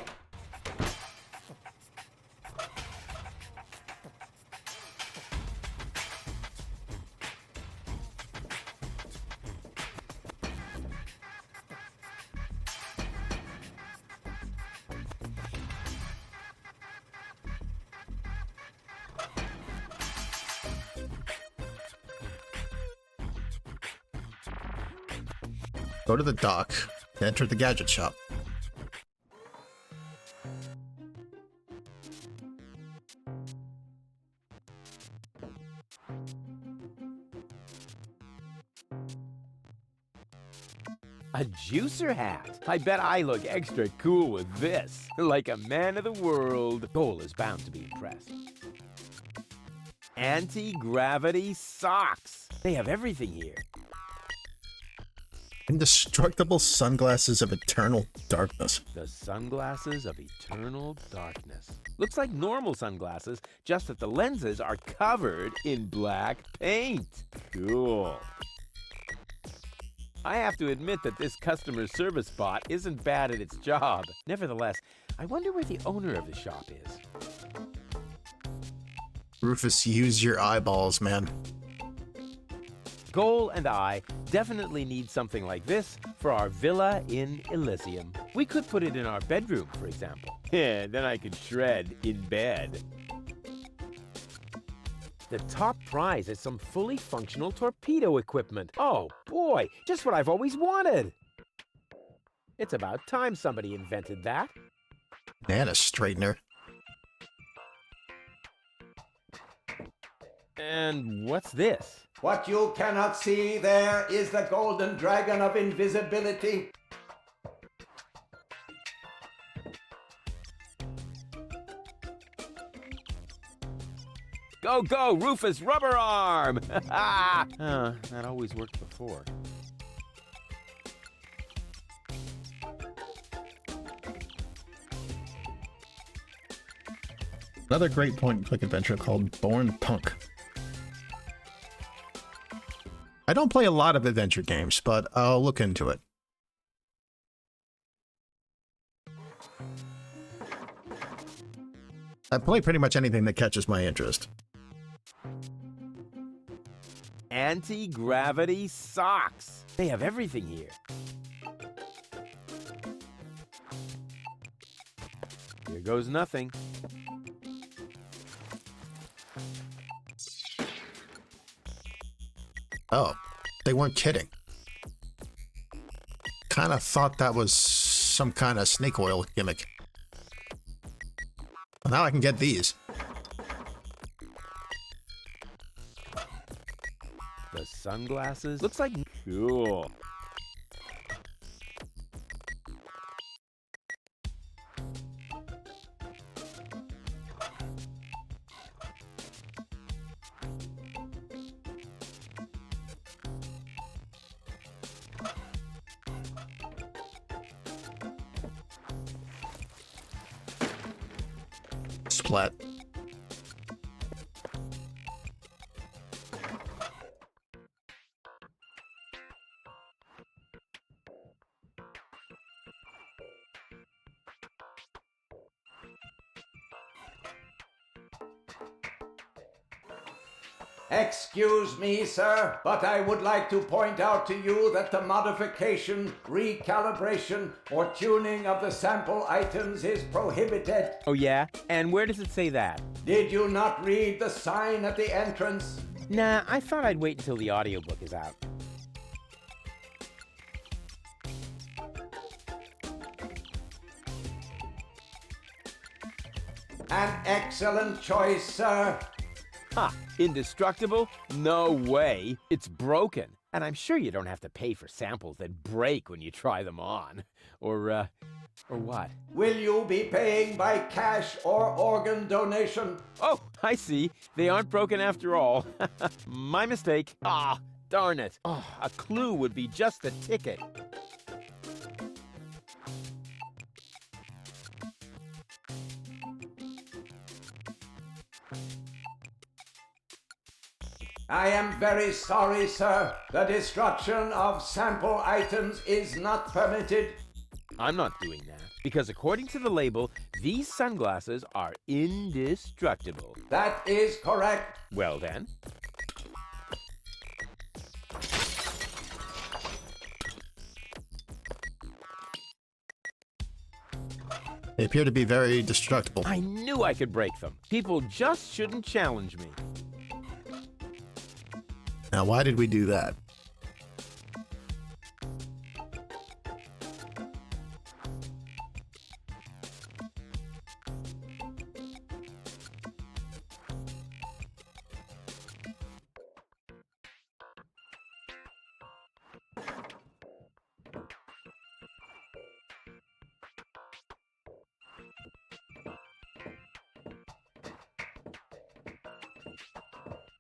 Go to the dock, enter the gadget shop. A juicer hat. I bet I look extra cool with this. Like a man of the world. Cole is bound to be impressed. Anti-gravity socks. They have everything here. Indestructible sunglasses of eternal darkness. The sunglasses of eternal darkness. Looks like normal sunglasses, just that the lenses are covered in black paint. Cool. I have to admit that this customer service bot isn't bad at its job. Nevertheless, I wonder where the owner of the shop is. Rufus, use your eyeballs, man. Cole and I definitely need something like this for our villa in Elysium. We could put it in our bedroom, for example. Yeah, then I could shred in bed. The top prize is some fully functional torpedo equipment. Oh boy, just what I've always wanted. It's about time somebody invented that. And a straightener. And what's this? What you cannot see there is the golden dragon of invisibility. Go, go, Rufus Rubber Arm! That always worked before. Another great point-and-click adventure called Born Punk. I don't play a lot of adventure games, but I'll look into it. I play pretty much anything that catches my interest. Anti-gravity socks. They have everything here. Here goes nothing. Oh, they weren't kidding. Kind of thought that was some kind of snake oil gimmick. Well, now I can get these. The sunglasses? Looks like cool. Splat. Excuse me, sir, but I would like to point out to you that the modification, recalibration, or tuning of the sample items is prohibited. Oh yeah? And where does it say that? Did you not read the sign at the entrance? Nah, I thought I'd wait until the audiobook is out. An excellent choice, sir. Ha! Indestructible? No way. It's broken. And I'm sure you don't have to pay for samples that break when you try them on. Or what? Will you be paying by cash or organ donation? Oh, I see. They aren't broken after all. My mistake. Ah, darn it. Oh, a clue would be just the ticket. I am very sorry, sir. The destruction of sample items is not permitted. I'm not doing that, because according to the label, these sunglasses are indestructible. That is correct. Well then. They appear to be very destructible. I knew I could break them. People just shouldn't challenge me. Now, why did we do that?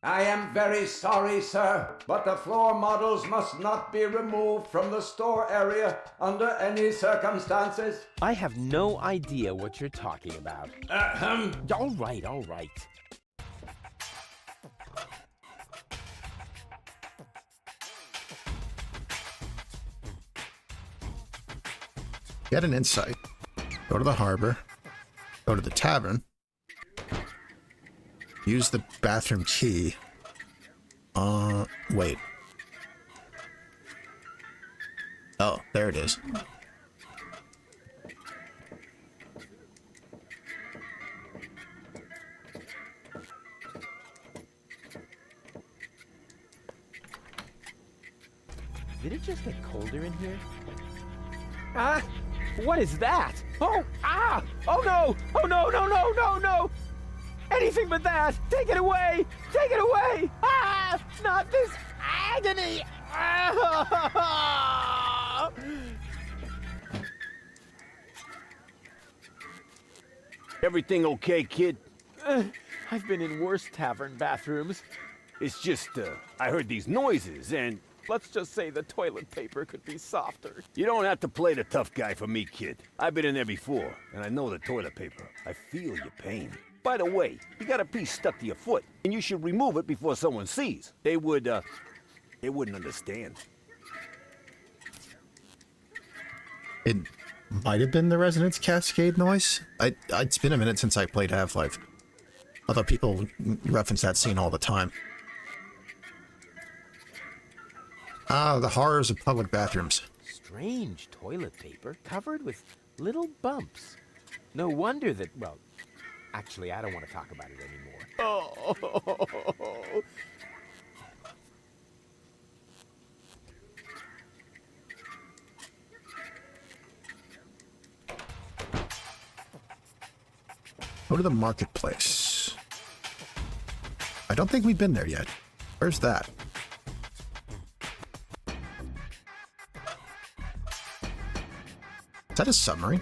I am very sorry, sir, but the floor models must not be removed from the store area under any circumstances. I have no idea what you're talking about. All right, all right. Get an insight. Go to the harbor. Go to the tavern. Use the bathroom key. Wait. Oh, there it is. Did it just get colder in here? Ah! What is that? Oh! Ah! Oh no! Oh no, no, no, no, no! Anything but that! Take it away! Take it away! Ah! Not this agony! Ah! Everything okay, kid? I've been in worse tavern bathrooms. It's just, I heard these noises, and... Let's just say the toilet paper could be softer. You don't have to play the tough guy for me, kid. I've been in there before, and I know the toilet paper. I feel your pain. By the way, you got a piece stuck to your foot, and you should remove it before someone sees. They wouldn't understand. It might have been the Resonance Cascade noise. It's been a minute since I played Half-Life. Although people reference that scene all the time. Ah, the horrors of public bathrooms. Strange toilet paper covered with little bumps. No wonder that, well, actually, I don't want to talk about it anymore. Oh. Go to the marketplace. I don't think we've been there yet. Where's that? Is that a submarine?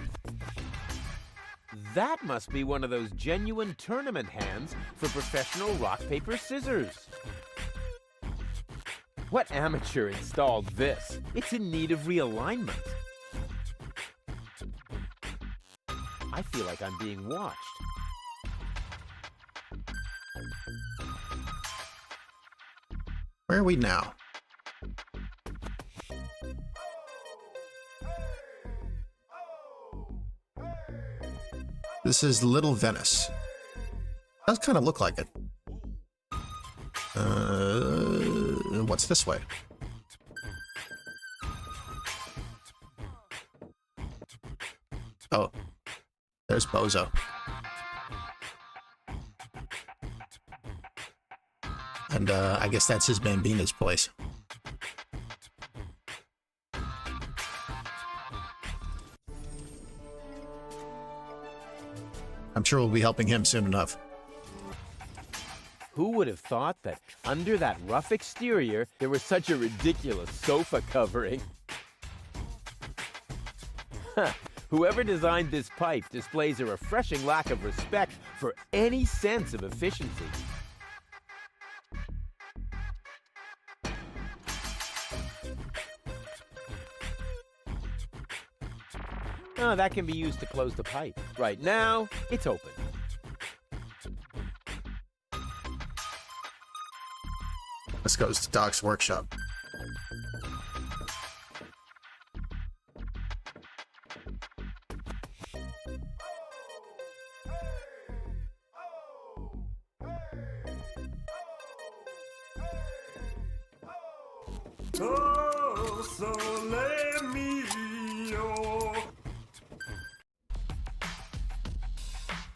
That must be one of those genuine tournament hands for professional rock, paper, scissors. What amateur installed this? It's in need of realignment. I feel like I'm being watched. Where are we now? This is Little Venice. Does kind of look like it. What's this way? Oh, there's Bozo. And I guess that's his Bambina's place. I'm sure we'll be helping him soon enough. Who would have thought that under that rough exterior, there was such a ridiculous sofa covering? Huh. Whoever designed this pipe displays a refreshing lack of respect for any sense of efficiency. Oh, that can be used to close the pipe. Right now, it's open. This goes to Doc's workshop.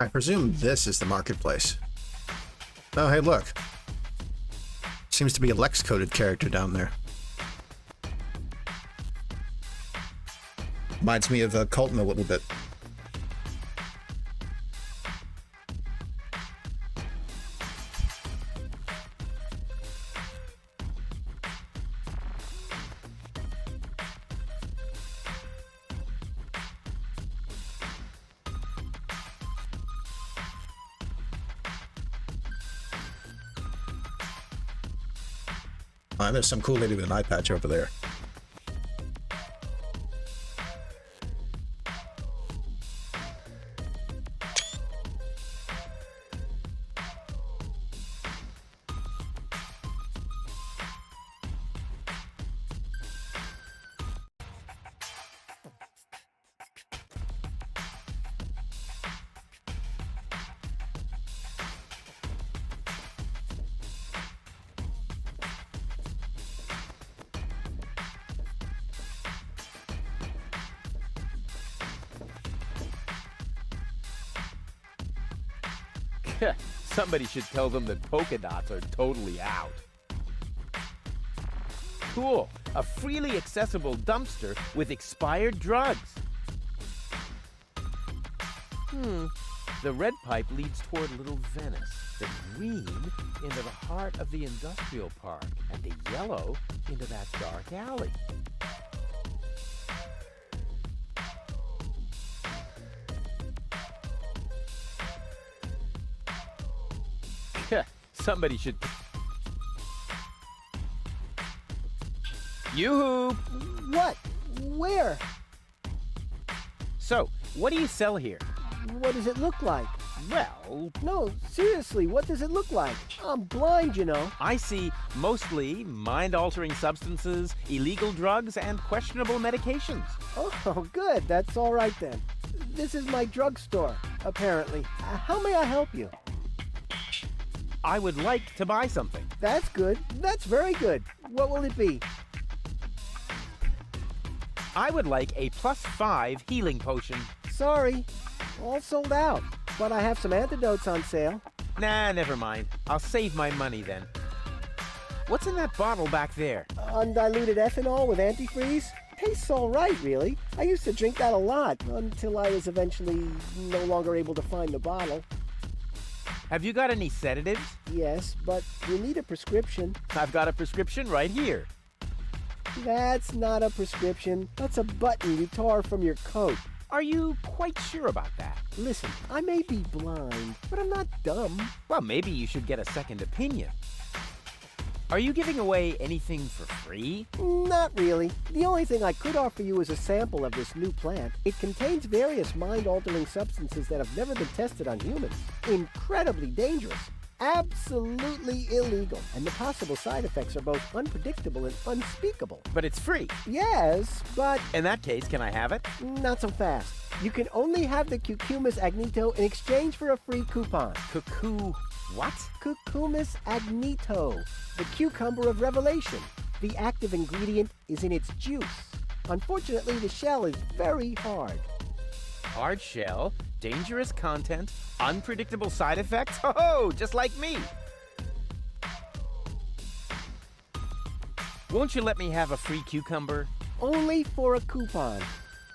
I presume this is the marketplace. Oh, hey, look. Seems to be a Lex-coded character down there. Reminds me of Colton a little bit. There's some cool lady with an eye patch over there. Somebody should tell them that polka dots are totally out. Cool. A freely accessible dumpster with expired drugs. The red pipe leads toward Little Venice, the green into the heart of the industrial park, and the yellow into that dark alley. Somebody should... Yoo-hoo! What? Where? So, what do you sell here? What does it look like? Well... No, seriously, what does it look like? I'm blind, you know. I see mostly mind-altering substances, illegal drugs, and questionable medications. Oh, good. That's all right then. This is my drugstore, apparently. How may I help you? I would like to buy something. That's good. That's very good. What will it be? I would like a +5 healing potion. Sorry, all sold out. But I have some antidotes on sale. Nah, never mind. I'll save my money then. What's in that bottle back there? Undiluted ethanol with antifreeze? Tastes all right, really. I used to drink that a lot until I was eventually no longer able to find the bottle. Have you got any sedatives? Yes, but you need a prescription. I've got a prescription right here. That's not a prescription. That's a button you tore from your coat. Are you quite sure about that? Listen, I may be blind, but I'm not dumb. Well, maybe you should get a second opinion. Are you giving away anything for free? Not really. The only thing I could offer you is a sample of this new plant. It contains various mind-altering substances that have never been tested on humans. Incredibly dangerous. Absolutely illegal. And the possible side effects are both unpredictable and unspeakable. But it's free. Yes, but... In that case, can I have it? Not so fast. You can only have the Cucumis agnito in exchange for a free coupon. What? Cucumis agnito, the cucumber of revelation. The active ingredient is in its juice. Unfortunately, the shell is very hard. Hard shell, dangerous content, unpredictable side effects? Oh, just like me. Won't you let me have a free cucumber? Only for a coupon.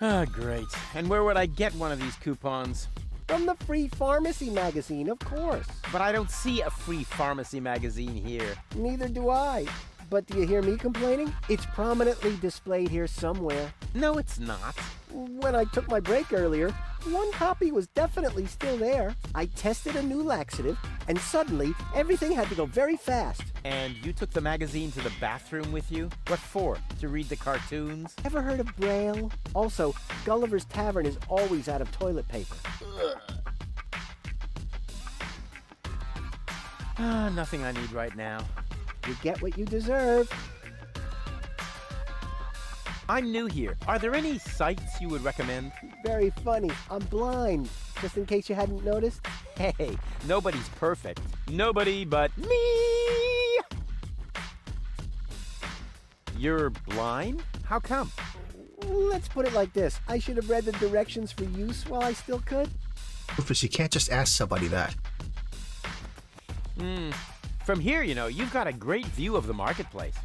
Ah, great. And where would I get one of these coupons? From the Free Pharmacy magazine, of course. But I don't see a free pharmacy magazine here. Neither do I. But do you hear me complaining? It's prominently displayed here somewhere. No, it's not. When I took my break earlier, one copy was definitely still there. I tested a new laxative, and suddenly everything had to go very fast. And you took the magazine to the bathroom with you? What for? To read the cartoons? Ever heard of Braille? Also, Gulliver's Tavern is always out of toilet paper. Nothing I need right now. You get what you deserve. I'm new here. Are there any sites you would recommend? Very funny. I'm blind, just in case you hadn't noticed. Hey, nobody's perfect. Nobody but me! You're blind? How come? Let's put it like this. I should have read the directions for use while I still could. Rufus, you can't just ask somebody that. From here, you know, you've got a great view of the marketplace.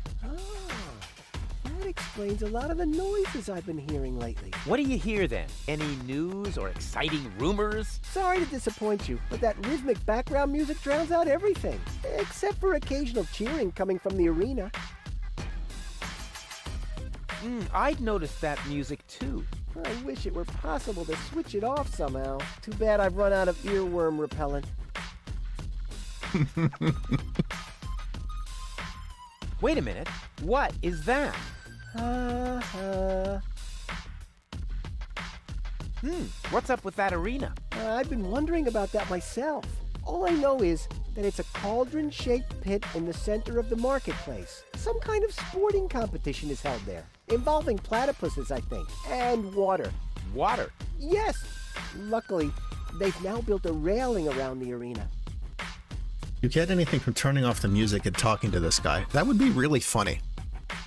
That explains a lot of the noises I've been hearing lately. What do you hear then? Any news or exciting rumors? Sorry to disappoint you, but that rhythmic background music drowns out everything. Except for occasional cheering coming from the arena. I'd noticed that music too. I wish it were possible to switch it off somehow. Too bad I've run out of earworm repellent. Wait a minute. What is that? What's up with that arena? I've been wondering about that myself. All I know is that it's a cauldron-shaped pit in the center of the marketplace. Some kind of sporting competition is held there, involving platypuses, I think, and water. Water? Yes. Luckily, they've now built a railing around the arena. You get anything from turning off the music and talking to this guy? That would be really funny.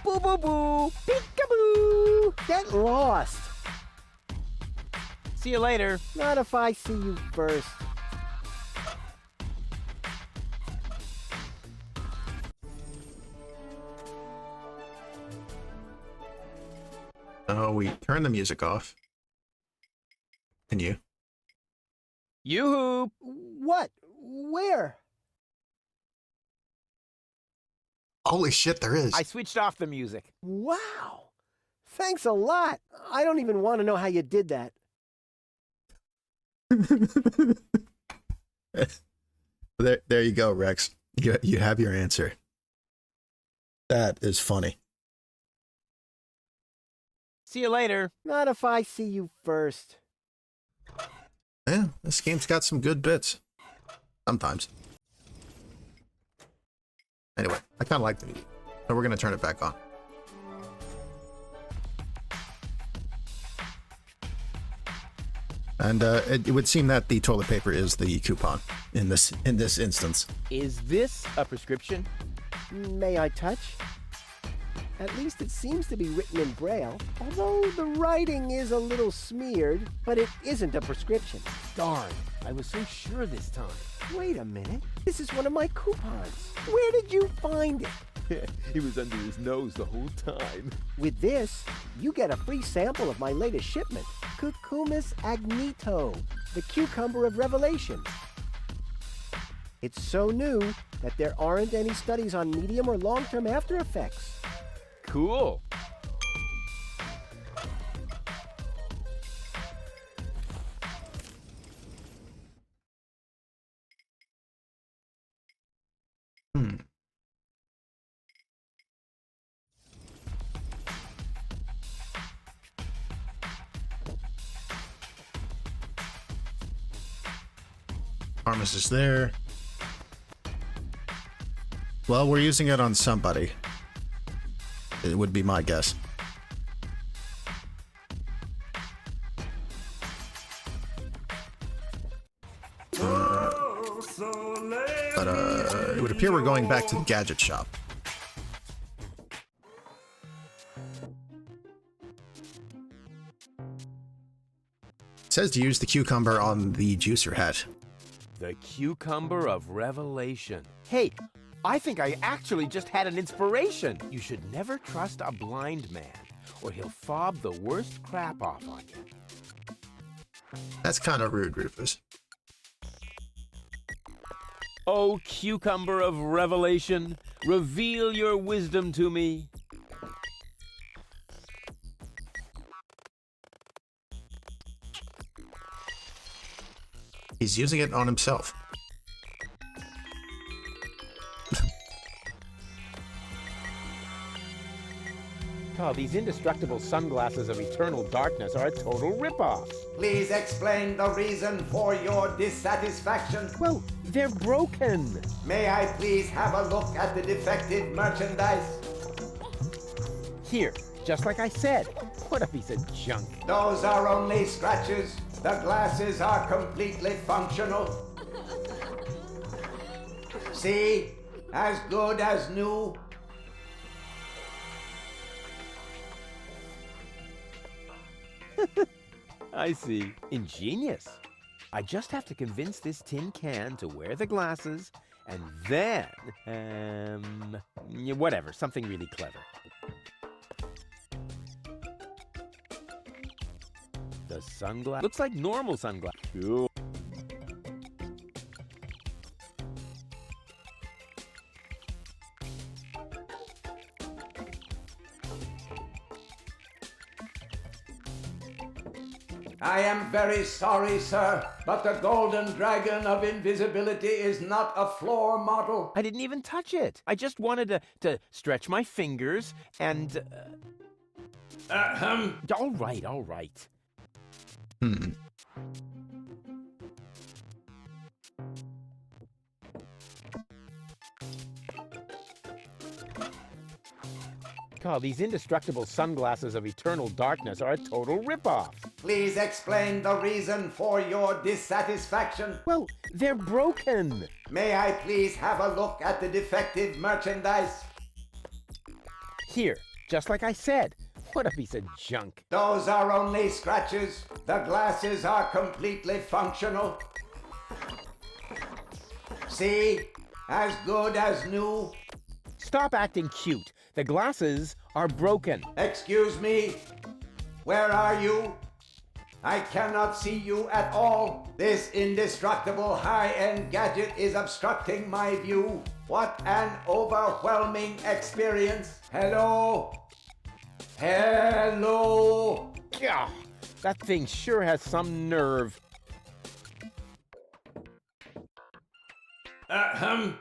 Boo boo boo! Peekaboo! Get lost! See you later. Not if I see you first. Oh, we turn the music off. And you? Yoo-hoo! What? Where? Holy shit, there is. I switched off the music. Wow. Thanks a lot. I don't even want to know how you did that. There you go, Rex. You have your answer. That is funny. See you later. Not if I see you first. Yeah, this game's got some good bits. Sometimes. Anyway, I kind of like the music, so we're going to turn it back on. And it would seem that the toilet paper is the coupon in this instance. Is this a prescription? May I touch? At least it seems to be written in Braille, although the writing is a little smeared, but it isn't a prescription. Darn, I was so sure this time. Wait a minute. This is one of my coupons. Where did you find it? He was under his nose the whole time. With this, you get a free sample of my latest shipment, Cucumis agnito, the cucumber of revelation. It's so new that there aren't any studies on medium or long-term after effects. Cool. Armus is there. Well, we're using it on somebody. It would be my guess. But it would appear we're going back to the gadget shop. It says to use the cucumber on the juicer hat. The cucumber of revelation. Hey, I think I actually just had an inspiration. You should never trust a blind man, or he'll fob the worst crap off on you. That's kind of rude, Rufus. Oh, cucumber of revelation, reveal your wisdom to me. He's using it on himself. Oh, these indestructible sunglasses of eternal darkness are a total ripoff. Please explain the reason for your dissatisfaction. Well, they're broken. May I please have a look at the defective merchandise? Here, just like I said. What a piece of junk. Those are only scratches. The glasses are completely functional. See? As good as new. I see. Ingenious. I just have to convince this tin can to wear the glasses, and then, whatever, something really clever. The sunglass looks like normal sunglasses. Cool. I am very sorry, sir, but the Golden Dragon of Invisibility is not a floor model. I didn't even touch it. I just wanted to stretch my fingers and... All right, all right. God, these indestructible sunglasses of eternal darkness are a total ripoff. Please explain the reason for your dissatisfaction. Well, they're broken. May I please have a look at the defective merchandise? Here, just like I said. What a piece of junk. Those are only scratches. The glasses are completely functional. See? As good as new. Stop acting cute. The glasses are broken. Excuse me. Where are you? I cannot see you at all. This indestructible high-end gadget is obstructing my view. What an overwhelming experience. Hello? Hello? Gah, that thing sure has some nerve.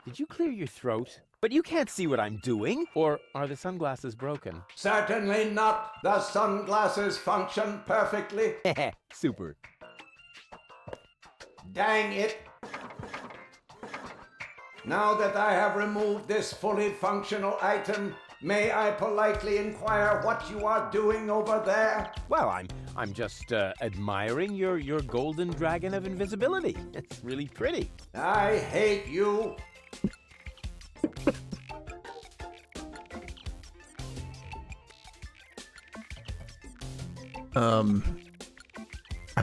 Did you clear your throat? But you can't see what I'm doing. Or are the sunglasses broken? Certainly not. The sunglasses function perfectly. Super. Dang it. Now that I have removed this fully functional item, may I politely inquire what you are doing over there? Well, I'm just admiring your golden dragon of invisibility. It's really pretty. I hate you. I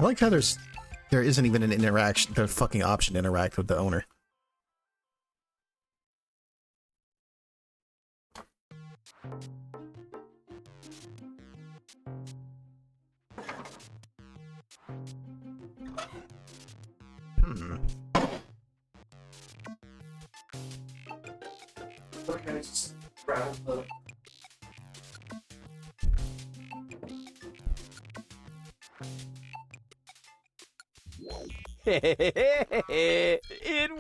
like how there isn't even an interaction, the fucking option to interact with the owner. Okay, just rattle the... It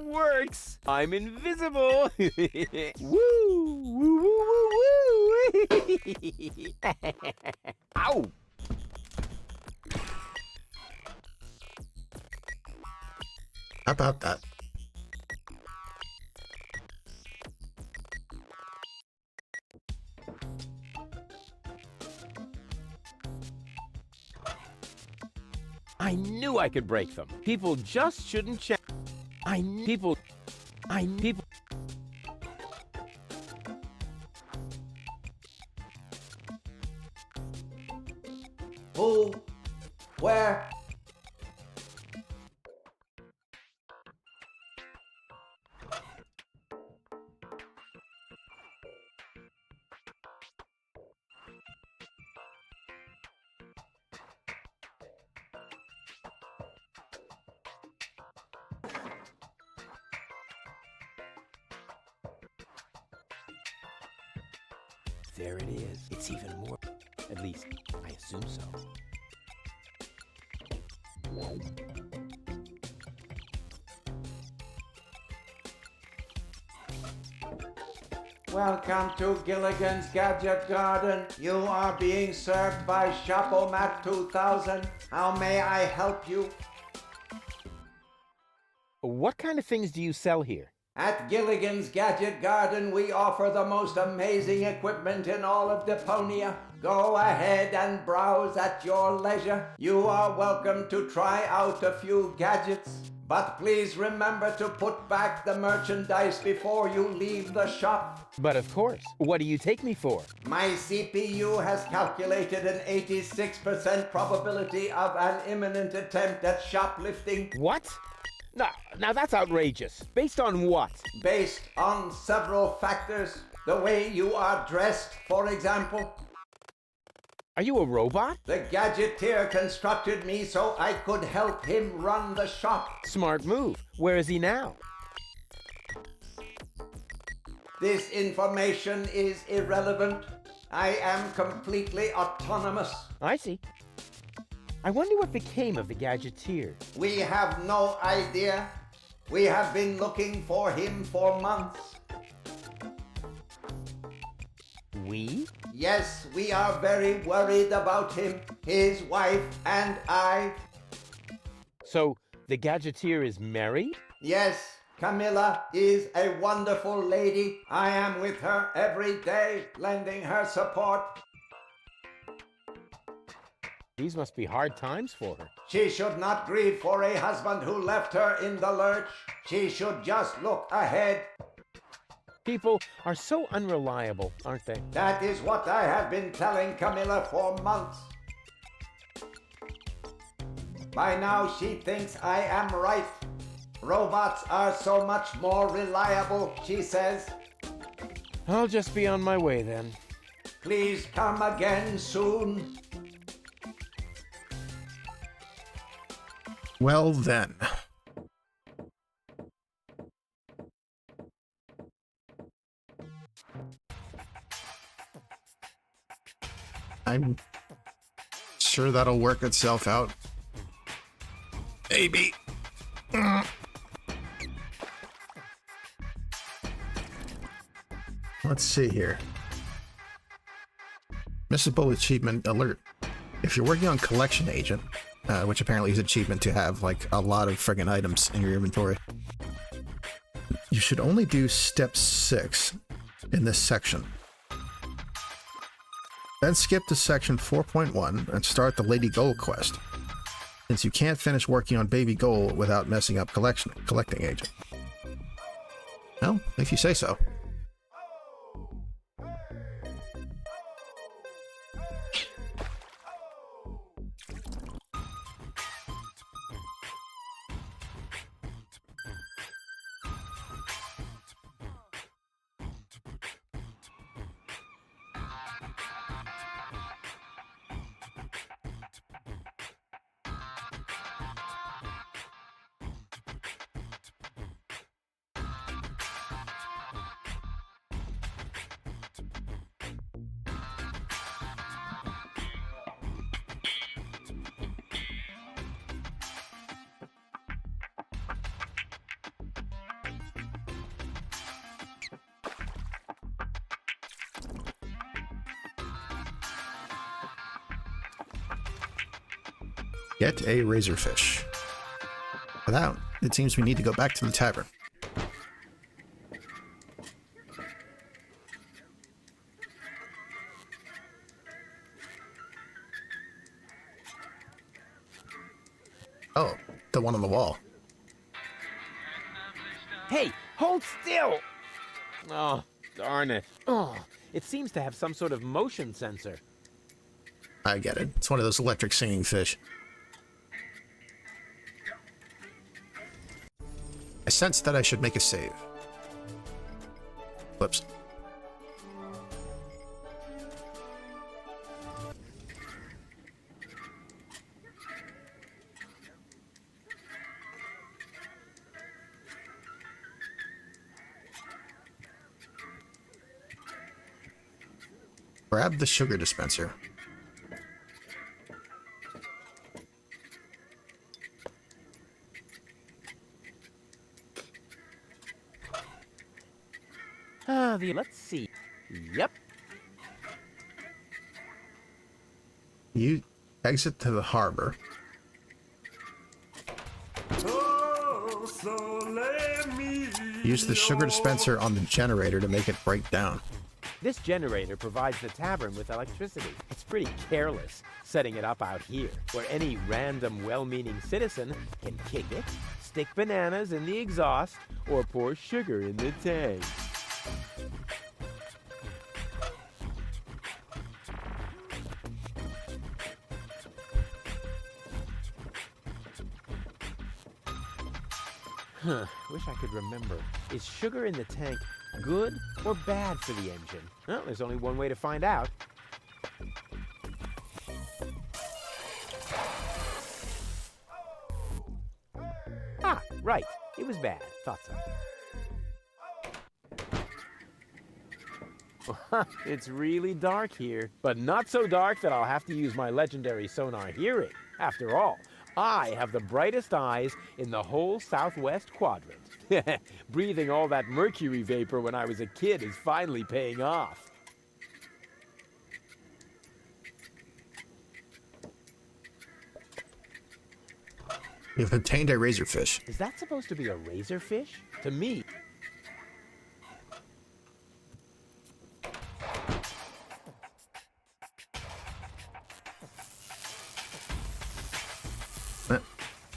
works! I'm invisible! Woo! Woo, woo, woo, woo! Ow! How about that? I knew I could break them. People just shouldn't check. People. Who? Where? There it is. It's even more. At least, I assume so. Welcome to Gilligan's Gadget Garden. You are being served by Shapomat 2000. How may I help you? What kind of things do you sell here? At Gilligan's Gadget Garden, we offer the most amazing equipment in all of Deponia. Go ahead and browse at your leisure. You are welcome to try out a few gadgets. But please remember to put back the merchandise before you leave the shop. But of course. What do you take me for? My CPU has calculated an 86% probability of an imminent attempt at shoplifting. What? Now that's outrageous. Based on what? Based on several factors. The way you are dressed, for example. Are you a robot? The gadgeteer constructed me so I could help him run the shop. Smart move. Where is he now? This information is irrelevant. I am completely autonomous. I see. I wonder what became of the gadgeteer. We have no idea. We have been looking for him for months. We? Yes, we are very worried about him, his wife, and I. So, the gadgeteer is married? Yes, Camilla is a wonderful lady. I am with her every day, lending her support. These must be hard times for her. She should not grieve for a husband who left her in the lurch. She should just look ahead. People are so unreliable, aren't they? That is what I have been telling Camilla for months. By now she thinks I am right. Robots are so much more reliable, she says. I'll just be on my way then. Please come again soon. Well then. I'm sure that'll work itself out. Maybe. Let's see here. Missable achievement alert. If you're working on collection agent, which apparently is an achievement to have like a lot of friggin' items in your inventory, you should only do step 6 in this section. Then skip to section 4.1 and start the Lady Gold quest, since you can't finish working on Baby Gold without messing up collecting agent. Well, if you say so. Get a razorfish. For that, it seems we need to go back to the tavern. Oh, the one on the wall. Hey, hold still! Oh, darn it. Oh, it seems to have some sort of motion sensor. I get it. It's one of those electric singing fish. I sense that I should make a save. Whoops. Grab the sugar dispenser. Let's see. Yep. You exit to the harbor. Use the sugar dispenser on the generator to make it break down. This generator provides the tavern with electricity. It's pretty careless setting it up out here, where any random well-meaning citizen can kick it, stick bananas in the exhaust, or pour sugar in the tank. Huh, wish I could remember. Is sugar in the tank good or bad for the engine? Well, there's only one way to find out. Ah, right. It was bad. Thought so. It's really dark here, but not so dark that I'll have to use my legendary sonar hearing. After all, I have the brightest eyes in the whole southwest quadrant. Breathing all that mercury vapor when I was a kid is finally paying off. You've obtained a razorfish. Is that supposed to be a razorfish? To me.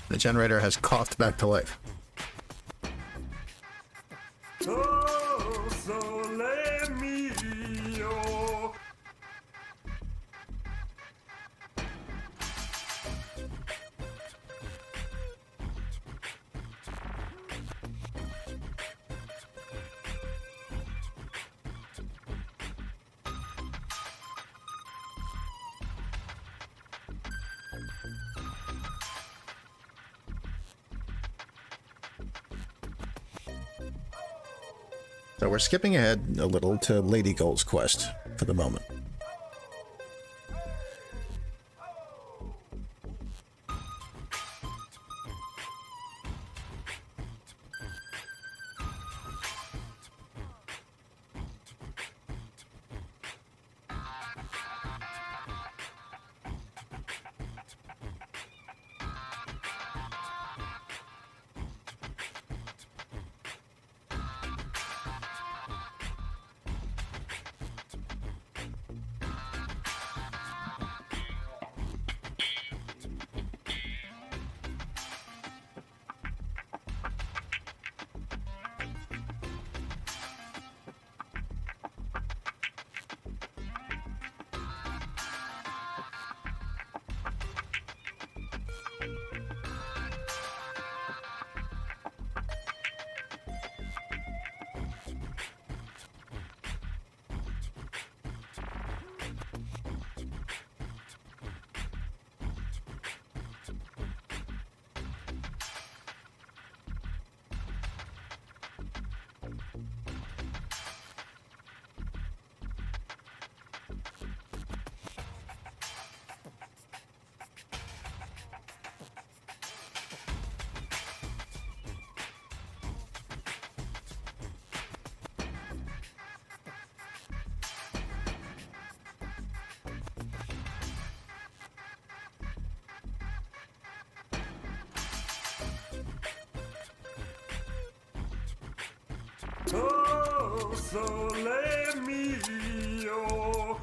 The generator has coughed back to life. So we're skipping ahead a little to Lady Gold's quest for the moment. Oh, sole mio.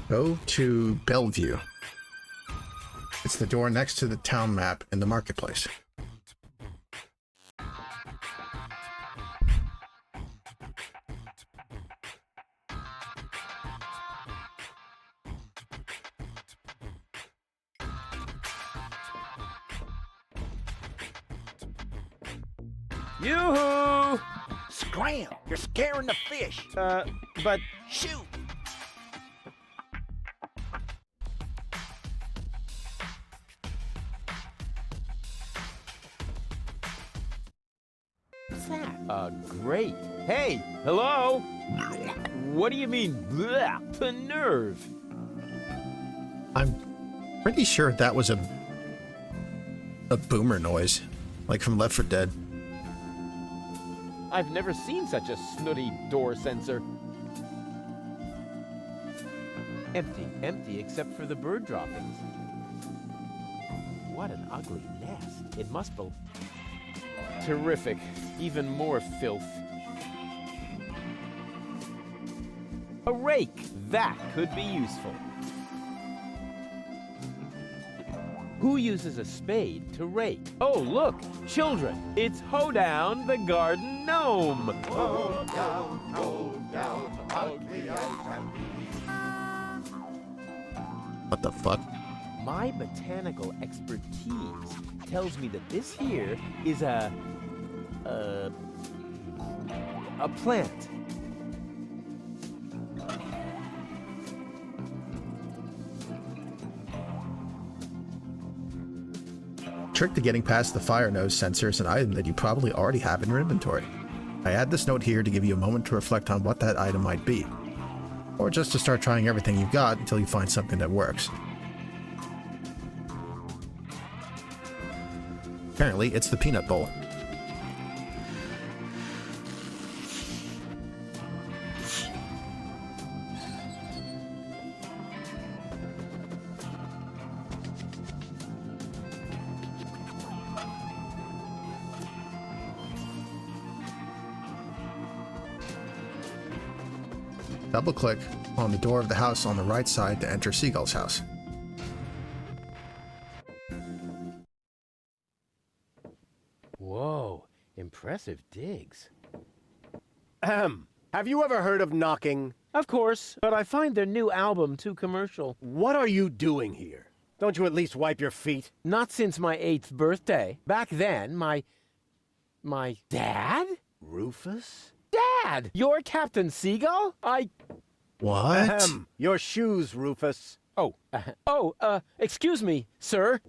Go to Bellevue. It's the door next to the town map in the marketplace. Yoo-hoo! Scram! You're scaring the fish. But shoot! Great. Hey, hello? What do you mean, bleh, the nerve? I'm pretty sure that was a boomer noise, like from Left 4 Dead. I've never seen such a snooty door sensor. Empty, empty except for the bird droppings. What an ugly nest. It must be... Terrific. Even more filth. A rake! That could be useful. Who uses a spade to rake? Oh, look! Children! It's Hoedown the Garden Gnome! Hoedown, ugly as can be. What the fuck? My botanical expertise tells me that this here is a plant. Trick to getting past the fire nose sensor is an item that you probably already have in your inventory. I add this note here to give you a moment to reflect on what that item might be. Or just to start trying everything you've got until you find something that works. Apparently, it's the peanut bowl. Double-click on the door of the house on the right side to enter Seagull's house. Whoa, impressive digs. Ahem. Have you ever heard of knocking? Of course, but I find their new album too commercial. What are you doing here? Don't you at least wipe your feet? Not since my 8th birthday. Back then, my dad? Rufus? Dad! You're Captain Seagull? What? Your shoes, Rufus. Excuse me, sir.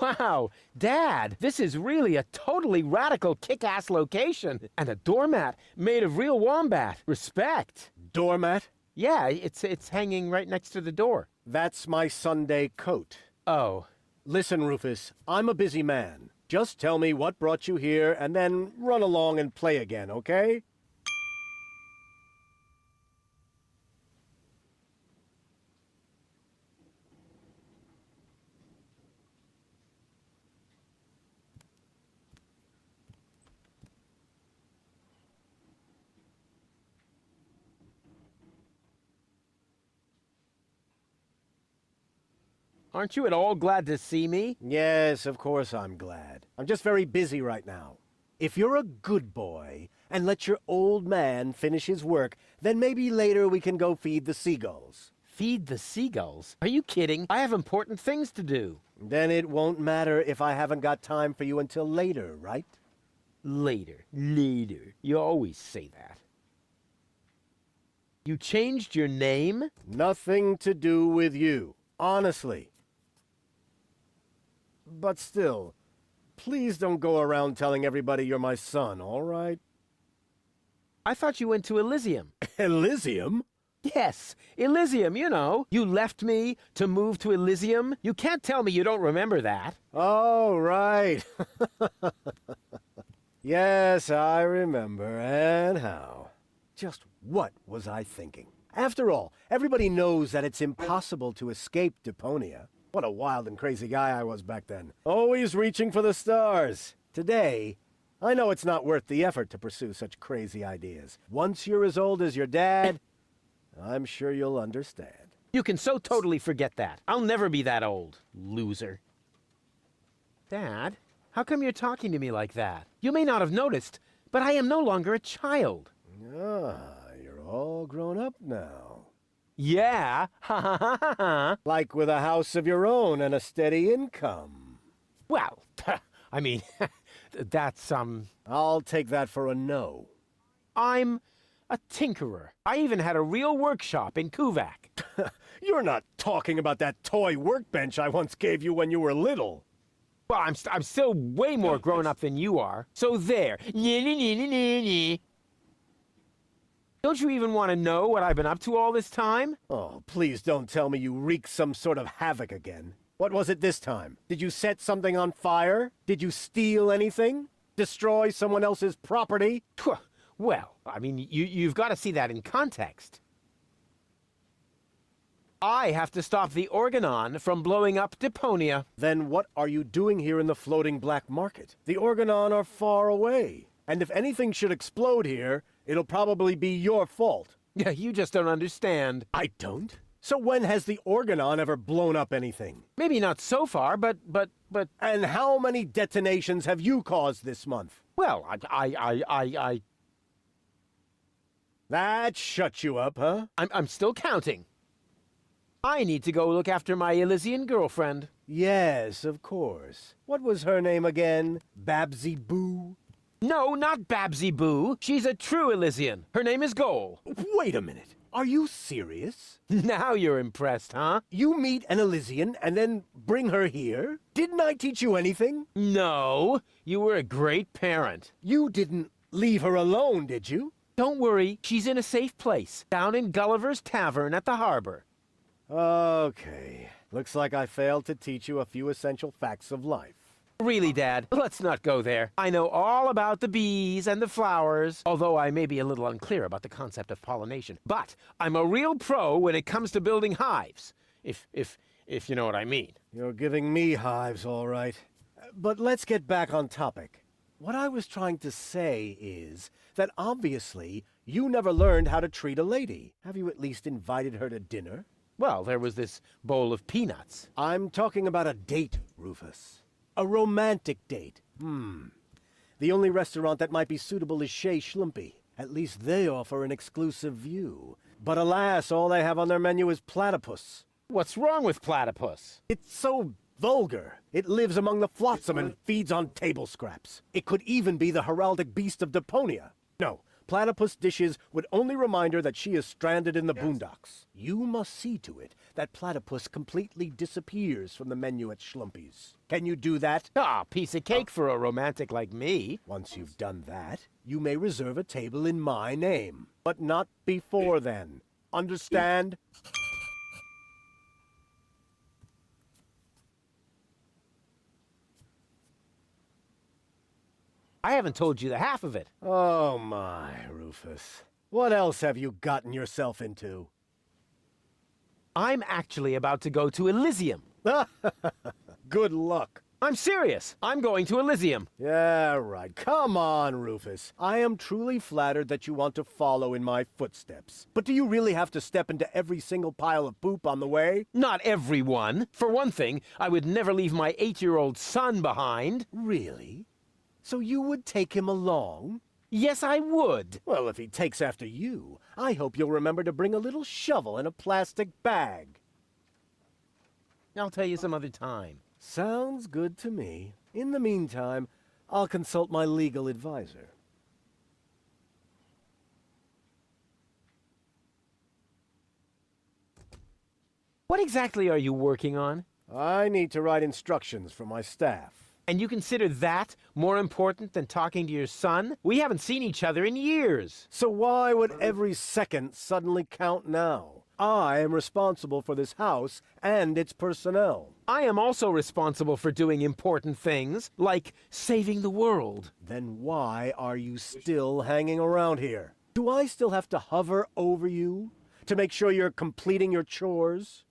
Wow, Dad, this is really a totally radical kick-ass location. And a doormat made of real wombat. Respect. Doormat? Yeah, it's hanging right next to the door. That's my Sunday coat. Oh. Listen, Rufus, I'm a busy man. Just tell me what brought you here and then run along and play again, okay? Aren't you at all glad to see me? Yes, of course I'm glad. I'm just very busy right now. If you're a good boy and let your old man finish his work, then maybe later we can go feed the seagulls. Feed the seagulls? Are you kidding? I have important things to do. Then it won't matter if I haven't got time for you until later, right? Later. You always say that. You changed your name? Nothing to do with you. Honestly. But still, please don't go around telling everybody you're my son, all right? I thought you went to Elysium. Elysium? Yes, Elysium, you know. You left me to move to Elysium. You can't tell me you don't remember that. Oh, right. Yes, I remember. And how? Just what was I thinking? After all, everybody knows that it's impossible to escape Deponia. What a wild and crazy guy I was back then. Always reaching for the stars. Today, I know it's not worth the effort to pursue such crazy ideas. Once you're as old as your dad, I'm sure you'll understand. You can so totally forget that. I'll never be that old, loser. Dad, how come you're talking to me like that? You may not have noticed, but I am no longer a child. Ah, you're all grown up now. Yeah, Like with a house of your own and a steady income. Well, I mean, that's, I'll take that for a no. I'm a tinkerer. I even had a real workshop in Kuvak. You're not talking about that toy workbench I once gave you when you were little. Well, I'm still way more grown up than you are. So there. Don't you even want to know what I've been up to all this time? Oh, please don't tell me you wreaked some sort of havoc again. What was it this time? Did you set something on fire? Did you steal anything? Destroy someone else's property? Well, I mean, you've got to see that in context. I have to stop the Organon from blowing up Deponia. Then what are you doing here in the floating black market? The Organon are far away. And if anything should explode here, it'll probably be your fault. Yeah, you just don't understand. I don't? So when has the Organon ever blown up anything? Maybe not so far, but... And how many detonations have you caused this month? Well, That shut you up, huh? I'm still counting. I need to go look after my Elysian girlfriend. Yes, of course. What was her name again? Babsy Boo? No, not Babsy Boo. She's a true Elysian. Her name is Goal. Wait a minute. Are you serious? Now you're impressed, huh? You meet an Elysian and then bring her here? Didn't I teach you anything? No. You were a great parent. You didn't leave her alone, did you? Don't worry. She's in a safe place. Down in Gulliver's Tavern at the harbor. Okay. Looks like I failed to teach you a few essential facts of life. Really, Dad, let's not go there. I know all about the bees and the flowers, although I may be a little unclear about the concept of pollination. But I'm a real pro when it comes to building hives, if you know what I mean. You're giving me hives, all right. But let's get back on topic. What I was trying to say is that obviously you never learned how to treat a lady. Have you at least invited her to dinner? Well, there was this bowl of peanuts. I'm talking about a date, Rufus. A romantic date. The only restaurant that might be suitable is Chez Schlumpy. At least they offer an exclusive view. But alas, all they have on their menu is platypus. What's wrong with platypus? It's so vulgar. It lives among the flotsam and feeds on table scraps. It could even be the heraldic beast of Deponia. No, platypus dishes would only remind her that she is stranded in the boondocks. You must see to it that platypus completely disappears from the menu at Schlumpy's. Can you do that? Ah, piece of cake for a romantic like me. Once you've done that, you may reserve a table in my name. But not before then. Understand? I haven't told you the half of it. Oh my, Rufus. What else have you gotten yourself into? I'm actually about to go to Elysium. Good luck. I'm serious. I'm going to Elysium. Yeah, right. Come on, Rufus. I am truly flattered that you want to follow in my footsteps. But do you really have to step into every single pile of poop on the way? Not everyone. For one thing, I would never leave my 8-year-old son behind. Really? So you would take him along? Yes, I would. Well, if he takes after you, I hope you'll remember to bring a little shovel and a plastic bag. I'll tell you some other time. Sounds good to me. In the meantime, I'll consult my legal advisor. What exactly are you working on? I need to write instructions for my staff. And you consider that more important than talking to your son? We haven't seen each other in years. So why would every second suddenly count now? I am responsible for this house and its personnel. I am also responsible for doing important things, like saving the world. Then why are you still hanging around here? Do I still have to hover over you to make sure you're completing your chores?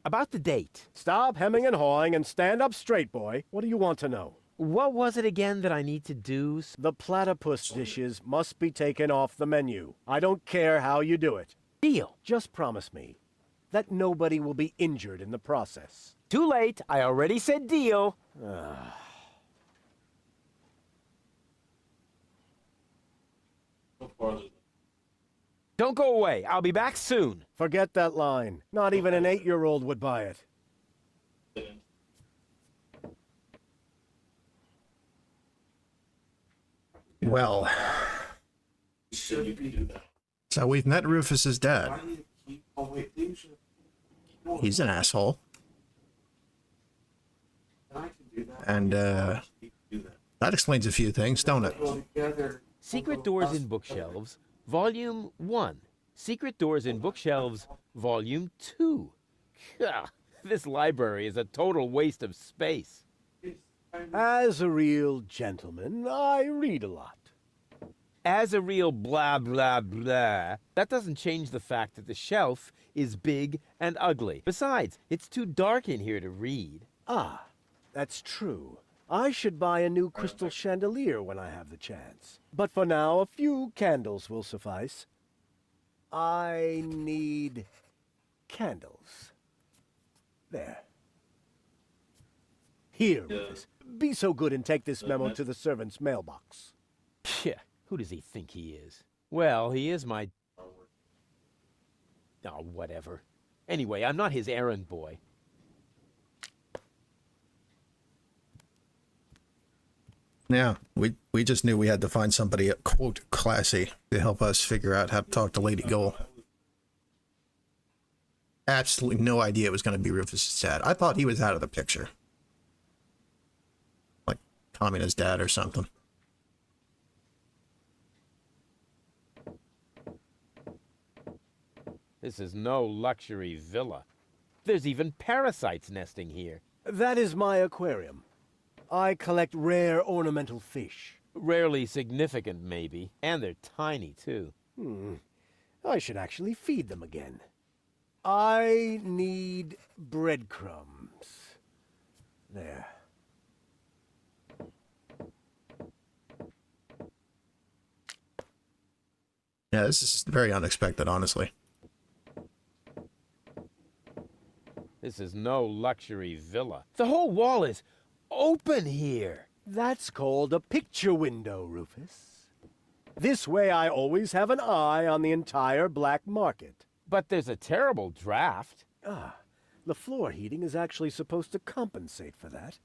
About the date. Stop hemming and hawing and stand up straight, boy. What do you want to know? What was it again that I need to do? The platypus dishes must be taken off the menu. I don't care how you do it. Deal. Just promise me that nobody will be injured in the process. Too late. I already said deal. Don't go away. I'll be back soon. Forget that line. Not even an 8-year-old would buy it. Well, so we've met Rufus's dad. He's an asshole. And that explains a few things, don't it? Secret Doors in Bookshelves, Volume 1. Secret Doors in Bookshelves, Volume 2. Gah, this library is a total waste of space. As a real gentleman, I read a lot. As a real blah, blah, blah, that doesn't change the fact that the shelf is big and ugly. Besides, it's too dark in here to read. Ah, that's true. I should buy a new crystal chandelier when I have the chance. But for now, a few candles will suffice. I need candles. There. Here, Rufus. Be so good and take this memo to the servant's mailbox. Yeah, who does he think he is? Well, he is my... Oh, whatever. Anyway, I'm not his errand boy. Yeah, we just knew we had to find somebody, quote, classy to help us figure out how to talk to Lady Goal. Absolutely no idea it was going to be Rufus's dad. I thought he was out of the picture. Like Tamina's dad or something. This is no luxury villa. There's even parasites nesting here. That is my aquarium. I collect rare ornamental fish. Rarely significant, maybe. And they're tiny, too. I should actually feed them again. I need breadcrumbs. There. Yeah, this is very unexpected, honestly. This is no luxury villa. The whole wall is open here. That's called a picture window, Rufus. This way I always have an eye on the entire black market. But there's a terrible draft. The floor heating is actually supposed to compensate for that.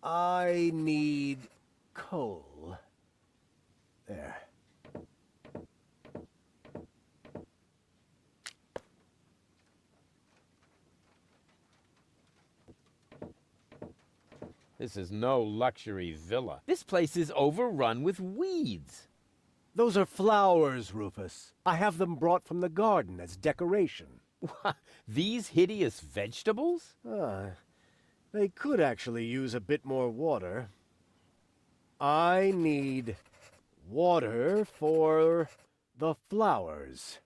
I need coal. There. This is no luxury villa. This place is overrun with weeds. Those are flowers, Rufus. I have them brought from the garden as decoration. These hideous vegetables? They could actually use a bit more water. I need water for the flowers.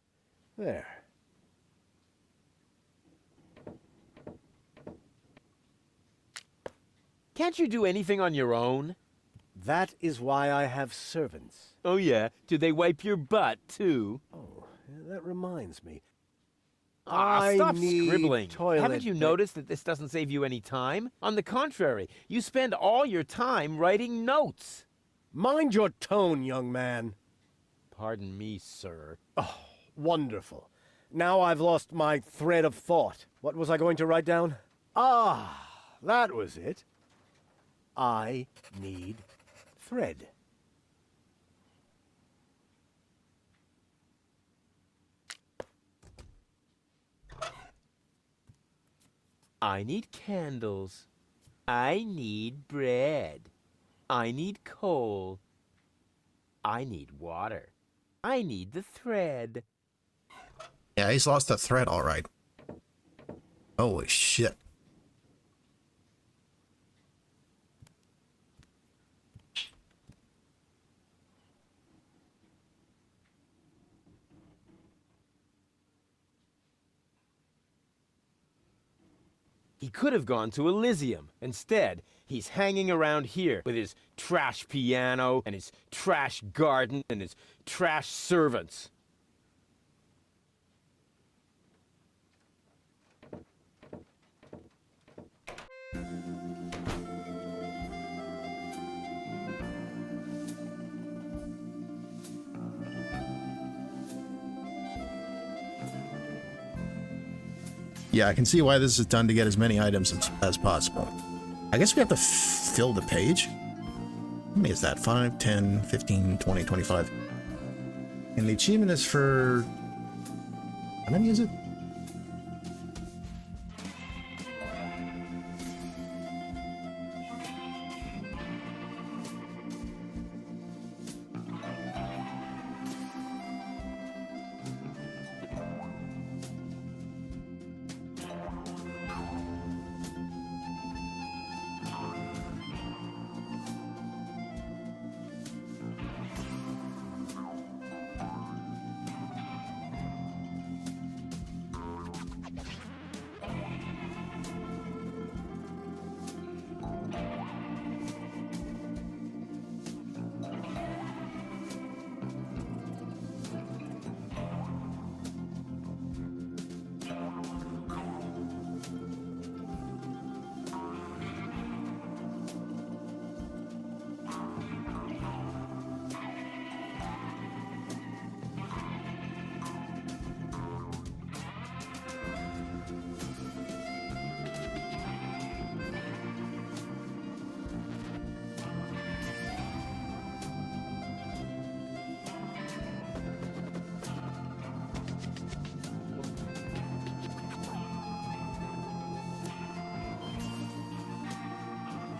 There. Can't you do anything on your own? That is why I have servants. Oh yeah? Do they wipe your butt, too? Oh, that reminds me. Stop scribbling. Toilet Haven't you noticed that this doesn't save you any time? On the contrary, you spend all your time writing notes. Mind your tone, young man. Pardon me, sir. Oh, wonderful. Now I've lost my thread of thought. What was I going to write down? That was it. I need thread. I need candles. I need bread. I need coal. I need water. I need the thread. Yeah, he's lost the thread all right. Holy shit. He could have gone to Elysium. Instead, he's hanging around here with his trash piano and his trash garden and his trash servants. Yeah, I can see why this is done to get as many items as possible. I guess we have to fill the page. How many is that? 5, 10, 15, 20, 25. And the achievement is for... how many is it?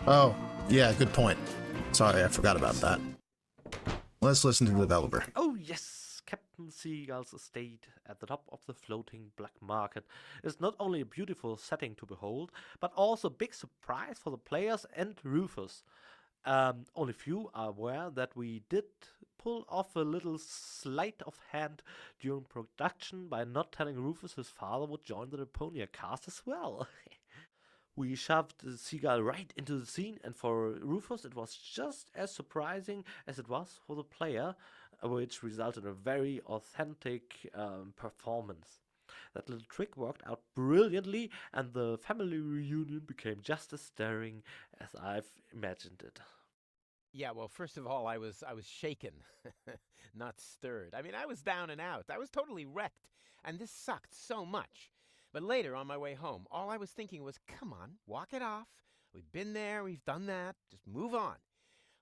Oh, yeah, good point. Sorry, I forgot about that. Let's listen to the developer. Oh yes, Captain Seagull's estate at the top of the floating black market is not only a beautiful setting to behold, but also a big surprise for the players and Rufus. Only few are aware that we did pull off a little sleight of hand during production by not telling Rufus his father would join the Deponia cast as well. We shoved the Seagull right into the scene, and for Rufus it was just as surprising as it was for the player, which resulted in a very authentic performance. That little trick worked out brilliantly, and the family reunion became just as stirring as I've imagined it. Yeah, well, first of all, I was shaken, not stirred. I mean, I was down and out. I was totally wrecked, and this sucked so much. But later, on my way home, all I was thinking was, come on, walk it off. We've been there, we've done that, just move on.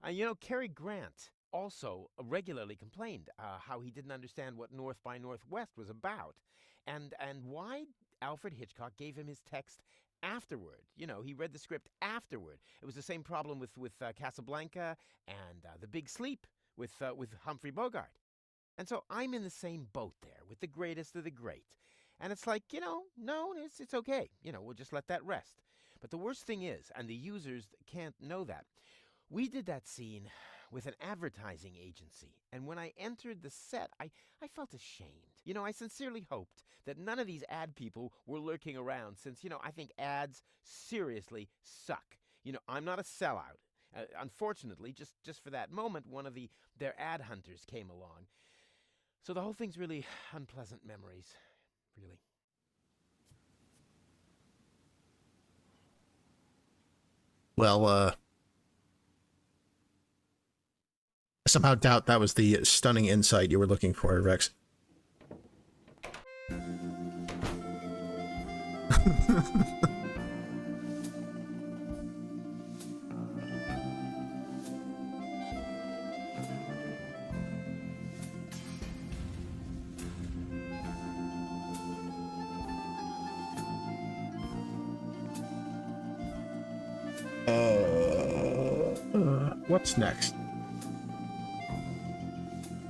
You know, Cary Grant also regularly complained how he didn't understand what North by Northwest was about, and why Alfred Hitchcock gave him his text afterward. You know, he read the script afterward. It was the same problem with Casablanca and The Big Sleep with Humphrey Bogart. And so I'm in the same boat there with the greatest of the great. And it's like, you know, no, it's okay. You know, we'll just let that rest. But the worst thing is, and the users can't know that, we did that scene with an advertising agency, and when I entered the set, I felt ashamed. You know, I sincerely hoped that none of these ad people were lurking around, since, you know, I think ads seriously suck. You know, I'm not a sellout. Unfortunately, just for that moment, one of their ad hunters came along. So the whole thing's really unpleasant memories, really. Well, I somehow doubt that was the stunning insight you were looking for, Rex. What's next?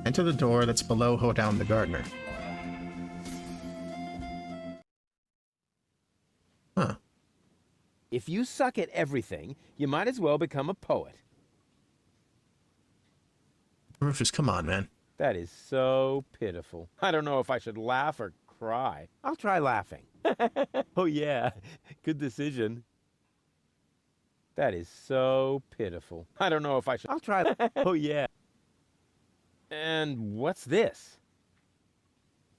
Enter the door that's below Hoedown the Gardener. Huh. If you suck at everything, you might as well become a poet. Rufus, come on, man. That is so pitiful. I don't know if I should laugh or cry. I'll try laughing. Oh yeah, good decision. That is so pitiful. I don't know if I should... I'll try... Oh yeah. And what's this?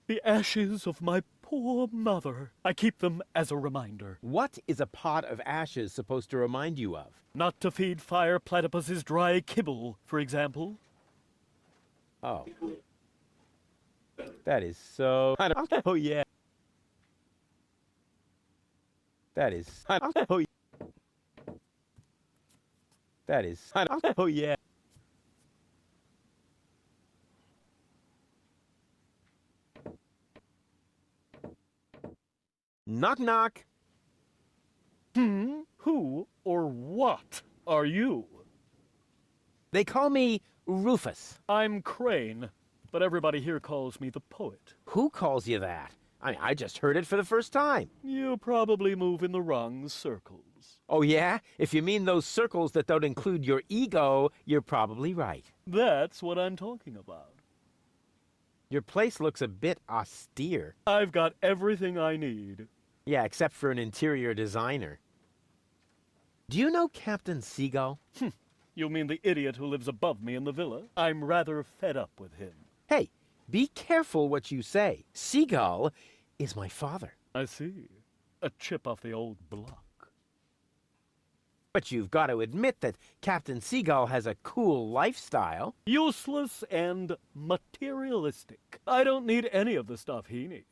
The ashes of my poor mother. I keep them as a reminder. What is a pot of ashes supposed to remind you of? Not to feed fire platypus's dry kibble, for example. Oh. That is so... Oh yeah. That is... Oh yeah. That is... Oh yeah. Knock knock. Who or what are you? They call me Rufus. I'm Crane, but everybody here calls me the poet. Who calls you that? I just heard it for the first time. You probably move in the wrong circles. Oh yeah? If you mean those circles that don't include your ego, you're probably right. That's what I'm talking about. Your place looks a bit austere. I've got everything I need. Yeah, except for an interior designer. Do you know Captain Seagull? You mean the idiot who lives above me in the villa? I'm rather fed up with him. Hey, be careful what you say. Seagull is my father. I see. A chip off the old block. But you've got to admit that Captain Seagull has a cool lifestyle. Useless and materialistic. I don't need any of the stuff he needs.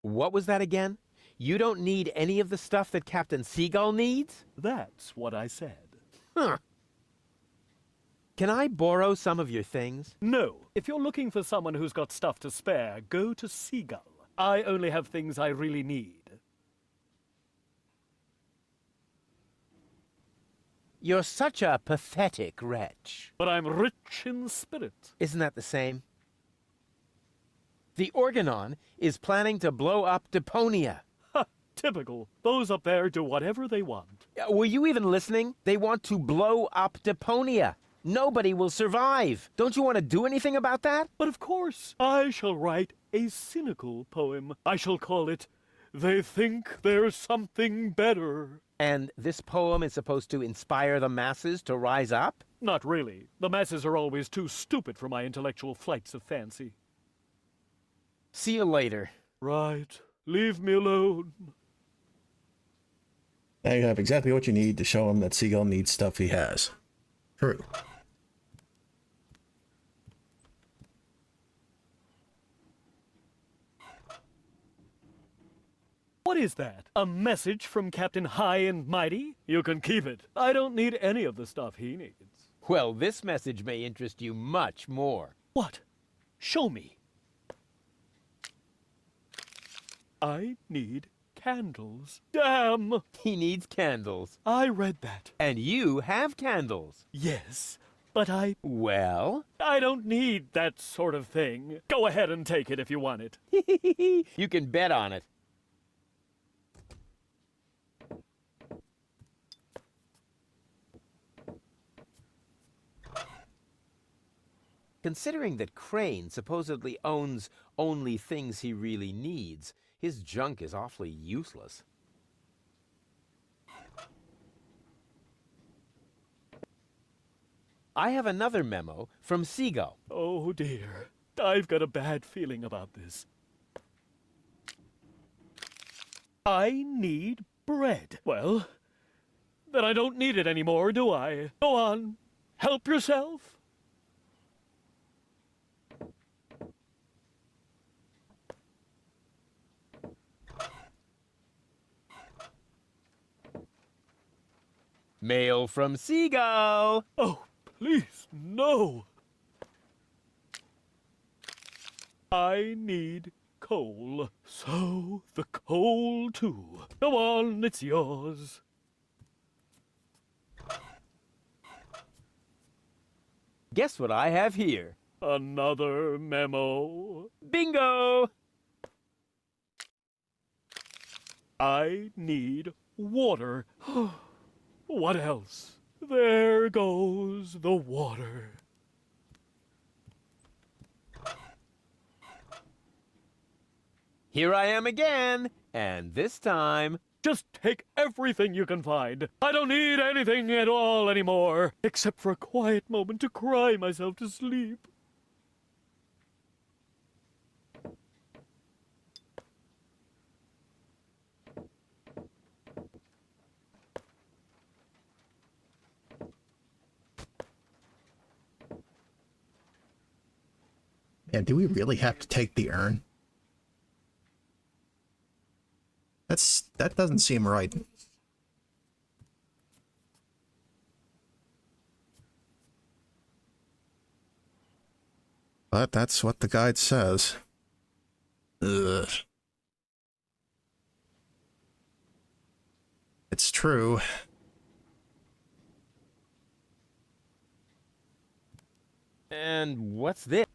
What was that again? You don't need any of the stuff that Captain Seagull needs? That's what I said. Huh. Can I borrow some of your things? No. If you're looking for someone who's got stuff to spare, go to Seagull. I only have things I really need. You're such a pathetic wretch. But I'm rich in spirit. Isn't that the same? The Organon is planning to blow up Deponia. Ha! Typical. Those up there do whatever they want. Were you even listening? They want to blow up Deponia. Nobody will survive. Don't you want to do anything about that? But of course, I shall write a cynical poem. I shall call it, They Think There's Something Better. And this poem is supposed to inspire the masses to rise up? Not really. The masses are always too stupid for my intellectual flights of fancy. See you later. Right. Leave me alone. Now you have exactly what you need to show him that Seagull needs stuff he has. True. What is that? A message from Captain High and Mighty? You can keep it. I don't need any of the stuff he needs. Well, this message may interest you much more. What? Show me. I need candles. Damn! He needs candles. I read that. And you have candles. Yes, but Well? I don't need that sort of thing. Go ahead and take it if you want it. You can bet on it. Considering that Crane supposedly owns only things he really needs, his junk is awfully useless. I have another memo from Seagull. Oh dear. I've got a bad feeling about this. I need bread. Well, then I don't need it anymore, do I? Go on. Help yourself. Mail from Seagull. Oh, please, no. I need coal. So, the coal too. Go on, it's yours. Guess what I have here? Another memo. Bingo! I need water. What else? There goes the water. Here I am again, and this time... Just take everything you can find. I don't need anything at all anymore, except for a quiet moment to cry myself to sleep. Man, do we really have to take the urn? That doesn't seem right. But that's what the guide says. Ugh. It's true. And what's this?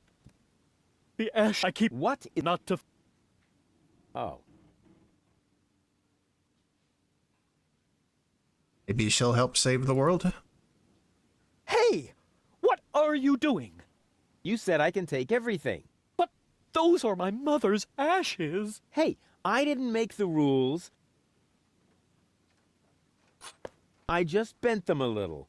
The ash I keep... What? Not to... Oh. Maybe she'll help save the world? Hey! What are you doing? You said I can take everything. But those are my mother's ashes. Hey, I didn't make the rules. I just bent them a little.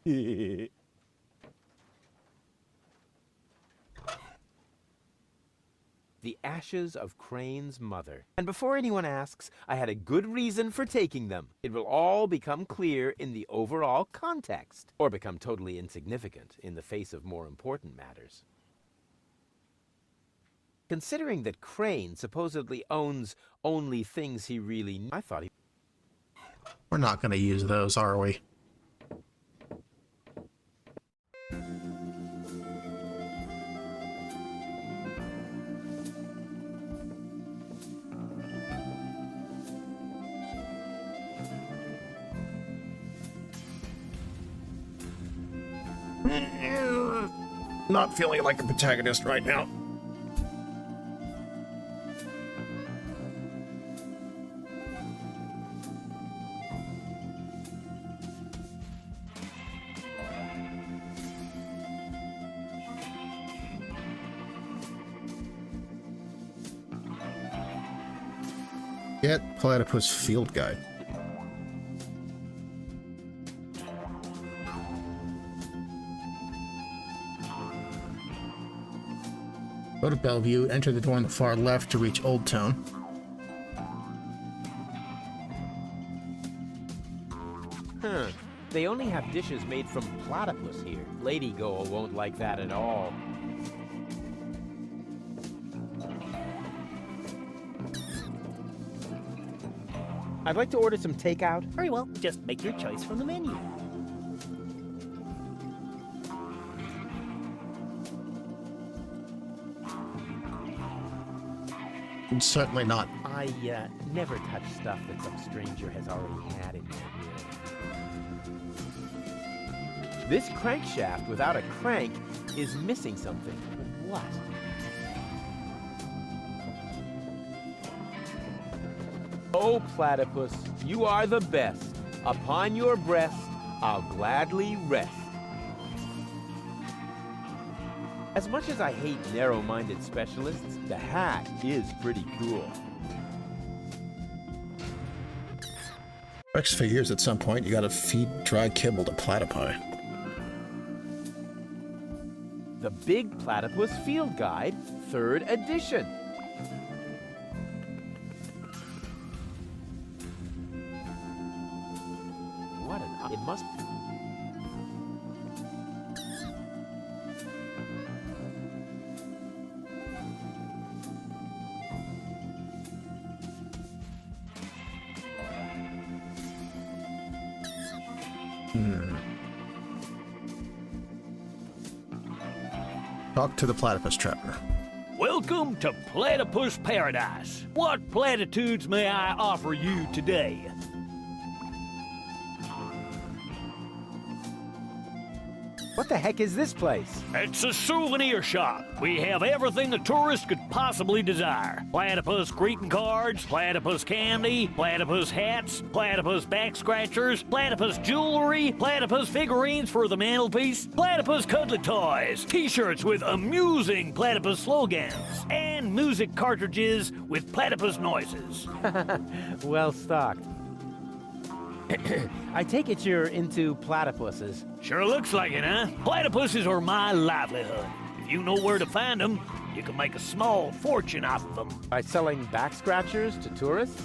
The ashes of Crane's mother. And before anyone asks, I had a good reason for taking them. It will all become clear in the overall context, or become totally insignificant in the face of more important matters. Considering that Crane supposedly owns only things he really needs, I thought he... We're not going to use those, are we? Not feeling like a protagonist right now. Get Platypus Field Guide. Go to Bellevue, enter the door on the far left to reach Old Town. Huh. They only have dishes made from platypus here. Lady Goal won't like that at all. I'd like to order some takeout. Very well, just make your choice from the menu. Certainly not. I never touch stuff that some stranger has already had in there. This crankshaft without a crank is missing something. But what? Oh, platypus, you are the best. Upon your breast, I'll gladly rest. As much as I hate narrow-minded specialists, the hat is pretty cool. Rex figures at some point you gotta feed dry kibble to platypi. The Big Platypus Field Guide, 3rd edition. What an... It must... Talk to the platypus trapper. Welcome to Platypus Paradise. What platitudes may I offer you today? What the heck is this place? It's a souvenir shop. We have everything a tourist could possibly desire. Platypus greeting cards, platypus candy, platypus hats, platypus back scratchers, platypus jewelry, platypus figurines for the mantelpiece, platypus cuddly toys, t-shirts with amusing platypus slogans, and music cartridges with platypus noises. Well stocked. I take it you're into platypuses. Sure looks like it, huh? Platypuses are my livelihood. If you know where to find them, you can make a small fortune off of them. By selling back scratchers to tourists?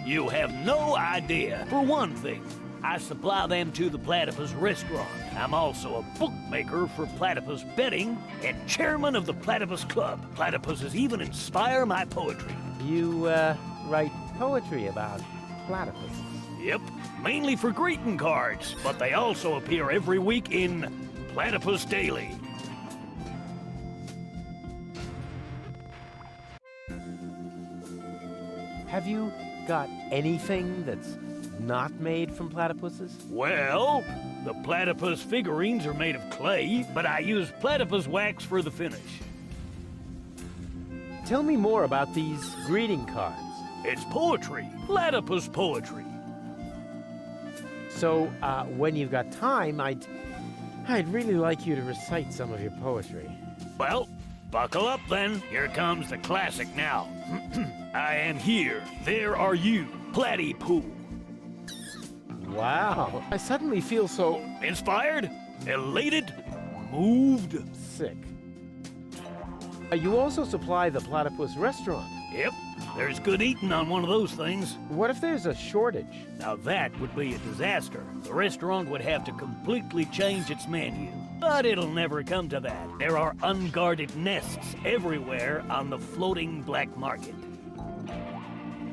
You have no idea. For one thing, I supply them to the Platypus restaurant. I'm also a bookmaker for platypus betting and chairman of the Platypus Club. Platypuses even inspire my poetry. You, write poetry about platypuses? Yep, mainly for greeting cards, but they also appear every week in Platypus Daily. Have you got anything that's not made from platypuses? Well, the platypus figurines are made of clay, but I use platypus wax for the finish. Tell me more about these greeting cards. It's poetry, platypus poetry. So, when you've got time, I'd really like you to recite some of your poetry. Well, buckle up then. Here comes the classic now. I am here. There are you, Platypoo. Wow. I suddenly feel so... Inspired? Elated? Moved? Sick. You also supply the Platypus restaurant. Yep. There's good eating on one of those things. What if there's a shortage? Now that would be a disaster. The restaurant would have to completely change its menu. But it'll never come to that. There are unguarded nests everywhere on the floating black market.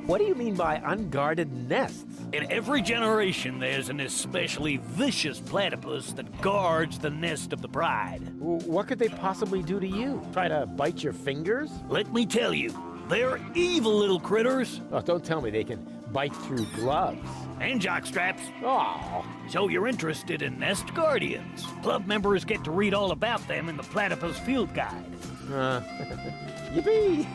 What do you mean by unguarded nests? In every generation, there's an especially vicious platypus that guards the nest of the bride. What could they possibly do to you? Try to bite your fingers? Let me tell you, they're evil little critters. Oh, don't tell me they can bite through gloves. And jockstraps. Oh. So you're interested in Nest Guardians. Club members get to read all about them in the Platypus Field Guide. Yippee!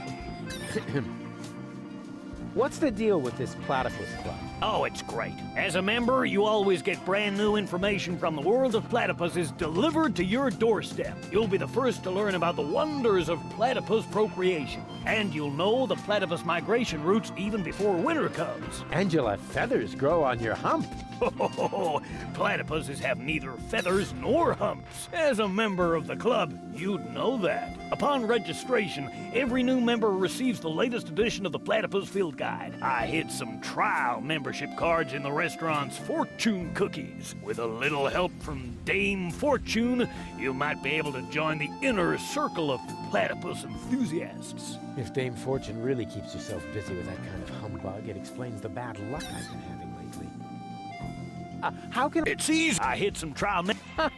What's the deal with this Platypus Club? Oh, it's great. As a member, you always get brand new information from the world of platypuses delivered to your doorstep. You'll be the first to learn about the wonders of platypus procreation. And you'll know the platypus migration routes even before winter comes. And you'll have feathers grow on your hump. Platypuses have neither feathers nor humps. As a member of the club, you'd know that. Upon registration, every new member receives the latest edition of the Platypus Field Guide. I hid some trial membership cards in the restaurant's fortune cookies. With a little help from Dame Fortune, you might be able to join the inner circle of platypus enthusiasts. If Dame Fortune really keeps herself busy with that kind of humbug, it explains the bad luck I've been having lately. How can It's easy. I hit some trial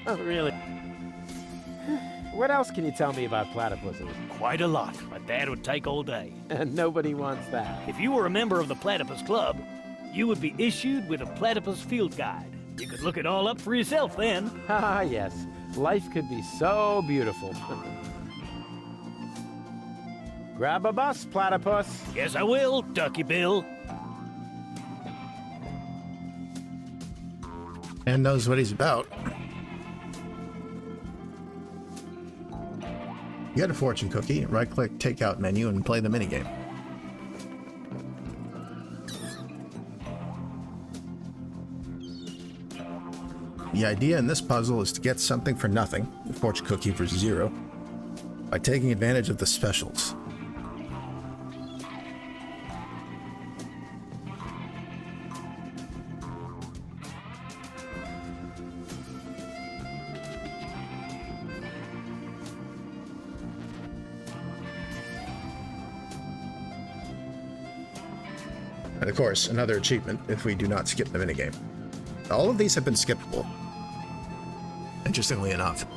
Really? What else can you tell me about platypuses? Quite a lot, but that would take all day. And nobody wants that. If you were a member of the Platypus Club, you would be issued with a Platypus Field Guide. You could look it all up for yourself then. Ah, yes. Life could be so beautiful. Grab a bus, platypus. Yes, I will, Ducky Bill. And knows what he's about. Get a fortune cookie, right-click takeout menu, and play the minigame. The idea in this puzzle is to get something for nothing, a fortune cookie for 0, by taking advantage of the specials. And of course, another achievement if we do not skip the minigame. All of these have been skippable, interestingly enough.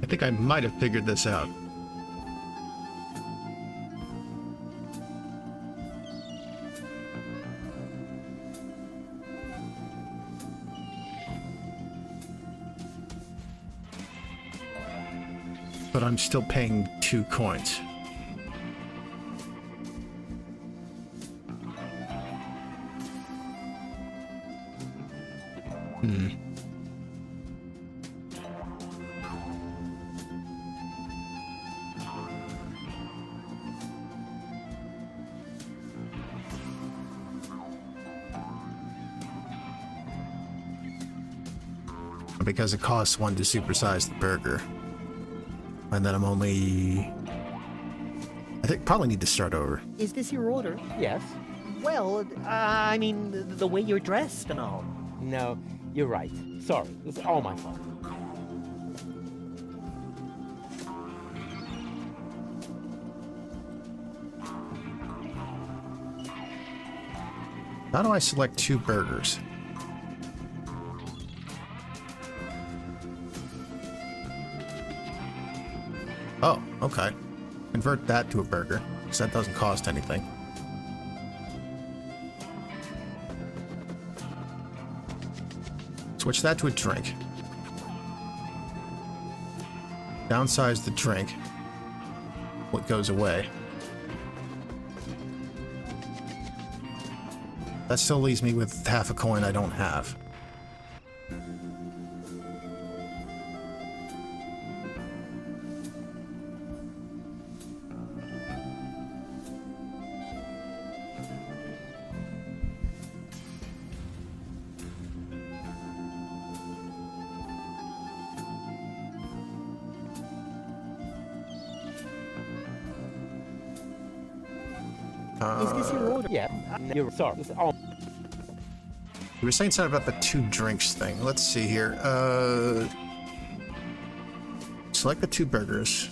I think I might have figured this out. But I'm still paying 2 coins. because it costs 1 to supersize the burger. And then I'm only... I think probably need to start over. Is this your order? Yes. Well, I mean, the way you're dressed and all. No, you're right. Sorry, it's all my fault. How do I select 2 burgers? Oh, okay. Convert that to a burger, because that doesn't cost anything. Switch that to a drink. Downsize the drink. What goes away? That still leaves me with half a coin I don't have. Is this your order? Yeah, you're sorry. It's all... You were saying something about the 2 drinks thing. Let's see here. Select the 2 burgers.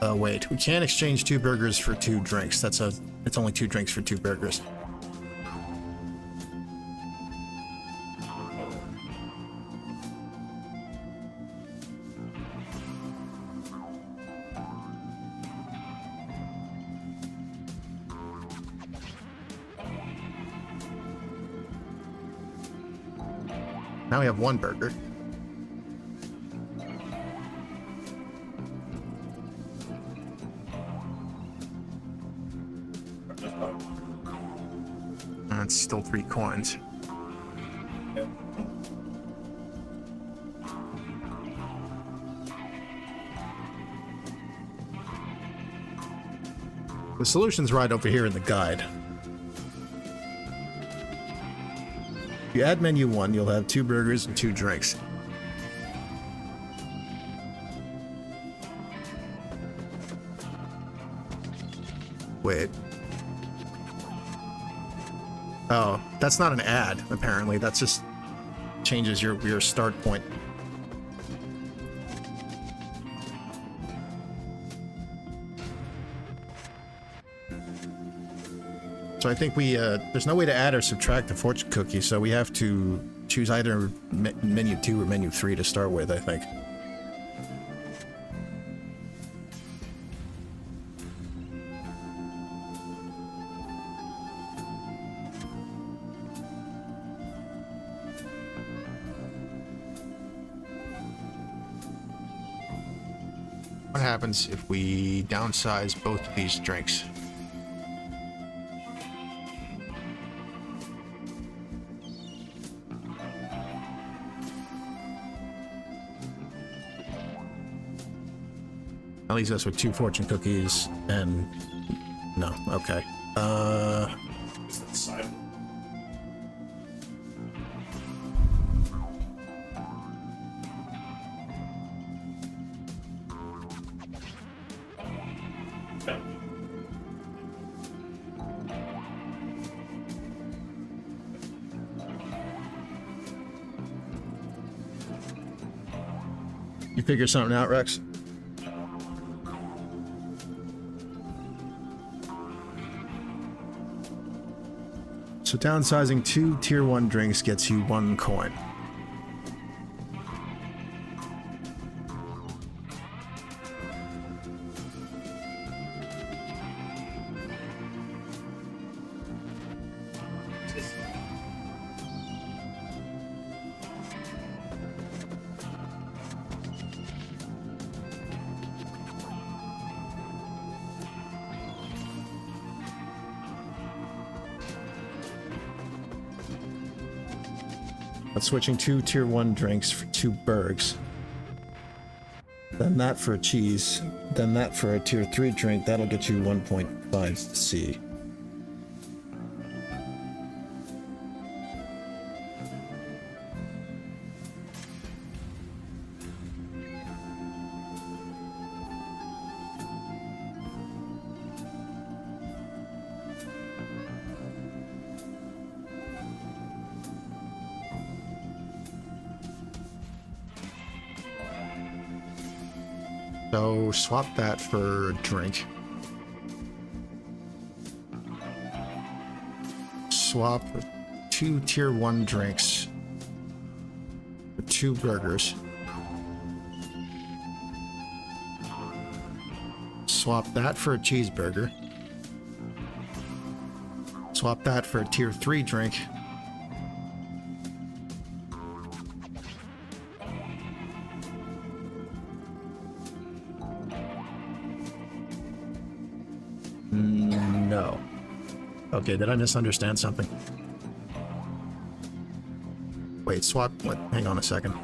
Wait, we can't exchange 2 burgers for 2 drinks. It's only 2 drinks for 2 burgers. Now we have 1 burger. And it's still 3 coins. The solution's right over here in the guide. If you add menu 1, you'll have 2 burgers and 2 drinks. Wait. Oh, that's not an ad, apparently. That just changes your start point. So I think there's no way to add or subtract the fortune cookie, so we have to choose either menu 2 or menu 3 to start with, I think. What happens if we downsize both of these drinks? That leaves us with 2 fortune cookies and... no, okay. Is that the side? You figure something out, Rex? So downsizing 2 tier 1 drinks gets you 1 coin. That's switching 2 tier 1 drinks for 2 burgs. Then that for a cheese. Then that for a tier 3 drink. That'll get you 1.5 C. So swap that for a drink. Swap 2 tier 1 drinks for 2 burgers. Swap that for a cheeseburger. Swap that for a tier 3 drink. No. Okay, did I misunderstand something? Wait, swap what? Hang on a second.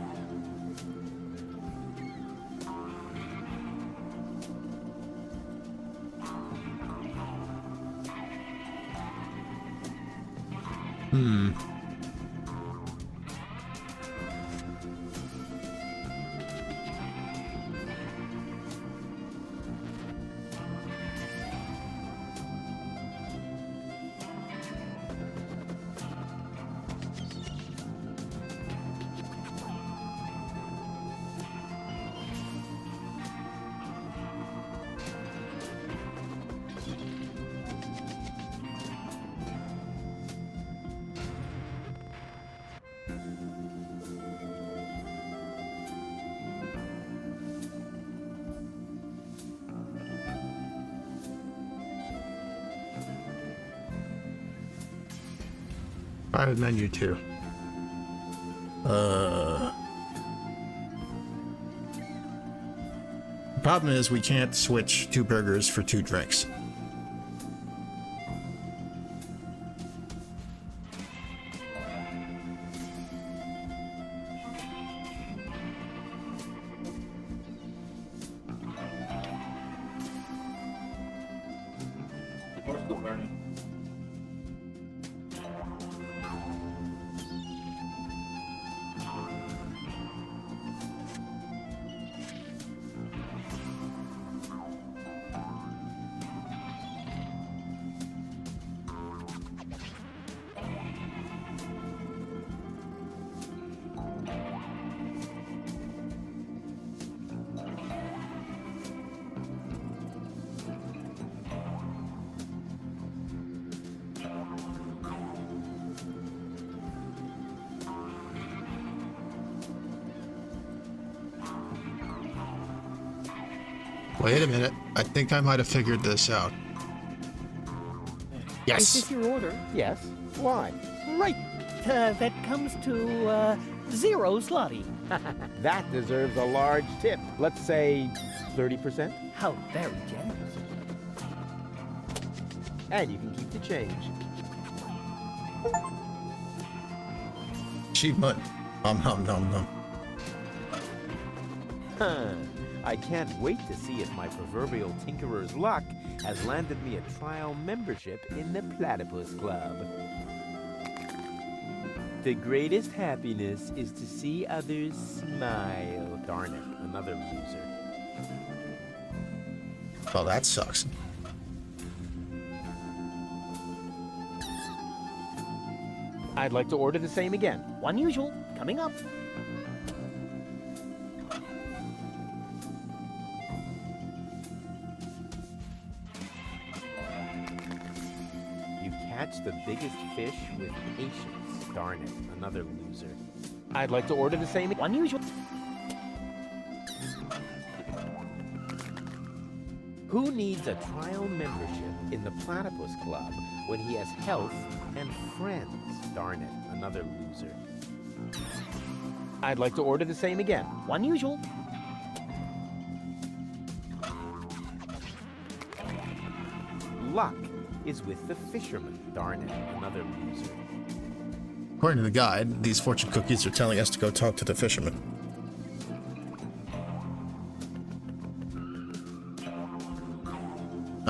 Private menu 2. The problem is we can't switch 2 burgers for 2 drinks. Wait a minute. I think I might have figured this out. Yes. Is this your order? Yes. Why? Right. That comes to 0 zloty. That deserves a large tip. Let's say 30%. How very generous. And you can keep the change. Achievement. Nom nom. Huh. I can't wait to see if my proverbial tinkerer's luck has landed me a trial membership in the Platypus Club. The greatest happiness is to see others smile. Darn it, another loser. Well, that sucks. I'd like to order the same again. One usual, coming up. Catch the biggest fish with patience. Darn it, another loser. I'd like to order the same. One usual. Who needs a trial membership in the Platypus Club when he has health and friends? Darn it, another loser. I'd like to order the same again. One usual. Luck is with the fisherman. Darn it, another loser. According to the guide, these fortune cookies are telling us to go talk to the fisherman.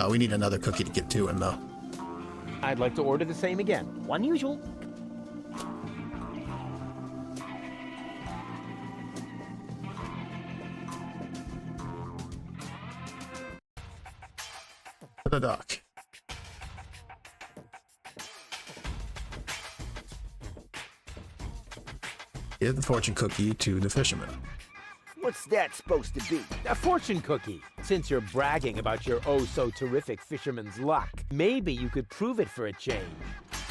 We need another cookie to get to him, though. I'd like to order the same again. One usual. To the dock. Give the fortune cookie to the fisherman. What's that supposed to be? A fortune cookie. Since you're bragging about your oh-so-terrific fisherman's luck, maybe you could prove it for a change.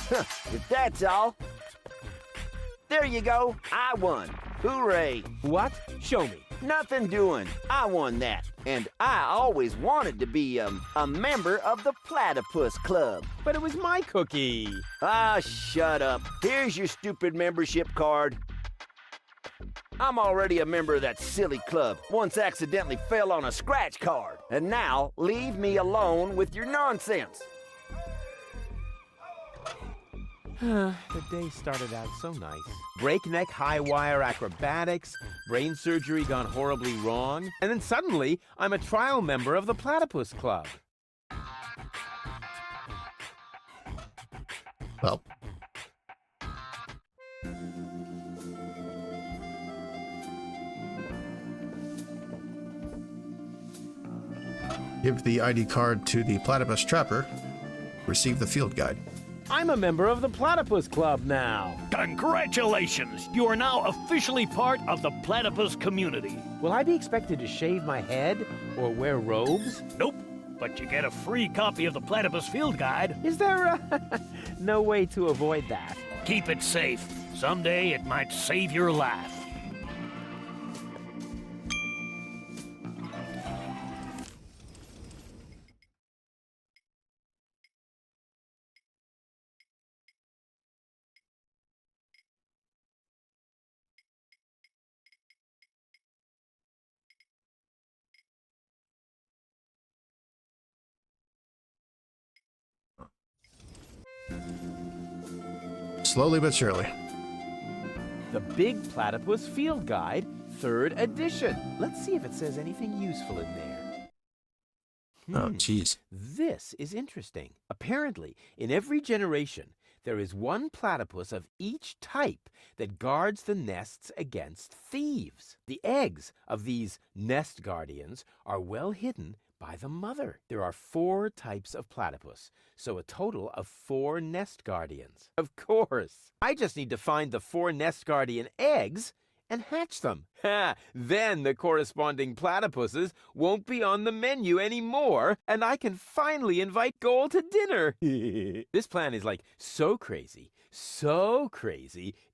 If that's all. There you go. I won. Hooray. What? Show me. Nothing doing. I won that. And I always wanted to be, a member of the Platypus Club. But it was my cookie. Ah, shut up. Here's your stupid membership card. I'm already a member of that silly club. Once accidentally fell on a scratch card. And now, leave me alone with your nonsense. The day started out so nice. Breakneck high-wire acrobatics, brain surgery gone horribly wrong, and then suddenly, I'm a trial member of the Platypus Club. Well. Give the ID card to the platypus trapper. Receive the field guide. I'm a member of the Platypus Club now. Congratulations! You are now officially part of the platypus community. Will I be expected to shave my head or wear robes? Nope, but you get a free copy of the Platypus Field Guide. Is there no way to avoid that? Keep it safe. Someday it might save your life. Slowly but surely. The Big Platypus Field Guide, 3rd edition. Let's see if it says anything useful in there. Oh, jeez. This is interesting. Apparently, in every generation, there is one platypus of each type that guards the nests against thieves. The eggs of these nest guardians are well hidden by the mother. There are 4 types of platypus, so a total of 4 nest guardians. Of course. I just need to find the 4 nest guardian eggs and hatch them. Then the corresponding platypuses won't be on the menu anymore, and I can finally invite Goal to dinner. This plan is like so crazy,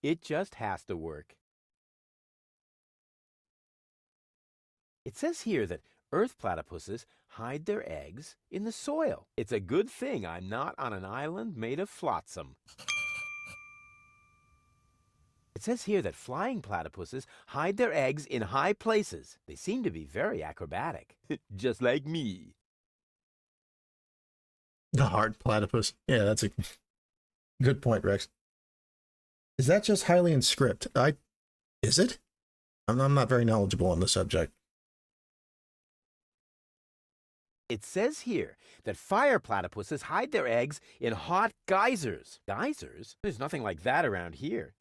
it just has to work. It says here that Earth platypuses hide their eggs in the soil. It's a good thing I'm not on an island made of flotsam. It says here that flying platypuses hide their eggs in high places. They seem to be very acrobatic, just like me. The hard platypus. Yeah, that's a good point, Rex. Is that just Hylian script? Is it? I'm not very knowledgeable on the subject. It says here that fire platypuses hide their eggs in hot geysers. Geysers? There's nothing like that around here.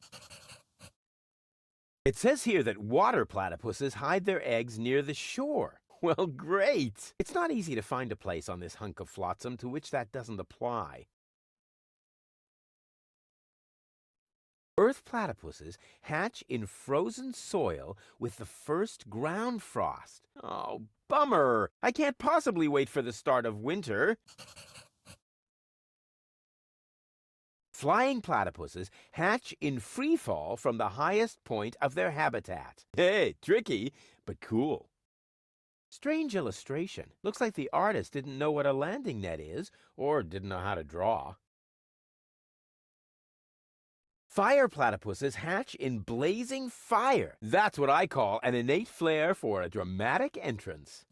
It says here that water platypuses hide their eggs near the shore. Well, great! It's not easy to find a place on this hunk of flotsam to which that doesn't apply. Earth platypuses hatch in frozen soil with the first ground frost. Oh, bummer! I can't possibly wait for the start of winter. Flying platypuses hatch in free fall from the highest point of their habitat. Hey, tricky, but cool. Strange illustration. Looks like the artist didn't know what a landing net is, or didn't know how to draw. Fire platypuses hatch in blazing fire. That's what I call an innate flair for a dramatic entrance.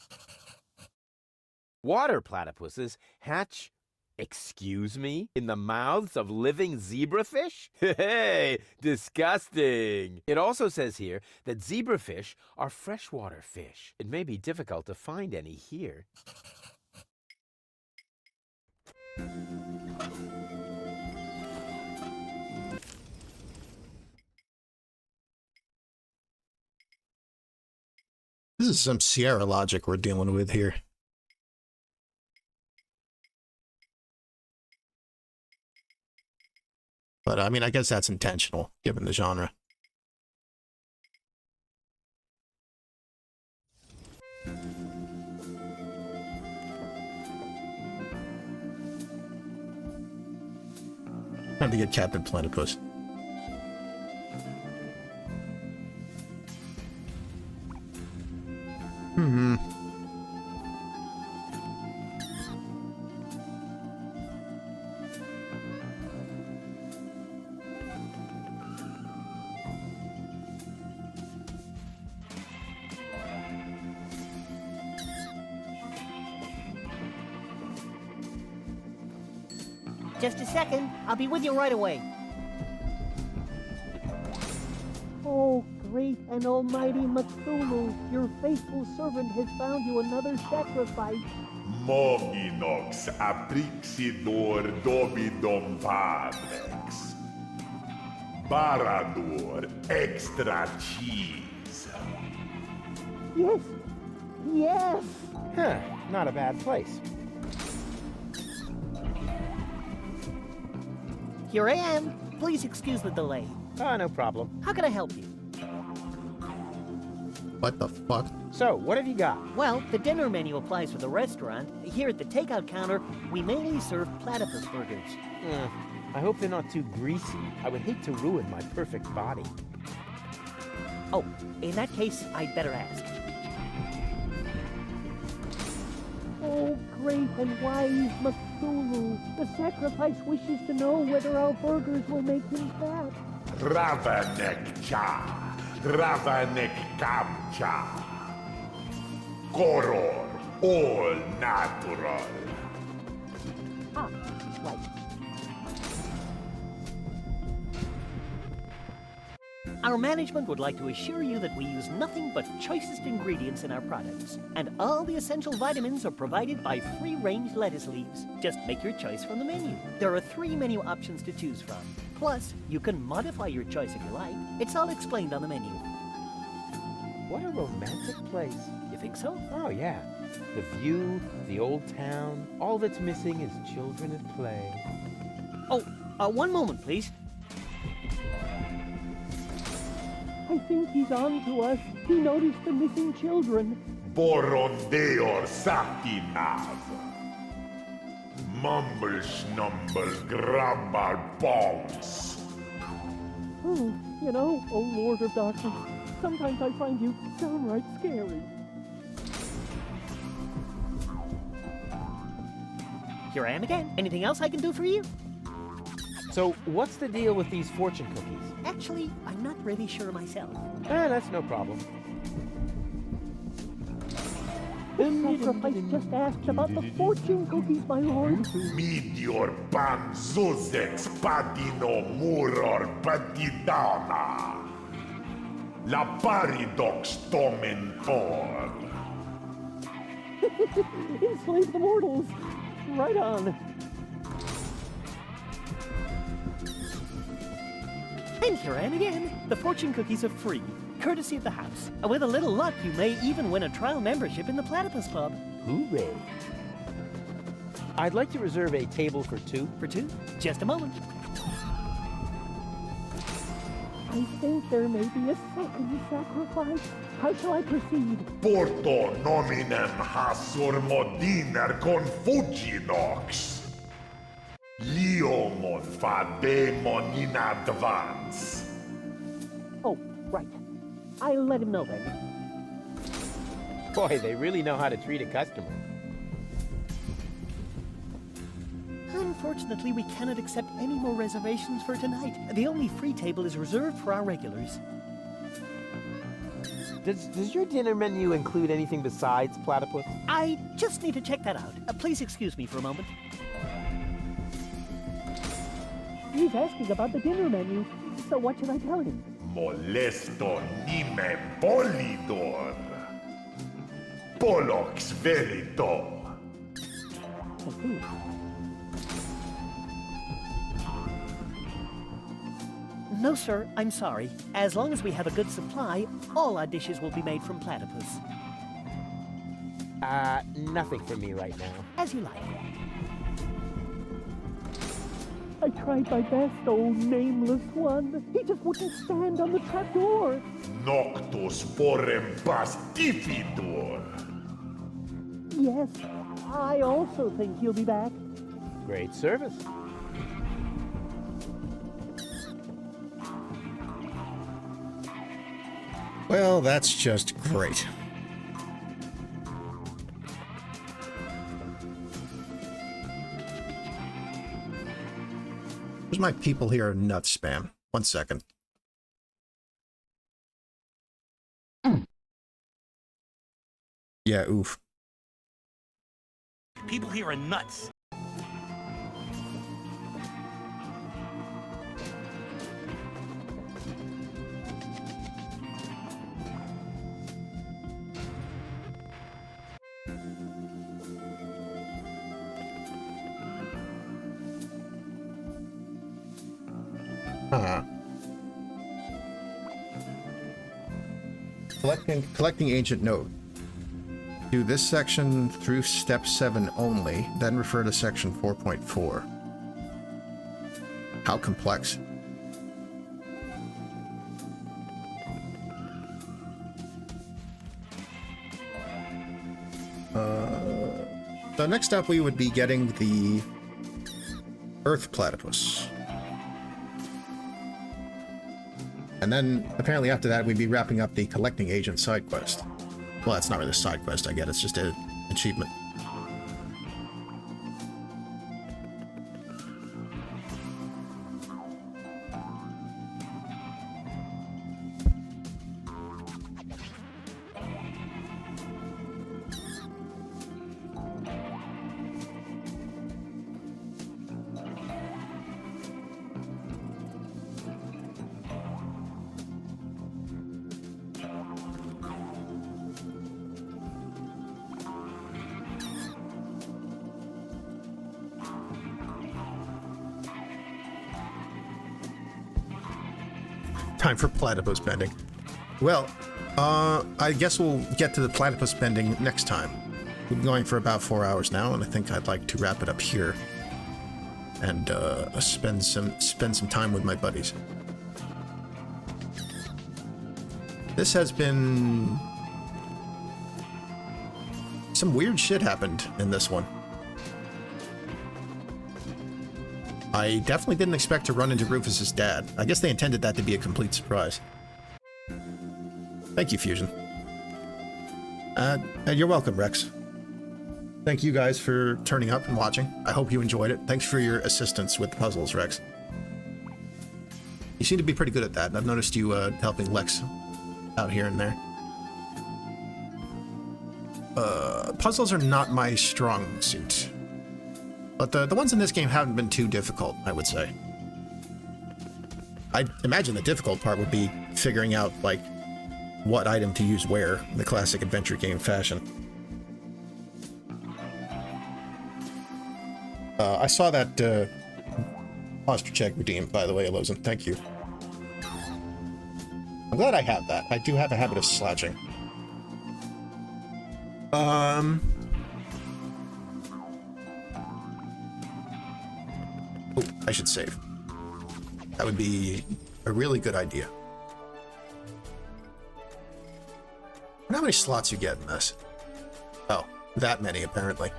Water platypuses hatch, excuse me, in the mouths of living zebrafish? Hey, disgusting. It also says here that zebrafish are freshwater fish. It may be difficult to find any here. This is some Sierra logic we're dealing with here. But, I mean, I guess that's intentional, given the genre. to get Captain Platypus. Just a second. I'll be with you right away. Oh, great and almighty Cthulhu, your faithful servant has found you another sacrifice. Moginox aprixidor dovidum padrex. Barador extra cheese. Yes! Yes! Huh, not a bad place. Here I am. Please excuse the delay. Oh, no problem. How can I help you? What the fuck? So, what have you got? Well, the dinner menu applies for the restaurant. Here at the takeout counter, we mainly serve platypus burgers. I hope they're not too greasy. I would hate to ruin my perfect body. Oh, in that case, I'd better ask. Oh, great and wise Cthulhu, the sacrifice wishes to know whether our burgers will make him fat. Ravanek cha, Ravanek kamcha. Koror, all natural. Ah, right. Our management would like to assure you that we use nothing but choicest ingredients in our products, and all the essential vitamins are provided by free-range lettuce leaves. Just make your choice from the menu. There are 3 menu options to choose from. Plus, you can modify your choice if you like. It's all explained on the menu. What a romantic place. You think so? Oh, yeah. The view, the old town, all that's missing is children at play. Oh, one moment, please. I think he's on to us. He noticed the missing children. Borondeor satinav. Mumble snumble grabbar bombs. Oh, you know, oh Lord of Darkness, sometimes I find you downright scary. Here I am again. Anything else I can do for you? So, what's the deal with these fortune cookies? Actually, I'm not really sure myself. That's no problem. The sacrifice just asks about the fortune cookies, my lord. Meteor banzuzex patino muror patidana. La paridox tomen por. Enslave the mortals. Right on. And here I am again. The fortune cookies are free, courtesy of the house. With a little luck, you may even win a trial membership in the Platypus Club. Hooray. I'd like to reserve a table for 2. For 2? Just a moment. I think there may be a second sacrifice. How shall I proceed? Porto nominem hasur modiner confuginox. Liomon fademon in advance. Oh, right. I'll let him know then. Boy, they really know how to treat a customer. Unfortunately, we cannot accept any more reservations for tonight. The only free table is reserved for our regulars. Does your dinner menu include anything besides platypus? I just need to check that out. Please excuse me for a moment. He's asking about the dinner menu, so what should I tell him? Molesto nimem polidor. Polox verito. No, sir, I'm sorry. As long as we have a good supply, all our dishes will be made from platypus. Nothing for me right now. As you like. I tried my best, old nameless one. He just wouldn't stand on the trapdoor. Noctus porem pastifidur. Yes, I also think he'll be back. Great service. Well, that's just great. Where's my people here are nuts spam? 1 second. Yeah, oof. People here are nuts. Collecting ancient note. Do this section through step 7 only, then refer to section 4.4. How complex? So next up we would be getting the Earth Platypus. And then, apparently after that, we'd be wrapping up the Collecting Agent side quest. Well, that's not really a side quest, I get. It's just an achievement. Time for platypus bending. Well, I guess we'll get to the platypus bending next time. We've been going for about 4 hours now, and I think I'd like to wrap it up here and spend some time with my buddies. This has been... some weird shit happened in this one. I definitely didn't expect to run into Rufus's dad. I guess they intended that to be a complete surprise. Thank you, Fusion. And you're welcome, Rex. Thank you guys for turning up and watching. I hope you enjoyed it. Thanks for your assistance with the puzzles, Rex. You seem to be pretty good at that, and I've noticed you helping Lex out here and there. Puzzles are not my strong suit. But the ones in this game haven't been too difficult, I would say. I imagine the difficult part would be figuring out, like, what item to use where, in the classic adventure game fashion. I saw that posture check redeemed, by the way, Lozen. Thank you. I'm glad I have that. I do have a habit of slouching. Oh, I should save. That would be a really good idea. I wonder how many slots you get in this. Oh, that many, apparently.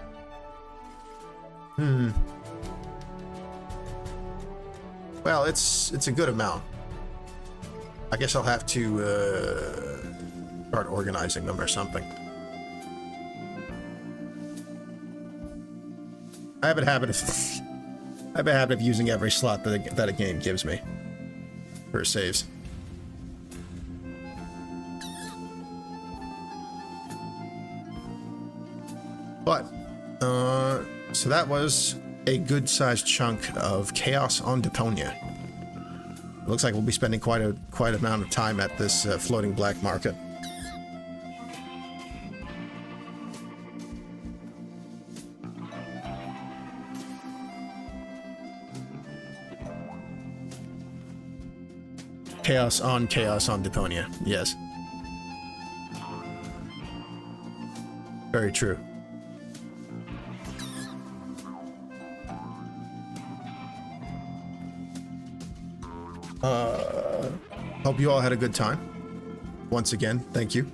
Well, it's a good amount. I guess I'll have to start organizing them or something. I have a habit of using every slot that a game gives me for saves. But, so that was a good-sized chunk of Chaos on Deponia. It looks like we'll be spending quite amount of time at this floating black market. Chaos on Deponia, yes. Very true. Hope you all had a good time. Once again, thank you.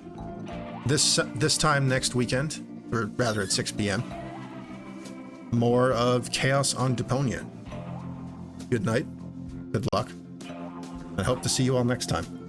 This time next weekend, or rather at 6 p.m., more of Chaos on Deponia. Good night, good luck, and hope to see you all next time.